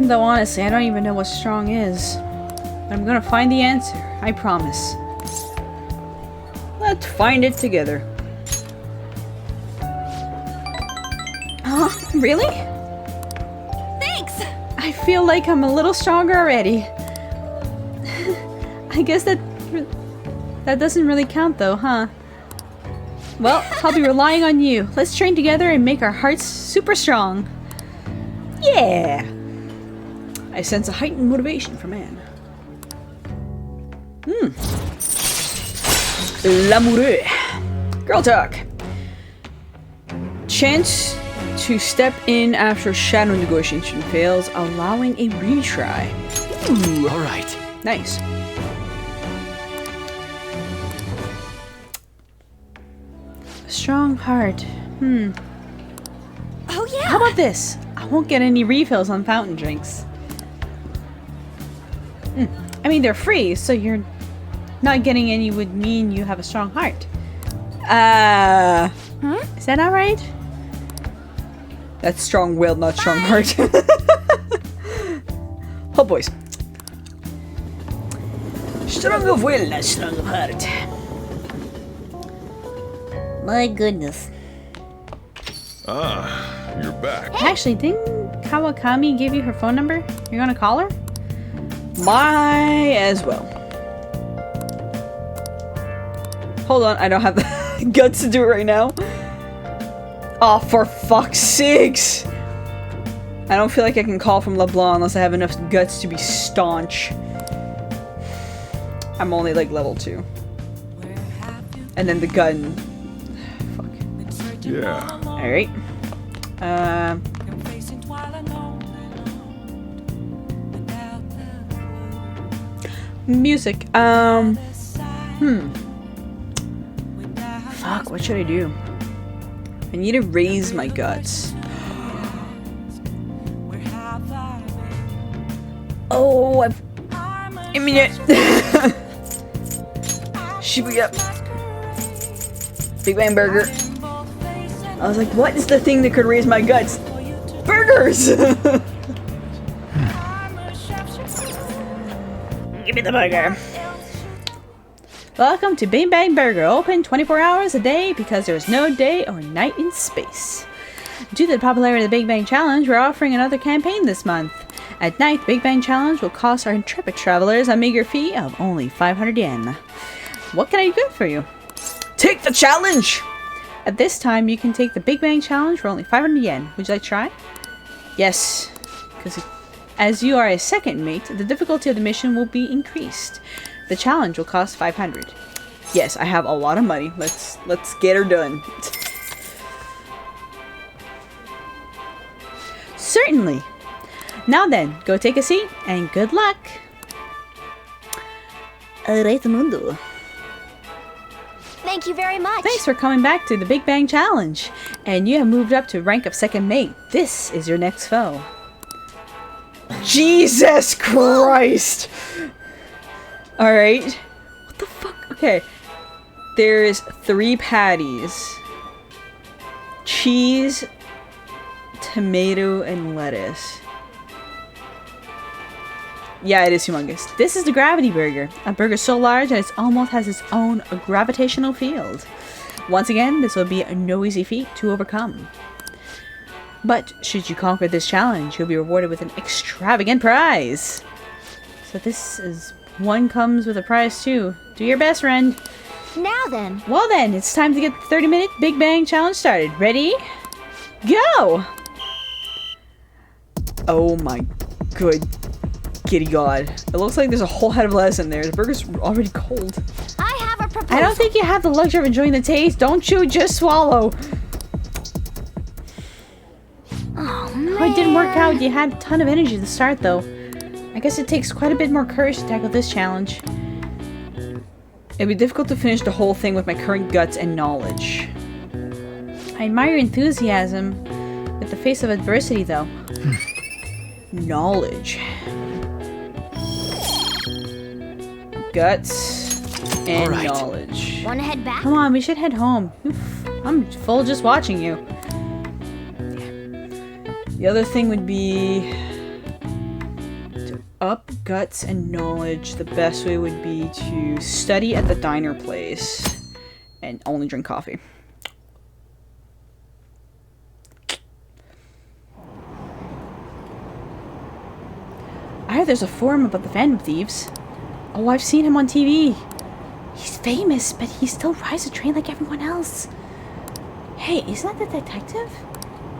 Though honestly, I don't even know what strong is. But I'm gonna find the answer, I promise.
Let's find it together.
Huh? Really?
Thanks!
I feel like I'm a little stronger already. I guess that doesn't really count though, huh? Well, I'll be relying on you. Let's train together and make our hearts super strong.
Yeah! I sense a heightened motivation for man. L'amoureux. Girl talk. Chance to step in after shadow negotiation fails, allowing a retry. Ooh, alright. Nice.
A strong heart.
Oh yeah!
How about this? I won't get any refills on fountain drinks. I mean, they're free, so you're not getting any would mean you have a strong heart. Is that not right?
That's strong will, not strong heart. Oh, boys. Strong of will, not strong of heart.
My goodness.
Ah, you're back.
Actually, didn't Kawakami give you her phone number? You're gonna call her?
Might as well. Hold on, I don't have the guts to do it right now. Oh, for fuck's sakes! I don't feel like I can call from LeBlanc unless I have enough guts to be staunch. I'm only like level 2. And then the gun. Fuck.
Yeah.
Alright. Music. Fuck, what should I do? I need to raise my guts. Oh, I mean it. Shibuya. Big Bang Burger. I was like, what is the thing that could raise my guts? Burgers! Give me the burger.
Welcome to Big Bang Burger, open 24 hours a day because there is no day or night in space. Due to the popularity of the Big Bang Challenge, we're offering another campaign this month. At night, the Big Bang Challenge will cost our intrepid travelers a meager fee of only 500 yen. What can I do good for you?
Take the challenge!
At this time, you can take the Big Bang Challenge for only 500 yen. Would you like to try? Yes, because as you are a second mate, the difficulty of the mission will be increased. The challenge will cost 500.
Yes, I have a lot of money. Let's get her done.
Certainly. Now then, go take a seat and good luck. Alright, mundo.
Thank you very much.
Thanks for coming back to the Big Bang Challenge. And you have moved up to rank of second mate. This is your next foe.
Jesus Christ! Alright. What the fuck? Okay. There's 3 patties. Cheese, tomato, and lettuce. Yeah, it is humongous.
This is the Gravity Burger. A burger so large that it almost has its own gravitational field. Once again, this will be no easy feat to overcome. But should you conquer this challenge, you'll be rewarded with an extravagant prize. So this is... one comes with a prize too. Do your best, friend.
Now then.
Well then, it's time to get the 30-minute Big Bang Challenge started. Ready? Go!
Oh my good giddy god. It looks like there's a whole head of lettuce in there. The burger's already cold.
I have a proposal.
I don't think you have the luxury of enjoying the taste. Don't chew, just swallow.
Oh, man.
Oh, it didn't work out. You had a ton of energy to start, though. I guess it takes quite a bit more courage to tackle this challenge.
It'd be difficult to finish the whole thing with my current guts and knowledge.
I admire your enthusiasm with the face of adversity, though.
Knowledge. Guts and knowledge.
Wanna head back?
Come on, we should head home. Oof, I'm full just watching you.
The other thing would be to up guts and knowledge. The best way would be to study at the diner place and only drink coffee.
I heard there's a forum about the Phantom Thieves. Oh, I've seen him on TV. He's famous, but he still rides the train like everyone else. Hey, isn't that the detective?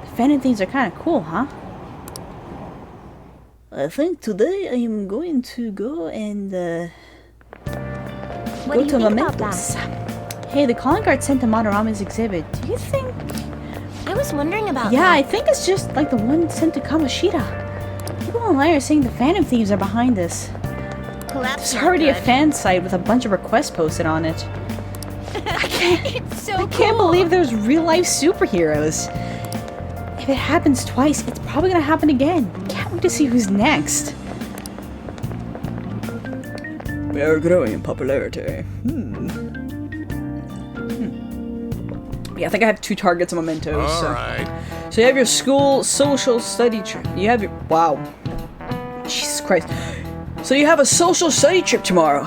The Phantom Thieves are kind of cool, huh? I think today I am going to go and go to Mementos. Hey, the calling card sent to Madarame's exhibit. Do you think?
I was wondering about that.
Yeah, I think it's just like the one sent to Kamoshida. People online are saying the Phantom Thieves are behind this. There's already a fan site with a bunch of requests posted on it. I can't believe there's real life superheroes. If it happens twice, it's probably gonna happen again. Can't wait to see who's next.
We are growing in popularity. Yeah, I think I have 2 targets of mementos. So you have your school social study trip. You have your... Wow. Jesus Christ. So you have a social study trip tomorrow.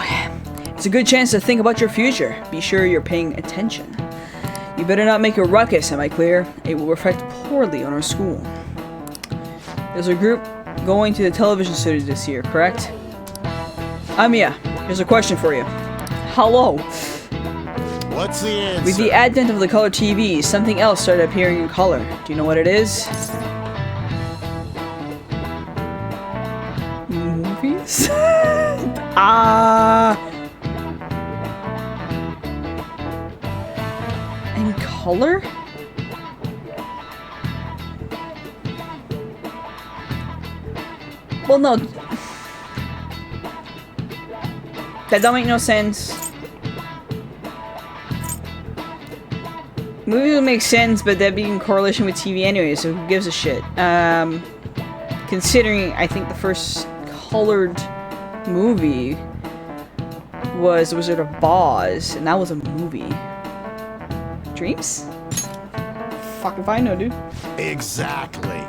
It's a good chance to think about your future. Be sure you're paying attention. You better not make a ruckus, am I clear? It will reflect poorly on our school. There's a group going to the television studio this year, correct? Amiya, here's a question for you. Hello.
What's the answer?
With the advent of the color TV, something else started appearing in color. Do you know what it is? Movies? In color? Well, no. That don't make no sense. Movies would make sense, but that'd be in correlation with TV anyway, so who gives a shit? Considering, I think the first colored movie was Wizard of Oz, and that was a movie. Dreams? Fuck if I know, dude.
Exactly.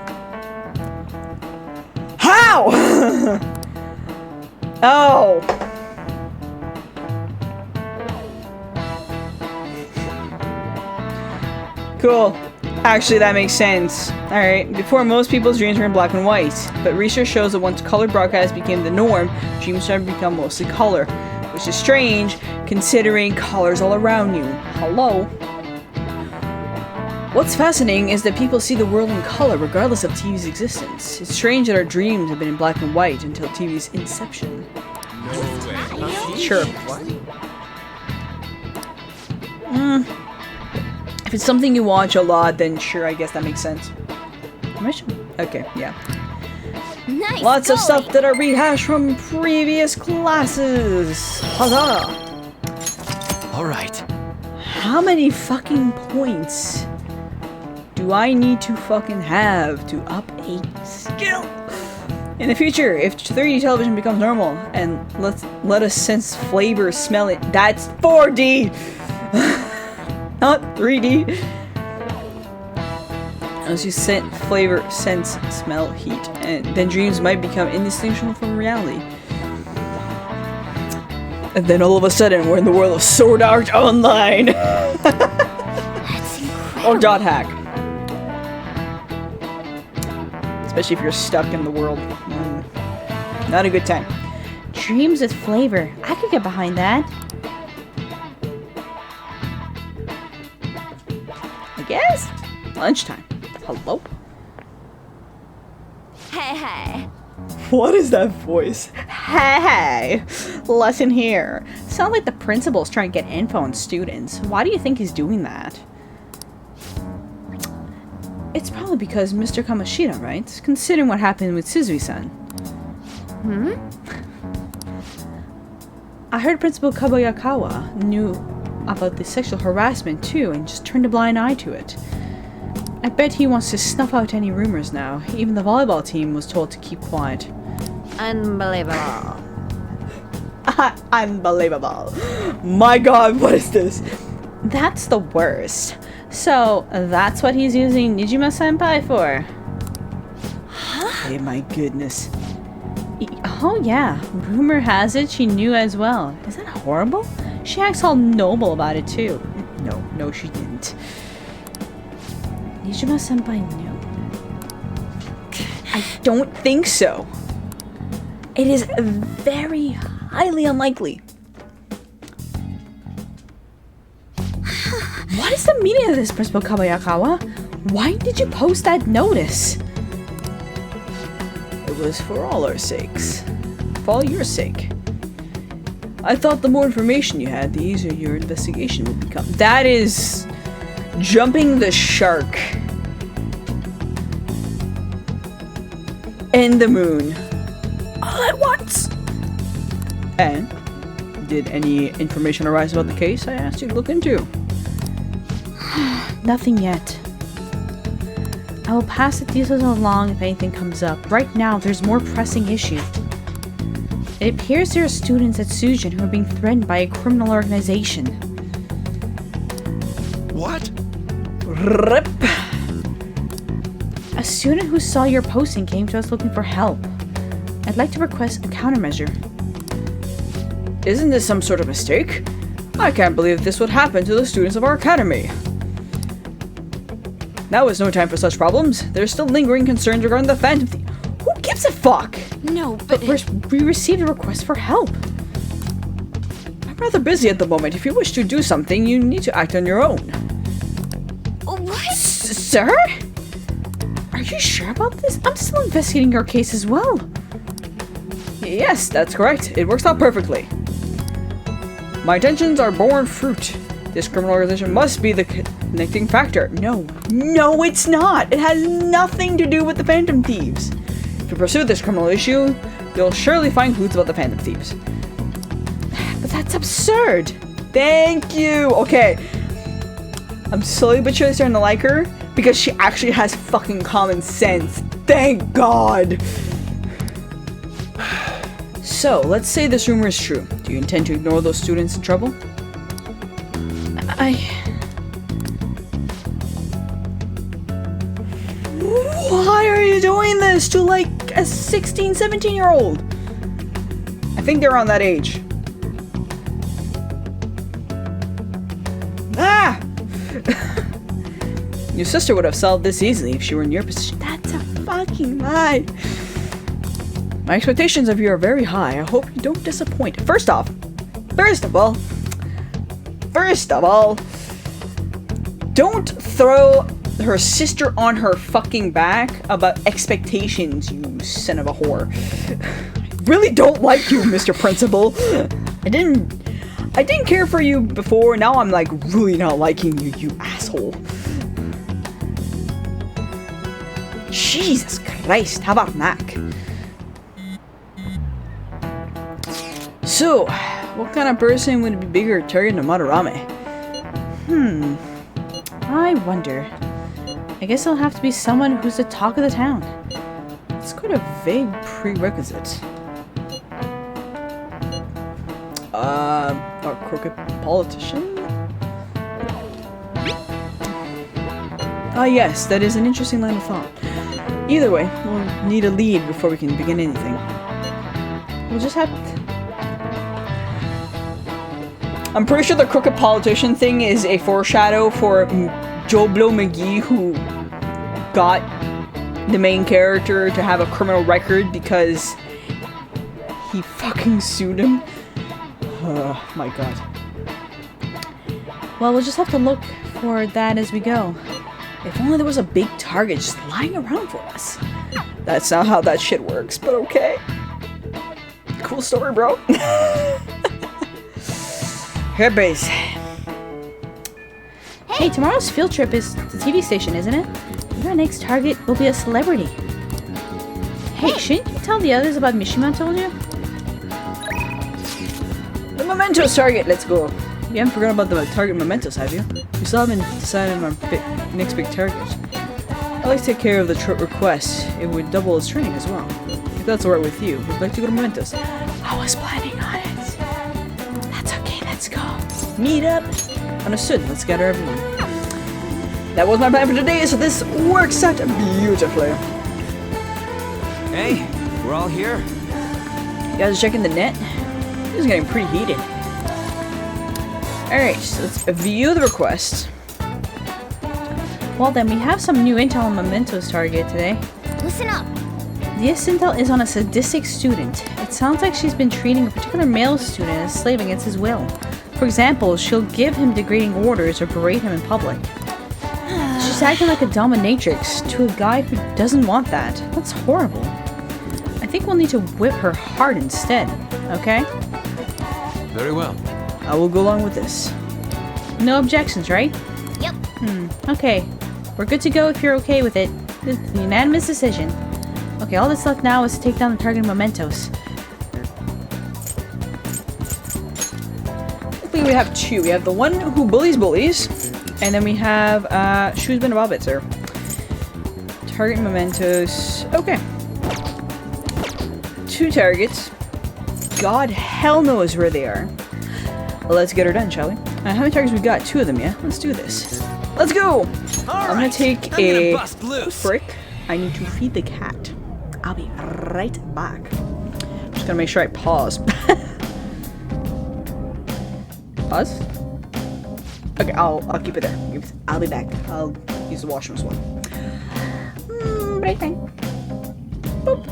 How? Oh. Cool. Actually, that makes sense. Alright, before most people's dreams were in black and white, but research shows that once color broadcast became the norm, dreams started to become mostly color, which is strange, considering colors all around you. Hello? What's fascinating is that people see the world in color regardless of TV's existence. It's strange that our dreams have been in black and white until TV's inception.
No way.
Sure. If it's something you watch a lot, then sure, I guess that makes sense. Okay, yeah.
Nice
Lots of
going.
stuff that are rehashed from previous classes. Huzzah!
Alright.
How many fucking points do I need to fucking have to up a skill? In the future, if 3D television becomes normal, and let us sense, flavor, smell it, that's 4D! Not 3D. As you scent, flavor, sense, smell, heat, and then dreams might become indistinguishable from reality. And then all of a sudden, we're in the world of Sword Art Online.
That's incredible.
Or dot hack. Especially if you're stuck in the world. Not a good time.
Dreams with flavor. I could get behind that.
Yes? Lunchtime. Hello?
Hey.
What is that voice? Hey! Lesson here.
Sounds like the principal's trying to get info on students. Why do you think he's doing that?
It's probably because Mr. Kamoshida, right? Considering what happened with Suzui-san. I heard Principal Kabayakawa knew about the sexual harassment too and just turned a blind eye to it. I bet he wants to snuff out any rumors now. Even the volleyball team was told to keep quiet.
Unbelievable.
Unbelievable. My god, what is this? That's the worst. So, that's what he's using Nijima-senpai for. Huh? Hey, my goodness. Oh yeah, rumor has it she knew as well. Is that horrible? She acts all noble about it too. No, she didn't. Nijima-senpai knew? I don't think so. It is very highly unlikely. What is the meaning of this, Principal Kabayakawa? Why did you post that notice? It was for all our sakes. For all your sake. I thought the more information you had, the easier your investigation would become. That is jumping the shark. And the moon. All at once. And did any information arise about the case I asked you to look into? Nothing yet. I will pass the details along if anything comes up. Right now, there's more pressing issue. It appears there are students at Sujin who are being threatened by a criminal organization.
What?
RIP. A student who saw your posting came to us looking for help. I'd like to request a countermeasure. Isn't this some sort of mistake? I can't believe this would happen to the students of our academy. Now is no time for such problems. There's still lingering concerns regarding the Phantom Thief. Who gives a fuck?
No, but
we received a request for help. I'm rather busy at the moment. If you wish to do something, you need to act on your own.
What?
Sir? Are you sure about this? I'm still investigating your case as well. Yes, that's correct. It works out perfectly. My intentions are borne fruit. This criminal organization must be the connecting factor. No, it's not. It has nothing to do with the Phantom Thieves. If you pursue this criminal issue, you'll surely find clues about the Phantom Thieves. But that's absurd. Thank you. Okay. I'm slowly but surely starting to like her because she actually has fucking common sense. Thank God. So, let's say this rumor is true. Do you intend to ignore those students in trouble? Why are you doing this to like a 16, 17-year-old? I think they're around that age. Ah! Your sister would have solved this easily if she were in your position. That's a fucking lie. My expectations of you are very high. I hope you don't disappoint. First of all, don't throw her sister on her fucking back about expectations, you son of a whore. I really don't like you, Mr. Principal. I didn't care for you before, now I'm like really not liking you, you asshole. Jesus Christ, tabarnak. So, what kind of person would be bigger target than Madarame? I wonder. I guess it'll have to be someone who's the talk of the town. It's quite a vague prerequisite. A crooked politician? Ah yes, that is an interesting line of thought. Either way, we'll need a lead before we can begin anything. We'll just have to... I'm pretty sure the crooked politician thing is a foreshadow for Joe Blow McGee, who got the main character to have a criminal record because he fucking sued him. Oh my god. Well, we'll just have to look for that as we go. If only there was a big target just lying around for us. That's not how that shit works, but okay. Cool story, bro. Here, base.
Hey, tomorrow's field trip is the TV station, isn't it? Your next target will be a celebrity. Hey, shouldn't you tell the others about Mishima told you?
mementos target. Let's go. You haven't forgotten about the target mementos, have you? We still haven't decided on our next big target. I'd like to take care of the request. It would double its training as well. If that's alright with you, we'd like to go to mementos.
I was planning on it. That's okay, let's go.
Meet up. Understood. Let's gather everyone. That was my plan for today, so this works out beautifully.
Hey, we're all here.
You guys are checking the net? This is getting pretty heated. Alright, so let's view the request. Well then, we have some new intel on Memento's target today.
Listen up.
This intel is on a sadistic student. It sounds like she's been treating a particular male student as a slave against his will. For example, she'll give him degrading orders or berate him in public. She's acting like a dominatrix to a guy who doesn't want that. That's horrible. I think we'll need to whip her hard instead, okay?
Very well.
I will go along with this.
No objections, right?
Yep.
Okay. We're good to go if you're okay with it. It's a unanimous decision. Okay, all that's left now is to take down the target mementos.
We have two. We have the one who bullies bullies, and then we have Shoesman and Bobbitzer. Target mementos. Okay. 2 targets. God hell knows where they are. Let's get her done, shall we? How many targets we got? 2 of them, yeah? Let's do this. Let's go! I'm gonna take a brick. I need to feed the cat. I'll be right back. Just gonna make sure I pause. Pause? Okay, I'll keep it there. I'll be back. I'll use the washroom as well. Break time. Boop.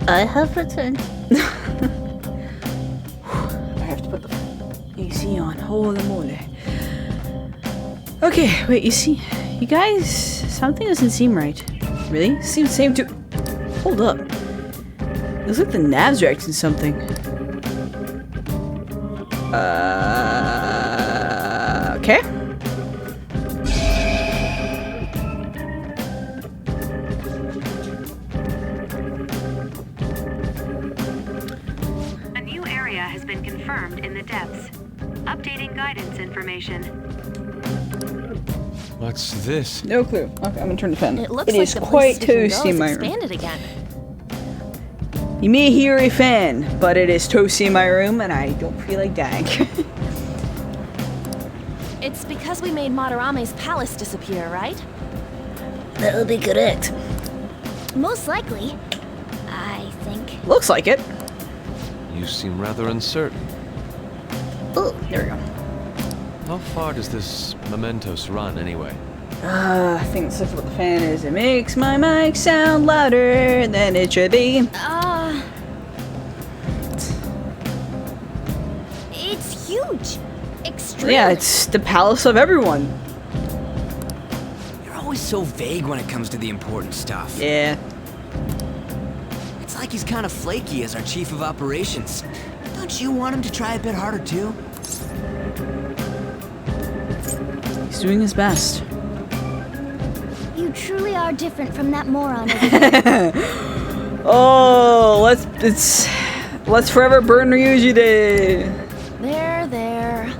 I have returned.
I have to put the AC on. Holy moly. Okay, wait, you guys, something doesn't seem right. Really? Seems same to. Hold up. Looks like the nav's reacting something. Okay.
A new area has been confirmed in the depths. Updating guidance information.
What's this?
No clue. Okay, I'm gonna turn the fan.
It looks
It
like
is
the
quite
place
toasty in my room.
expanded again.
You may hear a fan, but it is toasty in my room, and I don't feel like dying.
It's because we made Madarame's palace disappear, right?
That would be correct.
Most likely. I think.
Looks like it.
You seem rather uncertain.
Oh, there we go.
How far does this mementos run, anyway?
I think that's what the fan is. It makes my mic sound louder than it should be.
It's huge. Extremely.
Yeah, it's the palace of everyone.
You're always so vague when it comes to the important stuff.
Yeah.
It's like he's kind of flaky as our chief of operations. Don't you want him to try a bit harder too?
He's doing his best.
You truly are different from that moron over there.
Oh, let's forever burn Ryuji Day.
There.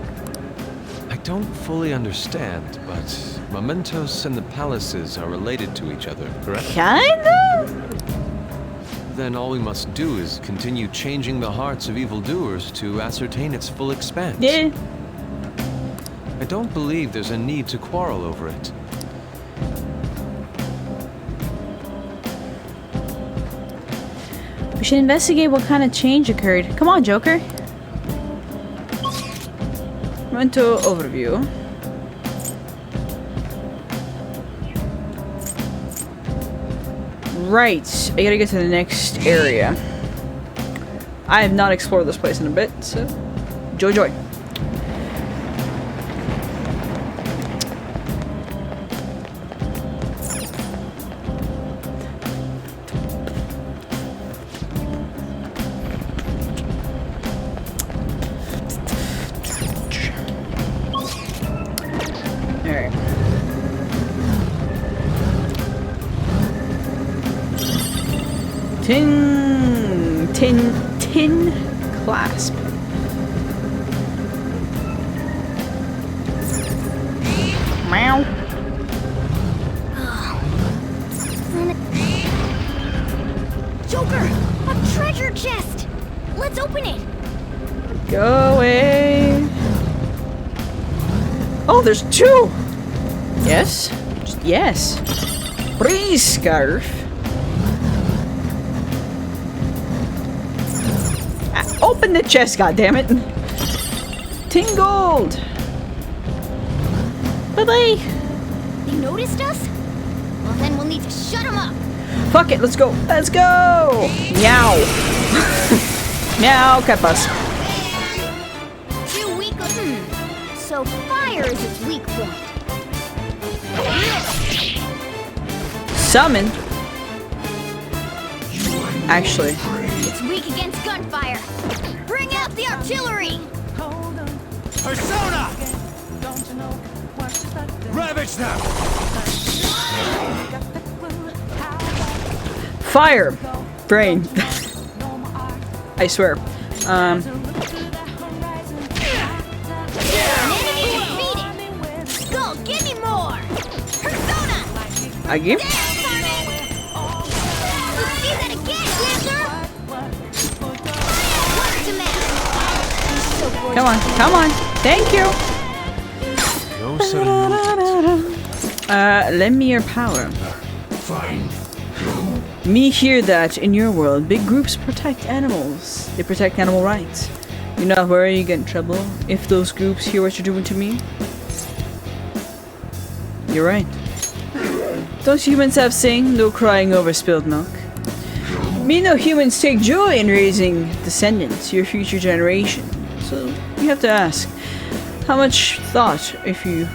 I don't fully understand, but mementos and the palaces are related to each other, correct?
Kinda?
Then all we must do is continue changing the hearts of evildoers to ascertain its full expanse.
Yeah.
I don't believe there's a need to quarrel over it.
We should investigate what kind of change occurred. Come on, Joker.
Memento overview. Right, I gotta get to the next area. I have not explored this place in a bit, so joy. Alright. tin clasp. Meow.
Joker! A treasure chest! Let's open it!
Go away. Oh, there's two. Yes. Just yes. Breeze scarf. Open the chest, goddammit. Tin gold. Bye-bye.
They noticed us? Well, then we'll need to shut them up.
Fuck it, let's go. Let's go. Meow. Meow, cat bus.
Too weak. So fire is its weak point.
Summon. Actually.
It's weak against gunfire. Bring out the artillery.
Persona! Ravage them!
Fire. Brain. I swear.
Go, give me more. Persona.
I give.
See that again, Panther.
Come on, come on. Thank you.
No sudden
lend me your power.
Fine.
Me hear that in your world, big groups protect animals. They protect animal rights. You're not worried you get in trouble if those groups hear what you're doing to me? You're right. Don't humans have saying, no crying over spilled milk? Me no humans take joy in raising descendants, your future generation. So you have to ask, how much thought if you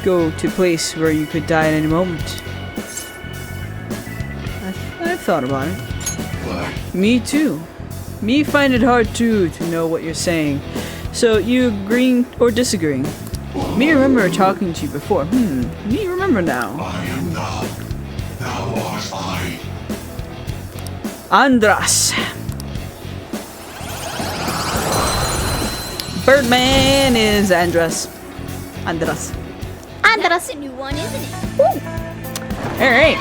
go to a place where you could die at any moment? I've thought about it. Me too. Me find it hard too to know what you're saying. So you agreeing or disagreeing? Me remember talking to you before. Me remember now.
I am thou. Thou art I.
Andras. Birdman is Andras. Andras.
That's a new one, isn't it?
Alright.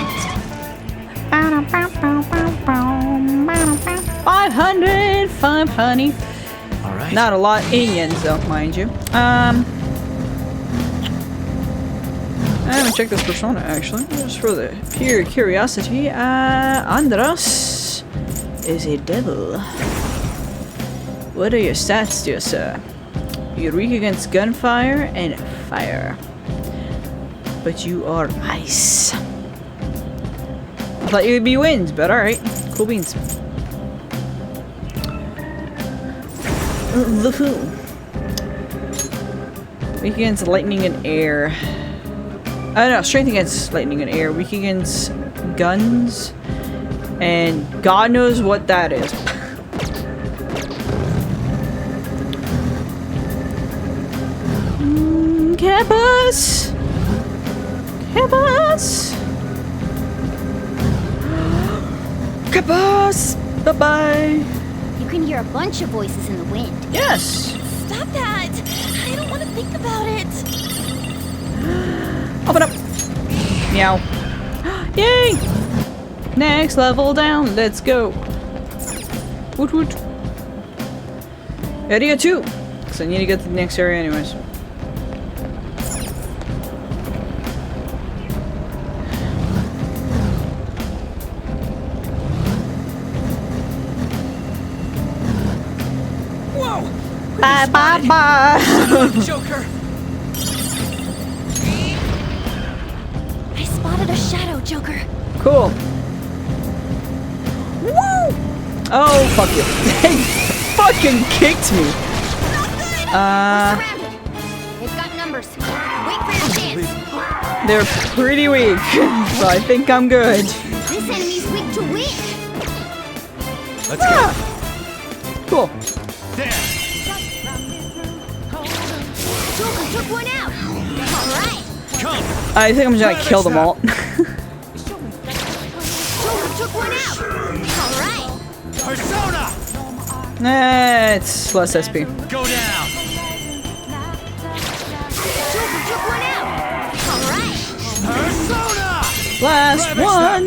500, 500.
Alright.
Not a lot in yens though, mind you. I haven't checked this persona actually, just for the pure curiosity. Andras is a devil. What are your stats, dear sir? You're weak against gunfire and fire. But you are ice. I thought you'd be wind, but alright. Cool beans. The fool. Weak against lightning and air. Oh no, strength against lightning and air. Weak against guns. And God knows what that is. Campus! Campus! Campus! Bye-bye!
You can hear a bunch of voices in the wind.
Yes!
Stop that! I don't want to think about it.
Open up! Meow. Yay! Next level down, let's go. Woot woot. Area 2. Because I need to get to the next area anyways. Bye bye bye.
Joker.
I spotted a shadow, Joker.
Cool. Woo! Oh, fuck you. They fucking kicked me.
They've got numbers. Wait for your chance.
They're pretty weak, so I think I'm good.
This enemy's weak to weak.
Let's go.
Cool.
There.
Joker took one out. All right.
Come.
I think I'm just gonna kill them all.
Joker took one out. All right.
Persona!
It's less SP.
Go down!
Joker took one out! Alright!
Persona!
Last one!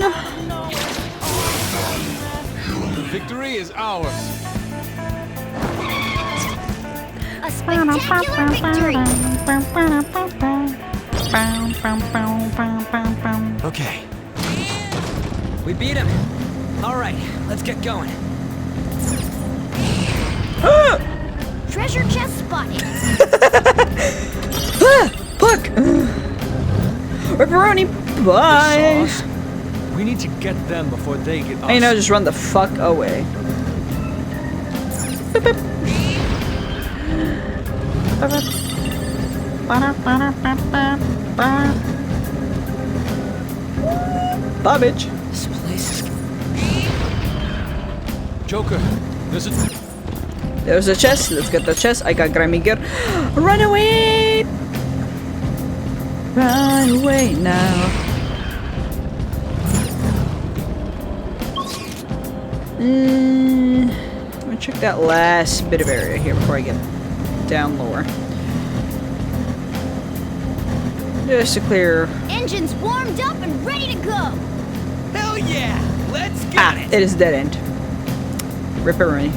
Victory is ours.
A spectacular victory!
Okay. We beat him. All right, let's get going.
Treasure chest spotted!
Look! Ripperoni, bye!
We need to get them before they get us.
I know, just run the fuck away. Beep, beep. Bye, bitch.
This place is...
Joker,
There's a chest. Let's get the chest. I got grimy gear. Run away! Run away now. I'm gonna check that last bit of area here before I get down lower. Just to clear.
Engines warmed up and ready to go!
Hell yeah! Let's get it!
It is dead end. Ripperoni.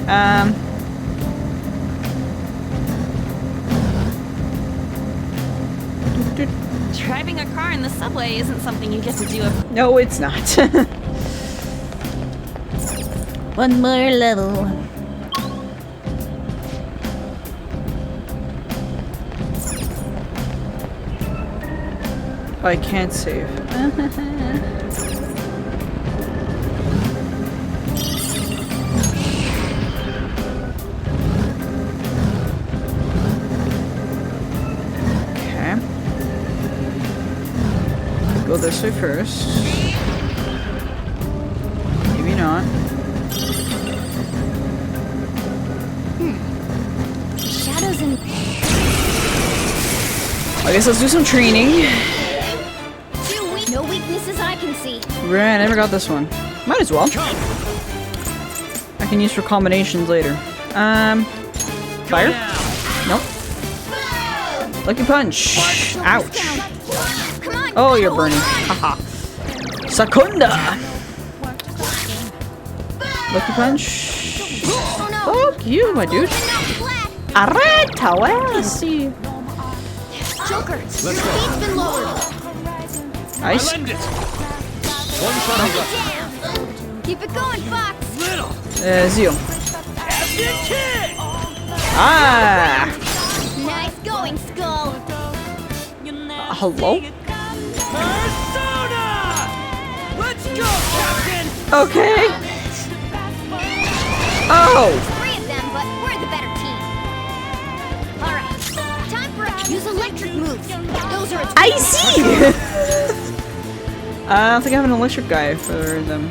Driving a car in the subway isn't something you get to do.
No, it's not.
One more level.
I can't save. Okay. Go this way first. Maybe not.
Shadows and...
I guess let's do some training.
No weaknesses I can see.
Right, I never got this one. Might as well. I can use for combinations later. Fire? Nope. Lucky punch. Ouch. Oh, you're burning. Haha. Secunda. Lucky punch. Fuck you, my dude. Alright, well, see.
Joker, your speed's been lowered.
Nice.
One shot left.
Keep it going, Fox.
Zio. Ah!
Nice going, Skull.
Hello?
Persona! Let's go, Captain!
Okay. Oh!
Three of them, but we're the better team. Alright, time for use electric moves. Those are its
I see! I don't think I have an electric guy for them.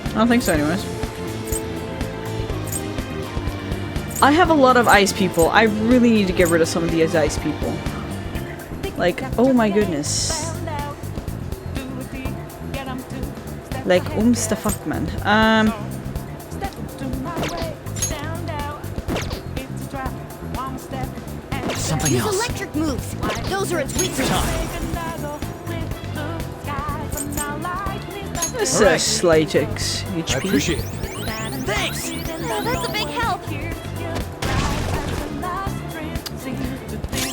I don't think so anyways. I have a lot of ice people. I really need to get rid of some of these ice people. Like, oh my goodness. Like, the fuck, man.
Something
use
else.
electric moves. Those are its weaknesses.
This is a slight HP.
I appreciate it.
Thanks! Oh, that's a big help.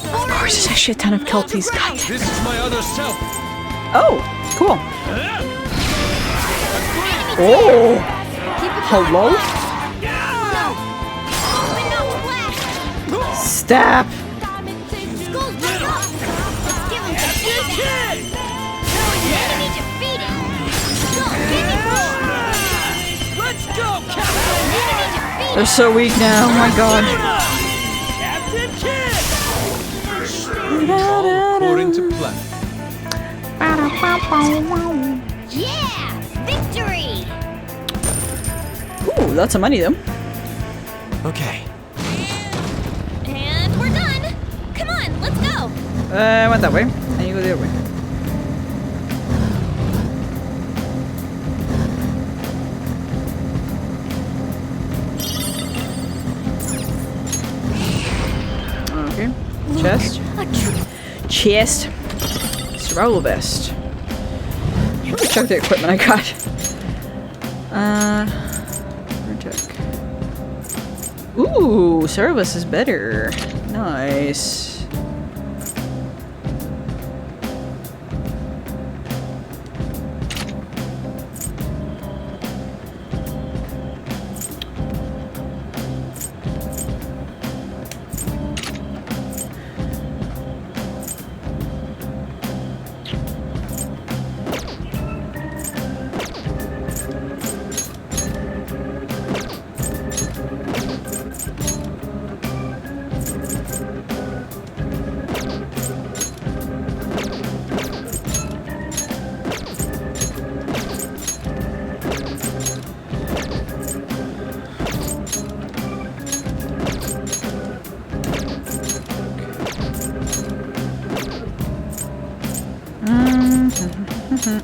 Of course, there's actually a ton of kelpies. God.
This is my other self.
Oh, cool. Oh! Hello? Stop!
Skull's back up. Let's give him some feedback. Enemy defeated. Skull, give me more.
Let's go, Captain!
Enemy defeated.
They're so weak now. Oh my god.
Captain Kidd!
According to plan.
Yeah! Victory!
Ooh, lots of money though.
Okay.
And we're done. Come on, let's go.
I went that way. And you go the other way. chest. Survival vest. Let me check the equipment I got. Check. Ooh, service is better. Nice.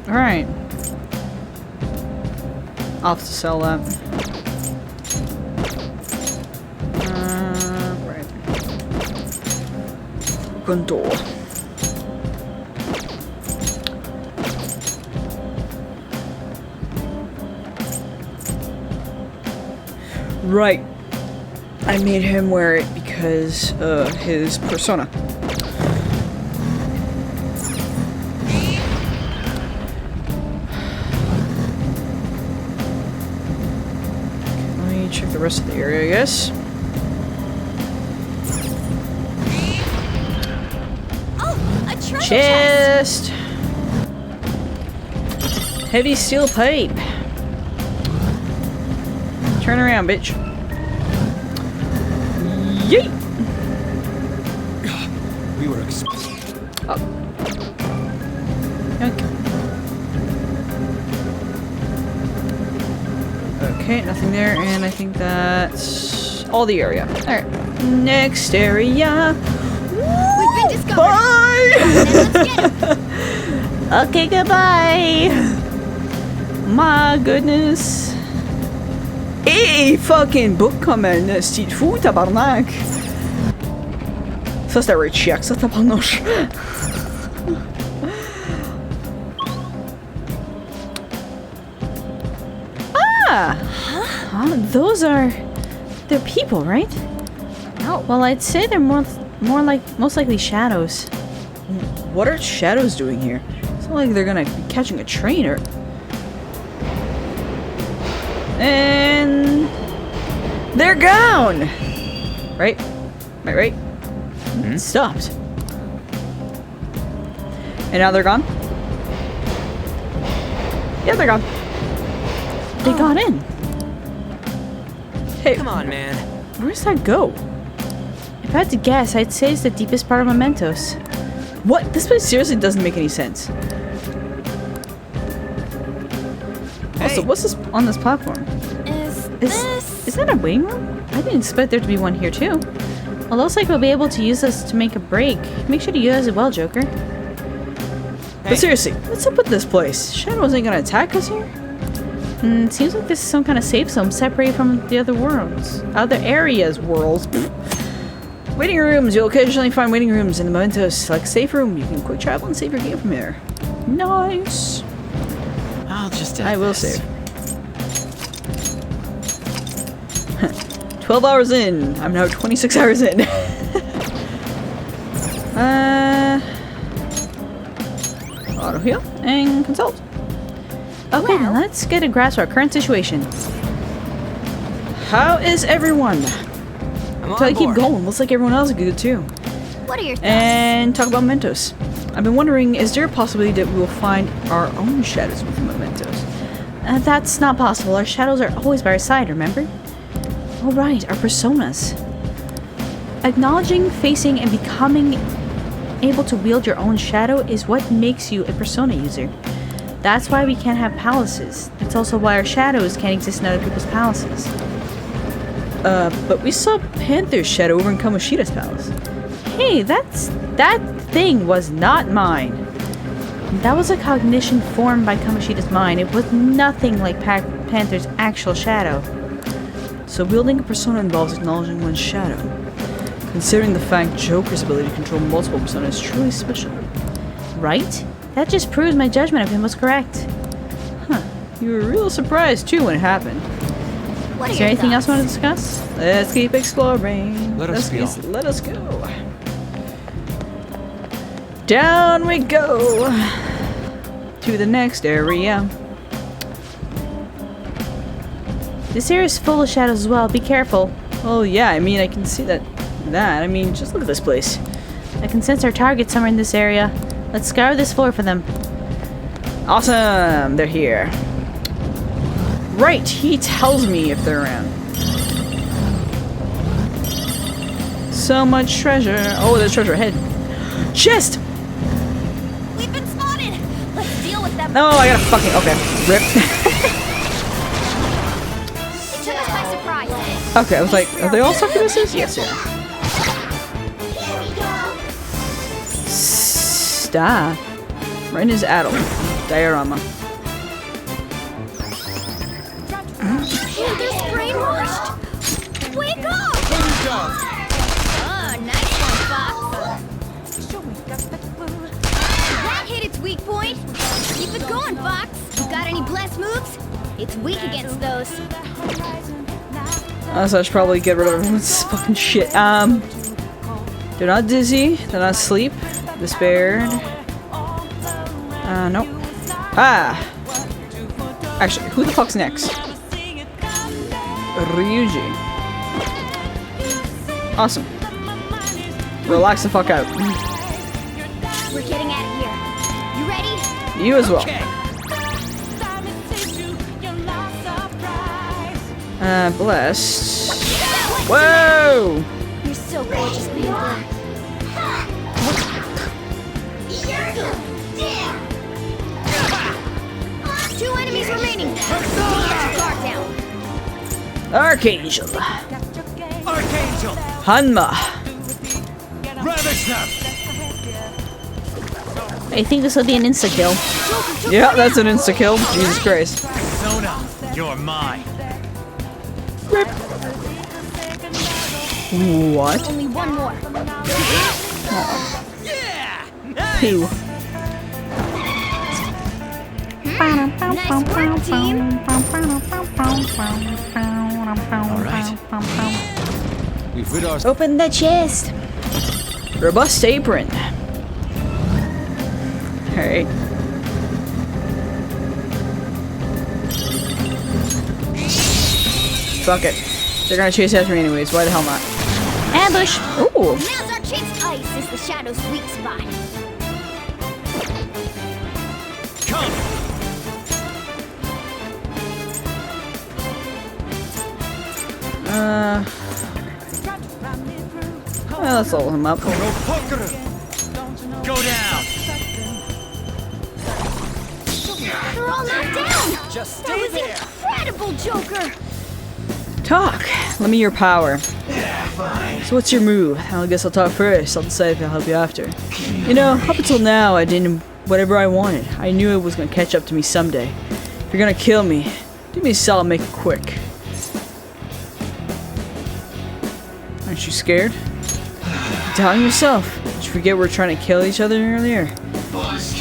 Alright. I'll have to sell that. Right. Gun door. Right. I made him wear it because his persona. Check the rest of the area, I guess.
Oh, a treasure
chest! Heavy steel pipe. Turn around, bitch. Yeet!
We were
up. Yoink. Okay, nothing there, and I think that's all the area. Alright, next area.
We've been discovered.
Bye! Okay, goodbye. My goodness. Hey, fucking book coming, stil fou, tabarnak. Ça, c'était Rich Shack, ça, tabarnouche. Those are... they're people, right? No. Well, I'd say they're most likely shadows. What are shadows doing here? It's not like they're gonna be catching a train or... And... they're gone! Right? Right? Mm-hmm. Stopped. And now they're gone? Yeah, they're gone. They got in. Hey,
come on, man.
Where does that go? If I had to guess, I'd say it's the deepest part of Mementos. What? This place seriously doesn't make any sense.
Hey.
Also, what's this on this platform? Is that a waiting room? I didn't expect there to be one here too. Well, looks like we'll be able to use this to make a break. Make sure to use it well, Joker. Hey. But seriously, what's up with this place? Shadows ain't gonna attack us here? Seems like this is some kind of safe zone separated from the other worlds. Other areas, worlds. Waiting rooms. You'll occasionally find waiting rooms in the Mementos. Like a safe room, you can quick travel and save your game from there. Nice.
I'll just
I will save. 12 hours in. I'm now 26 hours in. Auto heal and consult. Okay, now let's get a grasp of our current situation. How is everyone? So I keep going. Looks like everyone else is good too.
What are your thoughts?
And talk about Mementos. I've been wondering, is there a possibility that we will find our own shadows within Mementos? That's not possible. Our shadows are always by our side, remember? Oh right, our personas. Acknowledging, facing, and becoming able to wield your own shadow is what makes you a persona user. That's why we can't have palaces. It's also why our shadows can't exist in other people's palaces. But we saw Panther's shadow over in Kamoshida's palace. Hey, that thing was not mine. That was a cognition formed by Kamoshida's mind. It was nothing like Panther's actual shadow. So wielding a persona involves acknowledging one's shadow. Considering the fact Joker's ability to control multiple personas is truly special.
Right? That just proves my judgment of him was correct.
Huh. You were real surprised too when it happened.
Is there anything else you want to discuss?
Let's keep exploring.
Let us go.
Let us go. Down we go to the next area.
This area is full of shadows as well. Be careful.
Oh yeah, I mean I can see that. I mean, just look at this place.
I can sense our target somewhere in this area. Let's scour this floor for them.
Awesome, they're here. Right, he tells me if they're around. So much treasure. Oh, there's treasure ahead. Chest!
We've been spotted! Let's deal with them.
No, I gotta fucking. Okay, rip.
It took us by surprise.
Okay, I was like, are they all succubuses? Yes, yeah. Stop. Right in his addle. Diorama.
They're brainwashed! Wake up! Oh, nice one, Fox. That hit its weak point. Keep it going, Fox. You got any blessed moves? It's weak against those.
So I should probably get rid of this fucking shit. They're not dizzy. They're not asleep. Despaired. Nope. Ah! Actually, who the fuck's next? Ryuji. Awesome. Relax the fuck out.
We're getting out of here. You ready?
You as well. Blessed. Whoa!
You're so gorgeous, baby. 2 enemies remaining. Get your guard down.
Archangel.
Archangel!
Hanma.
Ravish them!
I think this will be an insta-kill.
Yeah, that's an insta-kill. Jesus Christ.
Sona, you're mine.
Rip. What?
Only one more.
Who?
Nice work, team.
Alright.
We've rid our...
Open the chest.
Robust apron. Alright. Fuck it. They're gonna chase after me anyways. Why the hell not?
Ambush.
Ooh.
Now's our chance. Ice is the shadow's weak spot.
Come!
Well, let's level him up.
Go down!
They're all knocked down.
Just
That
stay
was
there!
incredible, Joker.
Talk. Let me your power. So what's your move? I guess I'll talk first. I'll decide if I'll help you after. You know, up until now, I did whatever I wanted. I knew it was gonna catch up to me someday. If you're gonna kill me, do me a solid, make it quick. Aren't you scared? You're telling yourself. Did you forget we were trying to kill each other earlier?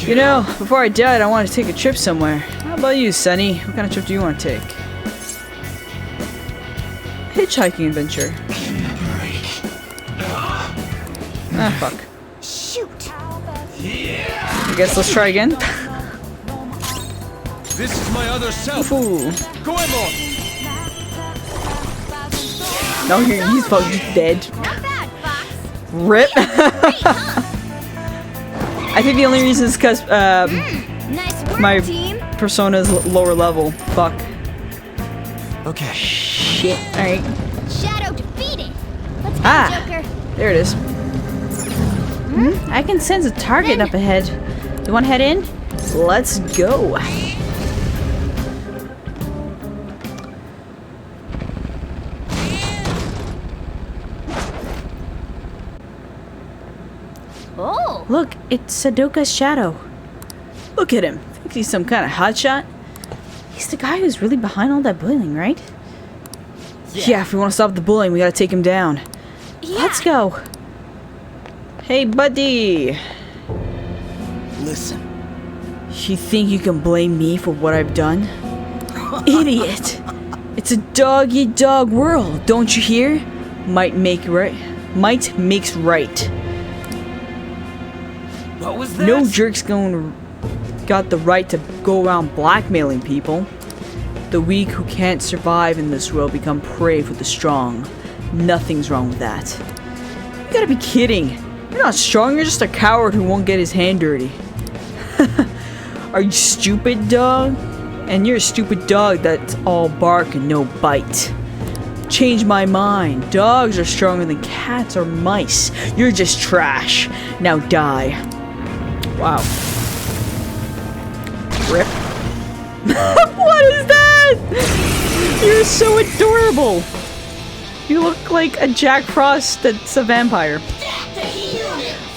You know, before I died, I wanted to take a trip somewhere. How about you, Sonny? What kind of trip do you want to take? Hitchhiking adventure. Ah, fuck.
Shoot.
I guess let's try again.
This is my other self!
Ooh.
Go on!
No, he's fucking dead.
Not bad, Fox.
Rip. I think the only reason is because
Nice work,
my
team.
persona's lower level. Fuck.
Okay.
Shit. Alright.
Shadow defeated. Let's go,
Ah.
Joker.
There it is.
I can sense a target up ahead. Do you want to head in?
Let's go.
Oh.
Look, it's Sadoka's shadow.
Look at him. Think he's some kind of hotshot?
He's the guy who's really behind all that bullying, right?
Yeah, if we want to stop the bullying, we gotta take him down.
Let's go.
Hey, buddy.
Listen.
You think you can blame me for what I've done? Idiot. It's a dog-eat-dog world, don't you hear? Might makes right.
What was that?
No jerk's got the right to go around blackmailing people. The weak who can't survive in this world become prey for the strong. Nothing's wrong with that. You gotta be kidding. You're not strong, you're just a coward who won't get his hand dirty. Are you stupid, dog? And you're a stupid dog that's all bark and no bite. Change my mind. Dogs are stronger than cats or mice. You're just trash. Now die. Wow. Rip. What is that? You're so adorable. You look like a Jack Frost that's a vampire.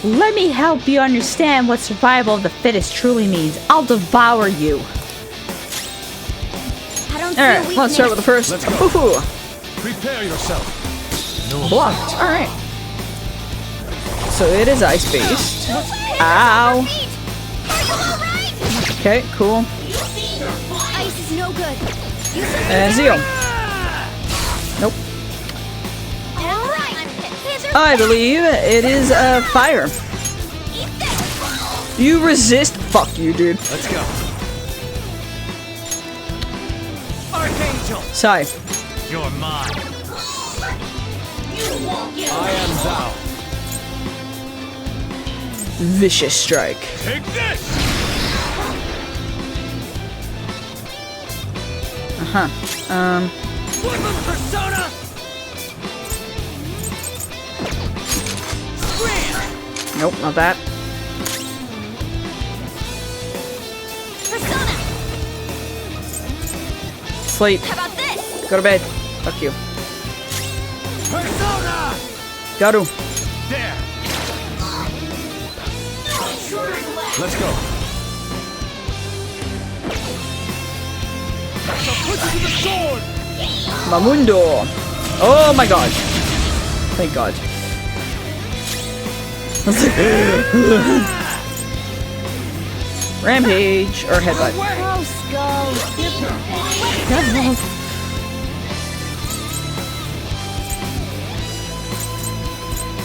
Let me help you understand what survival of the fittest truly means. I'll devour you.
Alright, let's start with the first.
Let's go.
Ooh.
Prepare yourself.
Blocked. Alright. So it is ice-based. Ow. Okay, cool.
Ice is no good.
And Zeo. Nope. I believe it is fire. You resist? Fuck you, dude.
Let's go.
Archangel.
Sigh.
You're mine. I am thou.
Vicious strike.
Take this.
Woodland persona. Scram.
Nope, not that.
Persona.
Sleep.
How about this?
Go to bed. Fuck you.
Persona.
Go to.
There. Let's go. I shall put you to the sword.
Mamundo. Oh my god. Thank god. Rampage or headbutt.
Gross, go.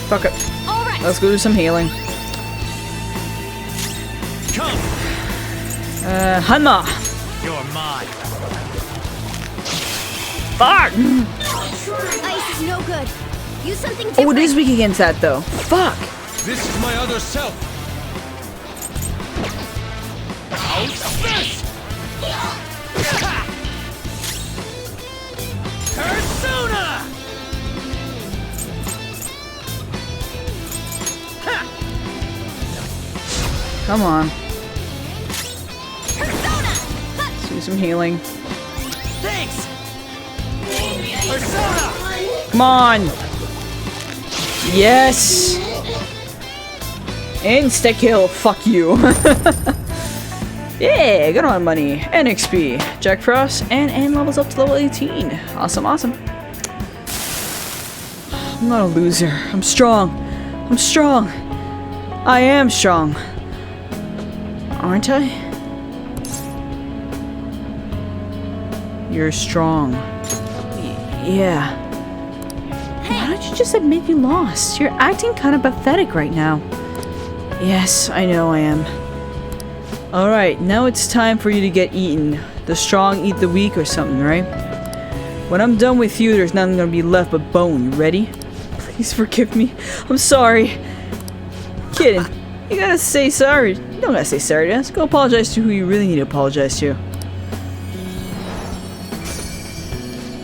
Fuck it.
All right.
Let's go do some healing.
Come.
Hanma.
You're mine.
Fuck.
Ice is no good. Use something different.
Oh, it is weak against that though. Fuck.
This is my other self. How's this?
Persona.
Come on.
Persona.
Let's do some healing.
Thanks. Persona.
Come on. Yes. Insta kill. Fuck you. Yeah, good on money and XP. Jack Frost and levels up to level 18. Awesome, awesome. I'm not a loser. I'm strong. I'm strong. I am strong. Aren't I? You're strong. Yeah. Why don't you just admit you lost? You're acting kind of pathetic right now. Yes, I know I am. Alright, now it's time for you to get eaten. The strong eat the weak or something, right? When I'm done with you, there's nothing gonna be left but bone. You ready? Please forgive me. I'm sorry. Kidding. You gotta say sorry. You don't gotta say sorry to us. Go apologize to who you really need to apologize to.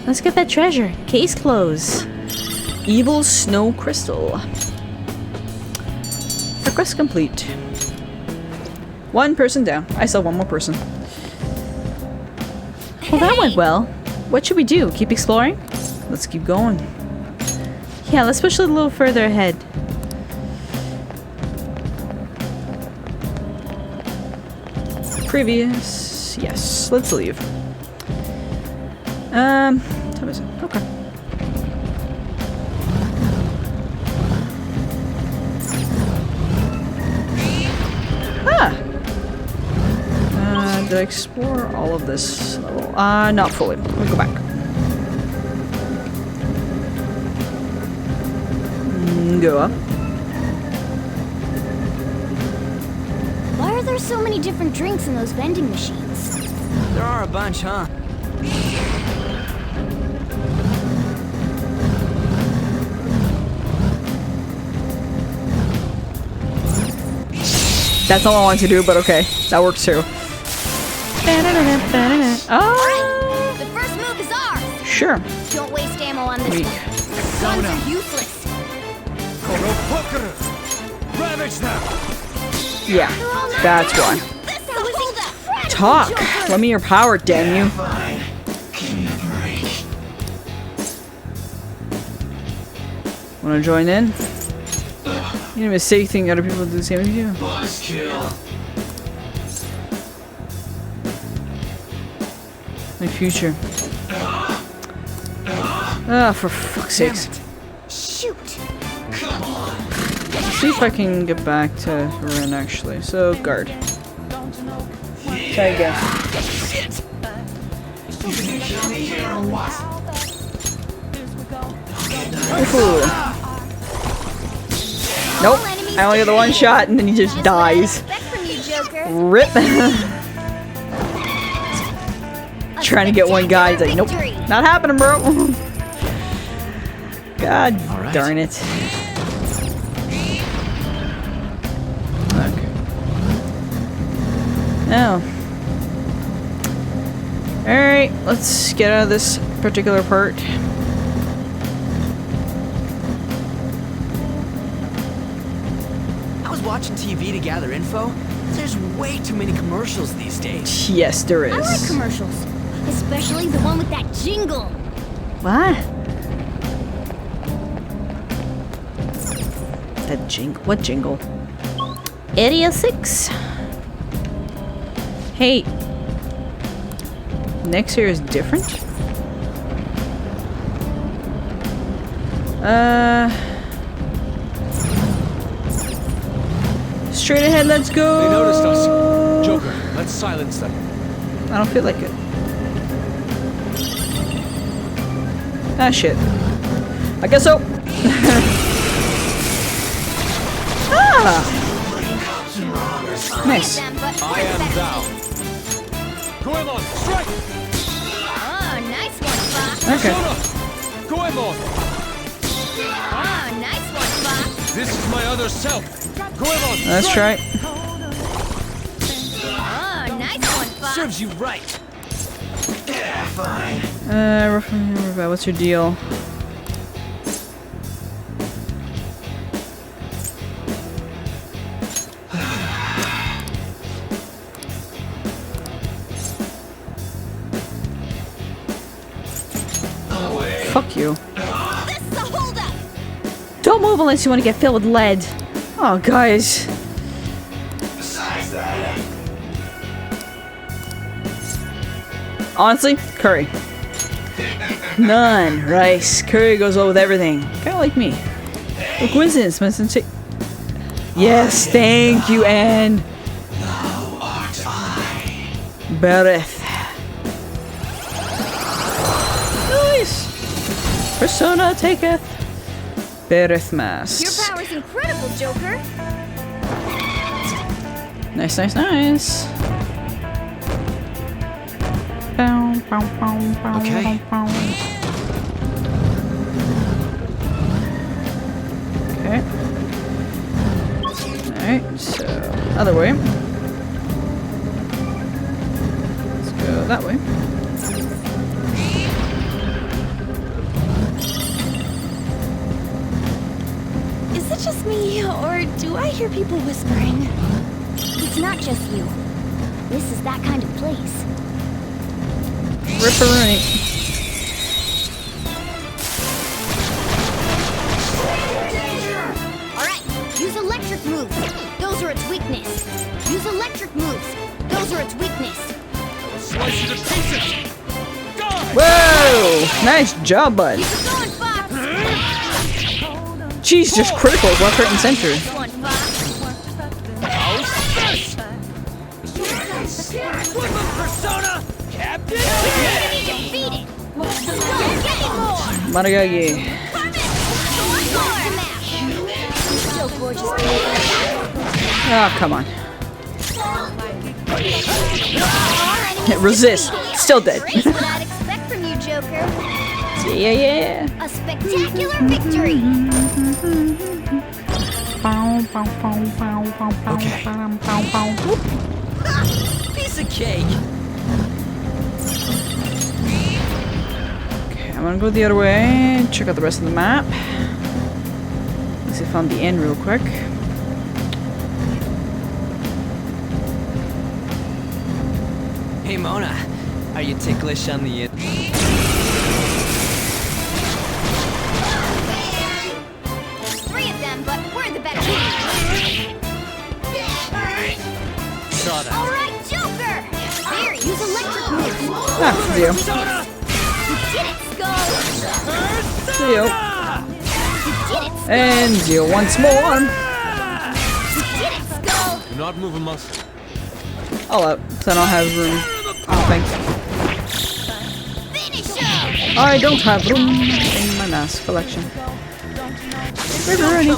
Let's get that treasure. Case closed.
Evil Snow Crystal. Request complete. One person down. I saw one more person.
Well, that went well.
What should we do? Keep exploring? Let's keep going.
Yeah, let's push it a little further ahead.
Previous. Yes. Let's leave. Time is it? Okay. Did I explore all of this level? Not fully. Let me go back. Go up.
Why are there so many different drinks in those vending machines?
There are a bunch, huh?
That's all I wanted to do, but okay. That works too. Oh!
The first move is ours!
Sure.
Don't waste ammo on this one. Guns are useless.
Ravage them!
Yeah, that's why. Talk! Let me your power, damn you. Wanna join in? You don't even say anything, other people do the same as you. My future. Ah, for fuck's sakes.
Shoot!
Let's see if I can get back to Ren actually. So, guard. Try again. Ooh. Nope. I only get the one shot and then he just dies. Rip. Trying to get one guy. He's like, nope. Not happening, bro. God darn it. Okay. Now. Alright, let's get out of this particular part.
I was watching TV to gather info. There's way too many commercials these days.
Yes, there is.
I like commercials. Especially the one with that jingle.
What? That jingle? What jingle? Area 6. Hey. Next here is different? Straight ahead, let's go!
They noticed us. Joker, let's silence them.
I don't feel like it. Ah, shit. I guess so. Ah! Nice.
I am thou. Goemon, strike!
Oh, nice one, Fox.
Okay.
Goemon!
Oh, nice one, Fox.
This is my other self. Goemon,
Let's try it.
Oh, nice one, Fox.
Serves you right.
Yeah, fine.
What's your deal? Fuck you.
This is a holdup.
Don't move unless you want to get filled with lead.
Oh, guys.
Besides that,
Honestly, curry. None. Rice. Curry goes well with everything. Kind of like me. A coincidence, Winston. Yes, thank you, Anne.
thou art I.
Bereth. Nice. Persona taketh. Bereth mask.
Your power's incredible, Joker.
Nice, nice, nice. Bow, bow, bow, bow,
Okay.
bow, bow. Okay. Alright, so other way. Let's go that way.
Is it just me, or do I hear people whispering?
It's not just you. This is that kind of place.
Ripperoonie.
Alright, use electric moves. Those are its weakness. Use electric moves. Those are its weakness.
Slice you to pieces! Die!
Whoa! Nice job, bud.
Keep it going, Fox.
Jeez, just critical, left, right, and center.
Nice one, Fox.
How's this?
Maragagi. Oh, come on. Resist. Still dead.
Here's what I'd expect from you, Joker.
Yeah.
A spectacular victory.
Piece of cake.
Okay, I'm gonna go the other way. Check out the rest of the map. Let's see if I found the end real quick.
Hey Mona, are you ticklish on the
There's 3 of them, but we're the better team.
Saw that.
All right, Joker. Here, use electric moves.
Ah, deal.
You did it, Skull.
Deal. And deal once more.
You did it, Skull.
Do not move a muscle.
All up, so I don't have room. Oh, thanks. I don't have room in my mask collection. Riveroni.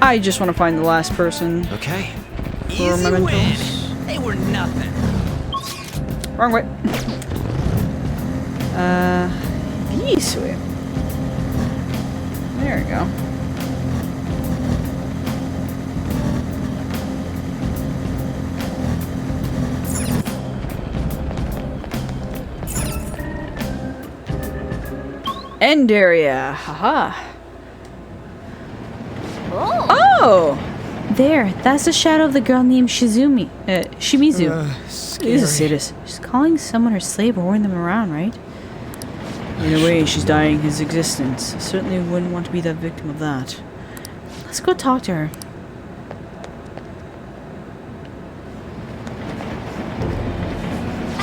I just want to find the last person.
Okay.
For mementos.
They were nothing.
Wrong way. This way. There we go. End area. Haha. Oh! There, that's the shadow of the girl named Shimizu. She's a sadist. She's calling someone her slave or ordering them around, right? In a way, she's dying his existence. I certainly wouldn't want to be the victim of that. Let's go talk to her.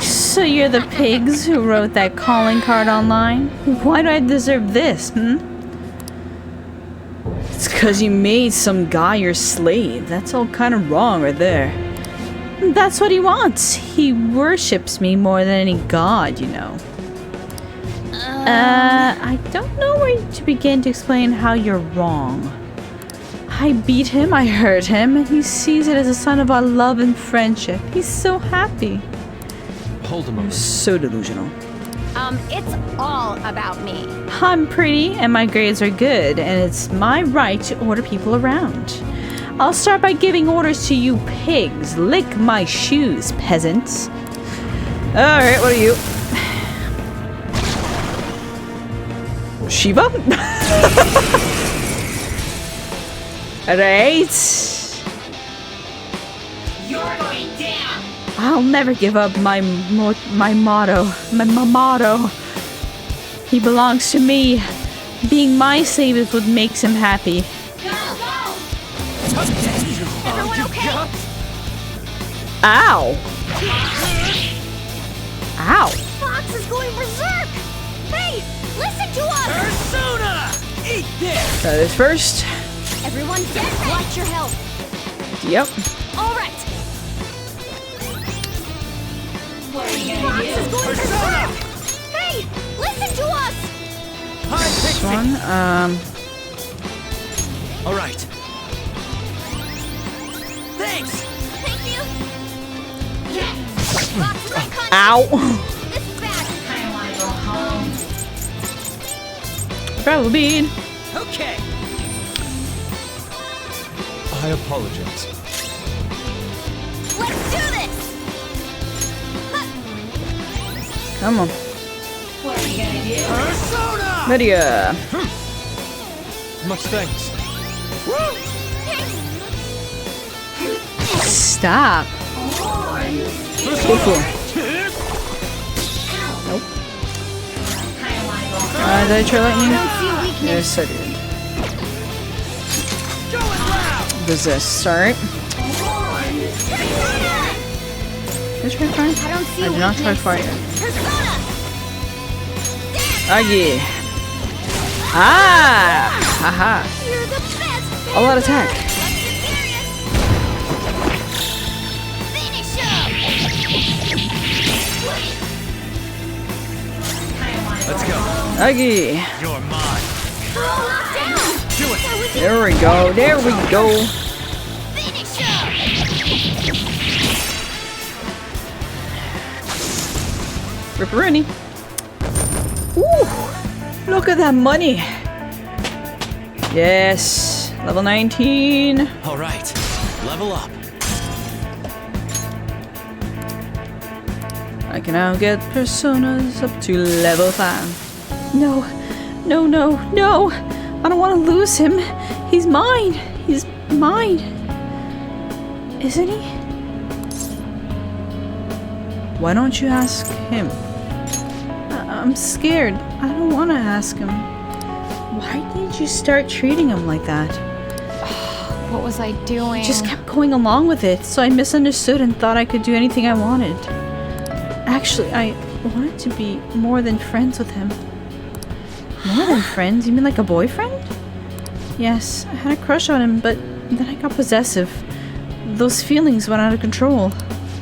So you're the pigs who wrote that calling card online? Why do I deserve this, It's because you made some guy your slave. That's all kind of wrong right there. That's what he wants. He worships me more than any god, you know. I don't know where to begin to explain how you're wrong. I beat him, I hurt him, and he sees it as a sign of our love and friendship. He's so happy.
Hold a moment.
So delusional.
It's all about me.
I'm pretty and my grades are good, and it's my right to order people around. I'll start by giving orders to you pigs. Lick my shoes, peasants. Alright, what are you? Shiva? Alright.
You're going down.
I'll never give up my motto. My motto. He belongs to me. Being my slave is what makes him happy.
Everyone okay?
Ow! Ow!
Fox is going berserk. Hey, listen to us.
Persona! Eat this!
That is first.
Everyone dead. Watch your health.
Yep.
All right.
What are you
Fox
gonna
is
do?
going berserk. Hey, listen to us.
This one,
All right. Thanks.
Thank you. Fox is unconscious.
Ow!
This is bad.
I wanna go home.
Gravel bean.
Okay.
I apologize.
Let's do this.
Come on.
What are you gonna do?
Persona!
Lydia.
Much thanks.
Stop. Cool. Nope. Did I try lightning? Yes, I did. Resist. Alright. Did I try fire?
I don't see
I
a
did not try
weakness.
fire.
Persona.
Ah, yeah. Ah! Haha.
You're the best.
A lot of attack.
Finish him.
Let's go.
Aggie.
You're mine.
Do it.
There we go. There we go. Ripperoni. Ooh, look at that money. Yes, level 19.
All right, level up.
I can now get personas up to level 5. No, no, no, no. I don't want to lose him. He's mine. He's mine. Isn't he? Why don't you ask him? I'm scared. I don't want to ask him. Why did you start treating him like that?
What was I doing?
I just kept going along with it, so I misunderstood and thought I could do anything I wanted. Actually, I wanted to be more than friends with him. More than friends? You mean like a boyfriend? Yes, I had a crush on him, but then I got possessive. Those feelings went out of control.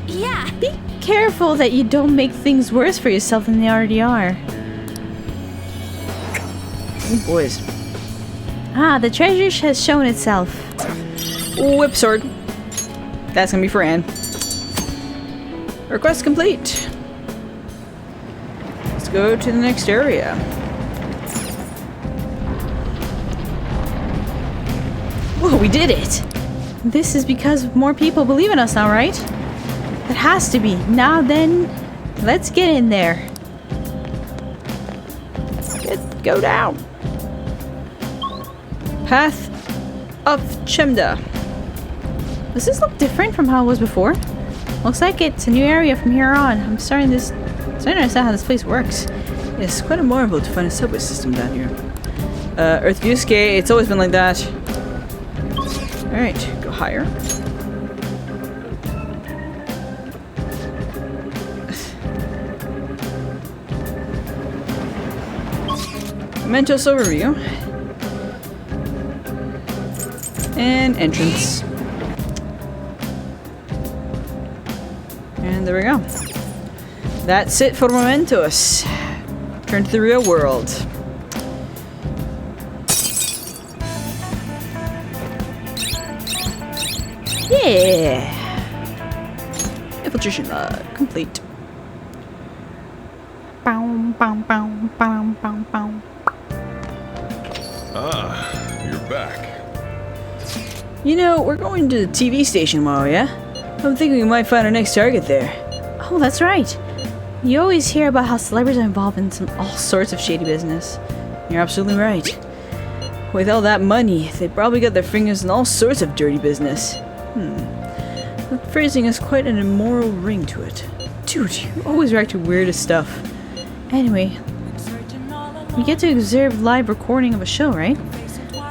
Yeah.
Be careful that you don't make things worse for yourself than they already are. Oh, boys. Ah, the treasure has shown itself. Whip sword. That's gonna be for Anne. Request complete. Let's go to the next area. Whoa, we did it! This is because more people believe in us now, right? It has to be. Now then, let's get in there. Go down. Path of Chemda. Does this look different from how it was before? Looks like it's a new area from here on. I'm starting to understand how this place works. It's quite a marvel to find a subway system down here. Earth Yusuke, it's always been like that. Alright, go higher. Mementos overview. And entrance. And there we go. That's it for Mementos. Turn to the real world. Yeah! Infiltration complete.
Ah, you're back.
You know, we're going to the TV station tomorrow, yeah? I'm thinking we might find our next target there.
Oh, that's right. You always hear about how celebrities are involved in all sorts of shady business.
You're absolutely right. With all that money, they probably got their fingers in all sorts of dirty business. The phrasing has quite an immoral ring to it. Dude, you always react to weirdest stuff.
Anyway, we get to observe live recording of a show, right?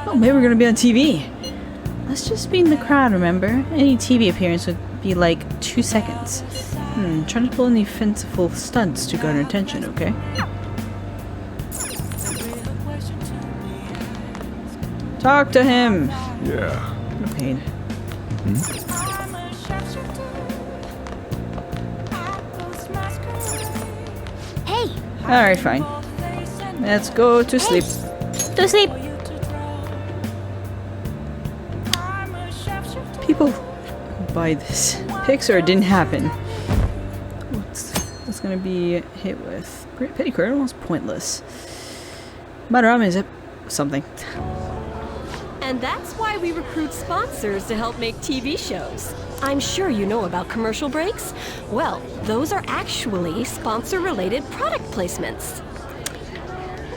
Oh, maybe we're gonna be on TV.
Let's just be in the crowd, remember? Any TV appearance would be like 2 seconds.
Trying to pull any fanciful stunts to garner attention, okay? Talk to him!
Yeah.
No pain.
Hey!
Alright, fine. Let's go to sleep.
To sleep!
People buy this. Pixar didn't happen. What's gonna be hit with? Petty credit almost pointless. Madarame is something.
And that's why we recruit sponsors to help make TV shows. I'm sure you know about commercial breaks. Well, those are actually sponsor-related product placements.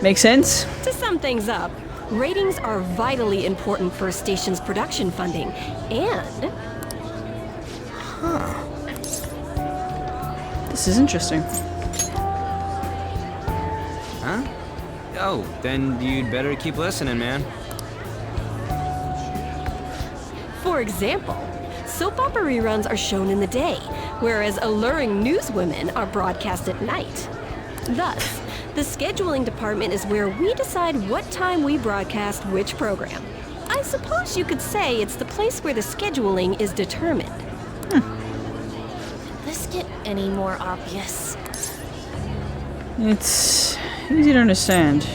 Makes sense?
To sum things up, ratings are vitally important for a station's production funding, and...
This is interesting.
Huh? Oh, then you'd better keep listening, man.
For example, soap opera reruns are shown in the day, whereas alluring newswomen are broadcast at night. Thus, the scheduling department is where we decide what time we broadcast which program. I suppose you could say it's the place where the scheduling is determined.
Did this get any more obvious?
It's Easy to understand.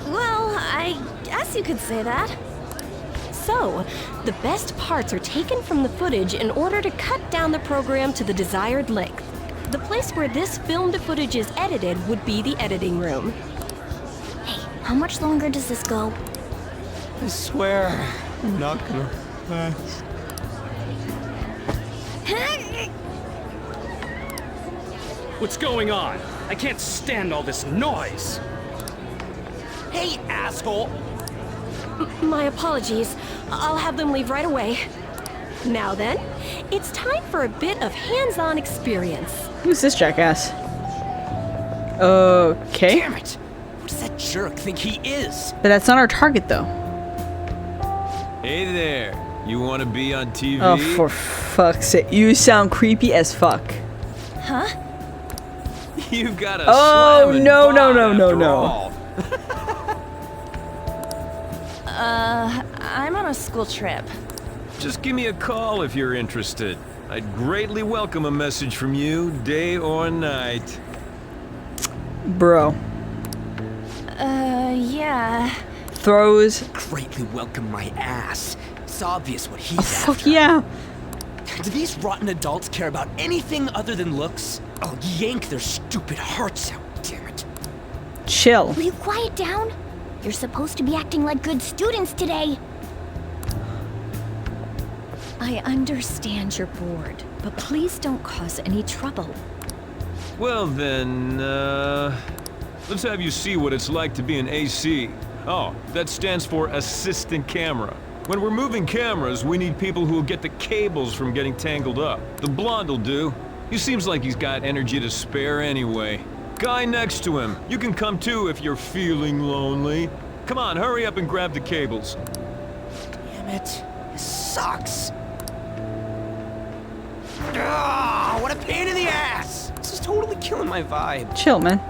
Well, I guess you could say that. So, the best parts are taken from the footage in order to cut down the program to the desired length. The place where this filmed footage is edited would be the editing room.
Hey, how much longer does this go?
I swear, I'm not gonna last.
What's going on? I can't stand all this noise.
Hey, asshole!
My apologies. I'll have them leave right away. Now then, it's time for a bit of hands-on experience.
Who's this jackass? Okay.
Damn it! What does that jerk think he is?
But that's not our target, though.
Hey there. You want to be on TV?
Oh, for fuck's sake. You sound creepy as fuck.
Huh?
You've got a
Oh,
slamming
no,
bod
no, no, no,
after
no.
all.
I'm on a school trip.
Just give me a call if you're interested. I'd greatly welcome a message from you, day or night.
Bro.
Yeah.
Throws.
Greatly welcome my ass. It's obvious what he's
Fuck
after.
yeah.
Do these rotten adults care about anything other than looks? I'll yank their stupid hearts out, damn it.
Chill.
Will you quiet down? You're supposed to be acting like good students today.
I understand you're bored, but please don't cause any trouble.
Well then, let's have you see what it's like to be an AC. Oh, that stands for assistant camera. When we're moving cameras, we need people who'll get the cables from getting tangled up. The blonde'll do. He seems like he's got energy to spare anyway. Guy next to him, you can come too if you're feeling lonely. Come on, hurry up and grab the cables.
Damn it. This sucks. Ah, what a pain in the ass! This is totally killing my vibe.
Chill, man.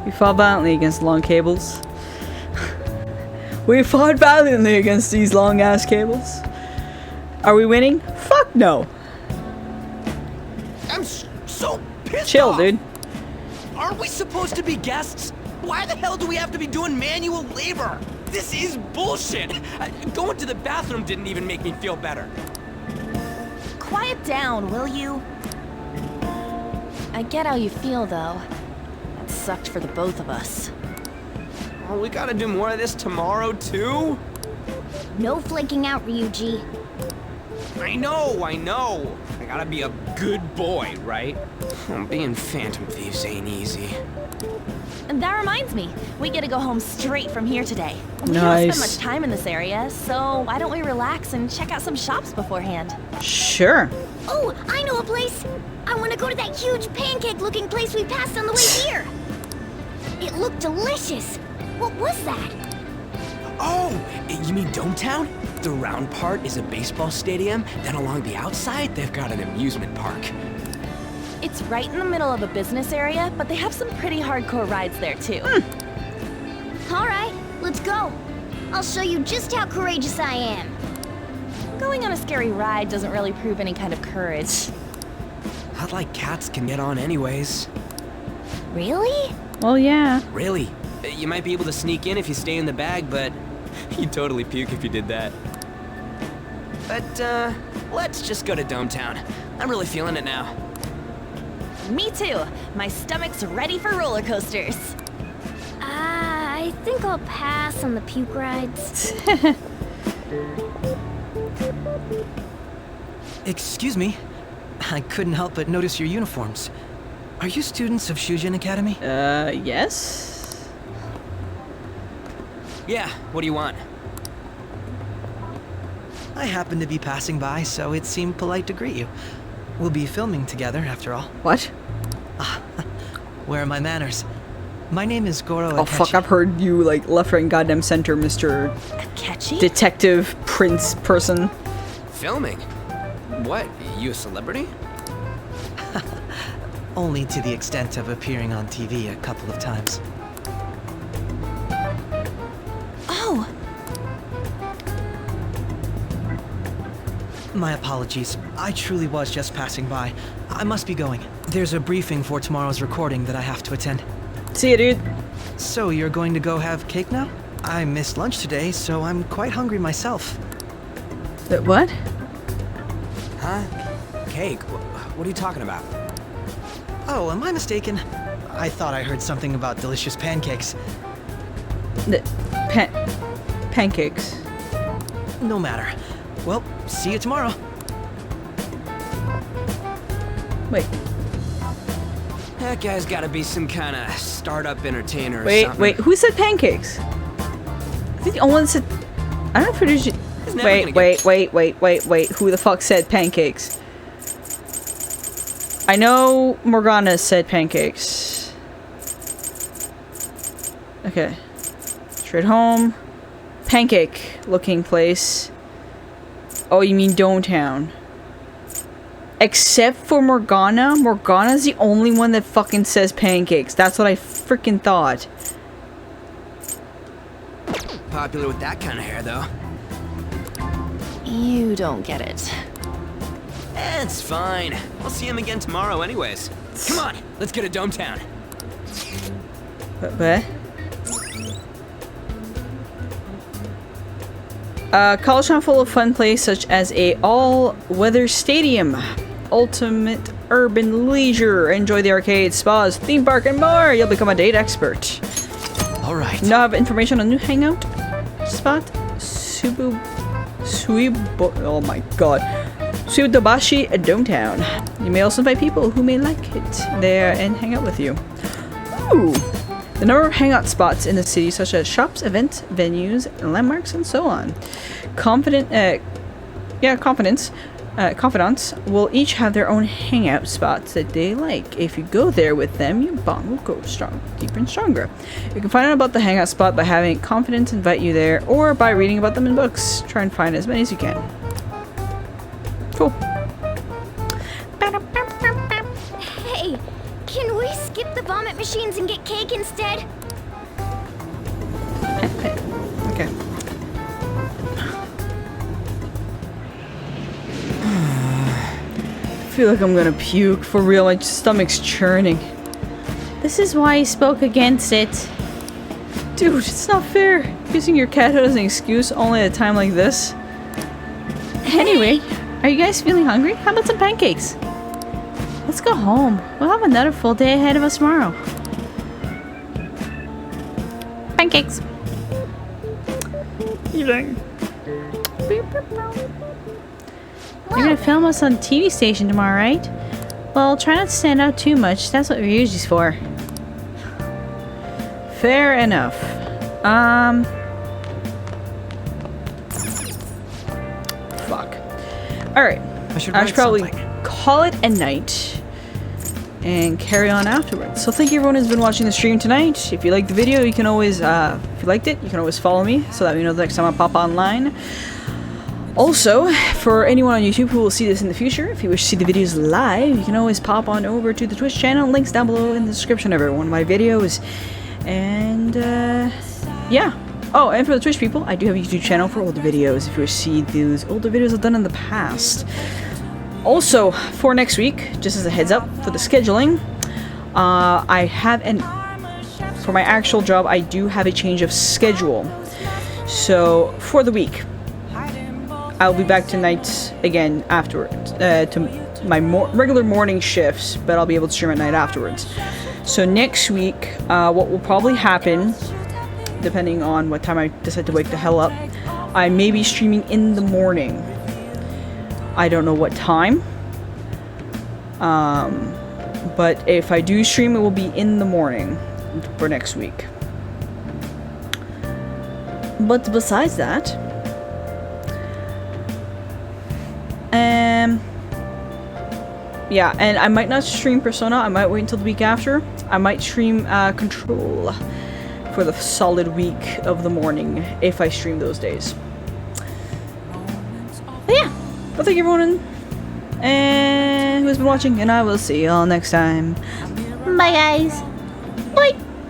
We fought violently against long cables. We fought valiantly against these long-ass cables. Are we winning? Fuck no.
I'm so pissed
Chill,
off.
dude.
Aren't we supposed to be guests? Why the hell do we have to be doing manual labor? This is bullshit. Going to the bathroom didn't even make me feel better.
Quiet down, will you? I get how you feel, though. That sucked for the both of us.
Oh, we gotta do more of this tomorrow, too?
No flaking out, Ryuji.
I know. I gotta be a good boy, right? Being Phantom Thieves ain't easy.
And that reminds me, we get to go home straight from here today. We don't
Nice.
spend much time in this area, so why don't we relax and check out some shops beforehand?
Sure.
Oh, I know a place. I want to go to that huge pancake-looking place we passed on the way here. It looked delicious. What was that?
Oh, you mean Dometown? The round part is a baseball stadium, then along the outside, they've got an amusement park.
It's right in the middle of a business area, but they have some pretty hardcore rides there, too.
All right, let's go. I'll show you just how courageous I am.
Going on a scary ride doesn't really prove any kind of courage.
Not like cats can get on anyways.
Really?
Well, yeah.
Really? You might be able to sneak in if you stay in the bag, but you'd totally puke if you did that. But, let's just go to Dometown. I'm really feeling it now.
Me too. My stomach's ready for roller coasters.
I think I'll pass on the puke rides.
Excuse me. I couldn't help but notice your uniforms. Are you students of Shujin Academy?
Yes?
Yeah, what do you want?
I happened to be passing by, so it seemed polite to greet you. We'll be filming together, after all.
What?
Where are my manners? My name is Goro
Oh, fuck, I've heard you, like, left, right, and goddamn center, Mr.
Akechi?
Detective Prince person.
Filming? What? You a celebrity?
Only to the extent of appearing on TV a couple of times.
Oh!
My apologies. I truly was just passing by. I must be going. There's a briefing for tomorrow's recording that I have to attend.
See you, dude.
So you're going to go have cake now? I missed lunch today, so I'm quite hungry myself.
What?
Huh? Cake? What are you talking about?
Oh, am I mistaken? I thought I heard something about delicious pancakes.
Pancakes.
No matter. Well, see you tomorrow.
Wait.
That guy's gotta be some kind of startup entertainer or something.
Wait, who said pancakes? I think the only one that said... I don't know if it is... Wait, who the fuck said pancakes? I know Morgana said pancakes. Okay. Straight home. Pancake looking place. Oh, you mean Dometown. Except for Morgana. Morgana's the only one that fucking says pancakes. That's what I freaking thought.
Popular with that kind of hair, though.
You don't get it.
It's fine. I'll see him again tomorrow anyways. Come on, let's get to Dometown.
What? College town full of fun plays such as a all-weather stadium, ultimate urban leisure, enjoy the arcade, spas, theme park, and more. You'll become a date expert.
All right.
Now have information on new hangout spot, oh my god, Suidobashi Dometown. You may also invite people who may like it there and hang out with you. Ooh. The number of hangout spots in the city, such as shops, events, venues, landmarks, and so on. Confidants will each have their own hangout spots that they like. If you go there with them, your bond will go deeper and stronger. You can find out about the hangout spot by having confidants invite you there, or by reading about them in books. Try and find as many as you can. Cool.
Hey, can we skip the vomit machines and get cake instead?
Okay. I feel like I'm gonna puke. For real, my stomach's churning.
This is why you spoke against it.
Dude, it's not fair. Using your cathood as an excuse only at a time like this.
Anyway, are you guys feeling hungry? How about some pancakes? Let's go home. We'll have another full day ahead of us tomorrow. Pancakes.
Eating.
You're gonna film us on the TV station tomorrow, right? Well, try not to stand out too much. That's what Ryuji's for.
Fair enough. Fuck. Alright. I should probably call it a night and carry on afterwards. So thank you everyone who's been watching the stream tonight. If you liked the video, you can always, if you liked it, you can always follow me so that you know the next time I pop online. Also, for anyone on YouTube who will see this in the future, if you wish to see the videos live, you can always pop on over to the Twitch channel. Links down below in the description of every one of my videos. And, yeah. Oh, and for the Twitch people, I do have a YouTube channel for older videos, if you wish to see those older videos I've done in the past. Also, for next week, just as a heads up for the scheduling, I have for my actual job, I do have a change of schedule. So, for the week, I'll be back to nights again afterwards, to my regular morning shifts, but I'll be able to stream at night afterwards. So next week, what will probably happen, depending on what time I decide to wake the hell up, I may be streaming in the morning. I don't know what time, but if I do stream, it will be in the morning for next week. But besides that, yeah, and I might not stream Persona. I might wait until the week after. I might stream Control for the solid week of the morning if I stream those days. But yeah, well, thank you everyone who has been watching, and I will see you all next time.
Bye guys. Bye.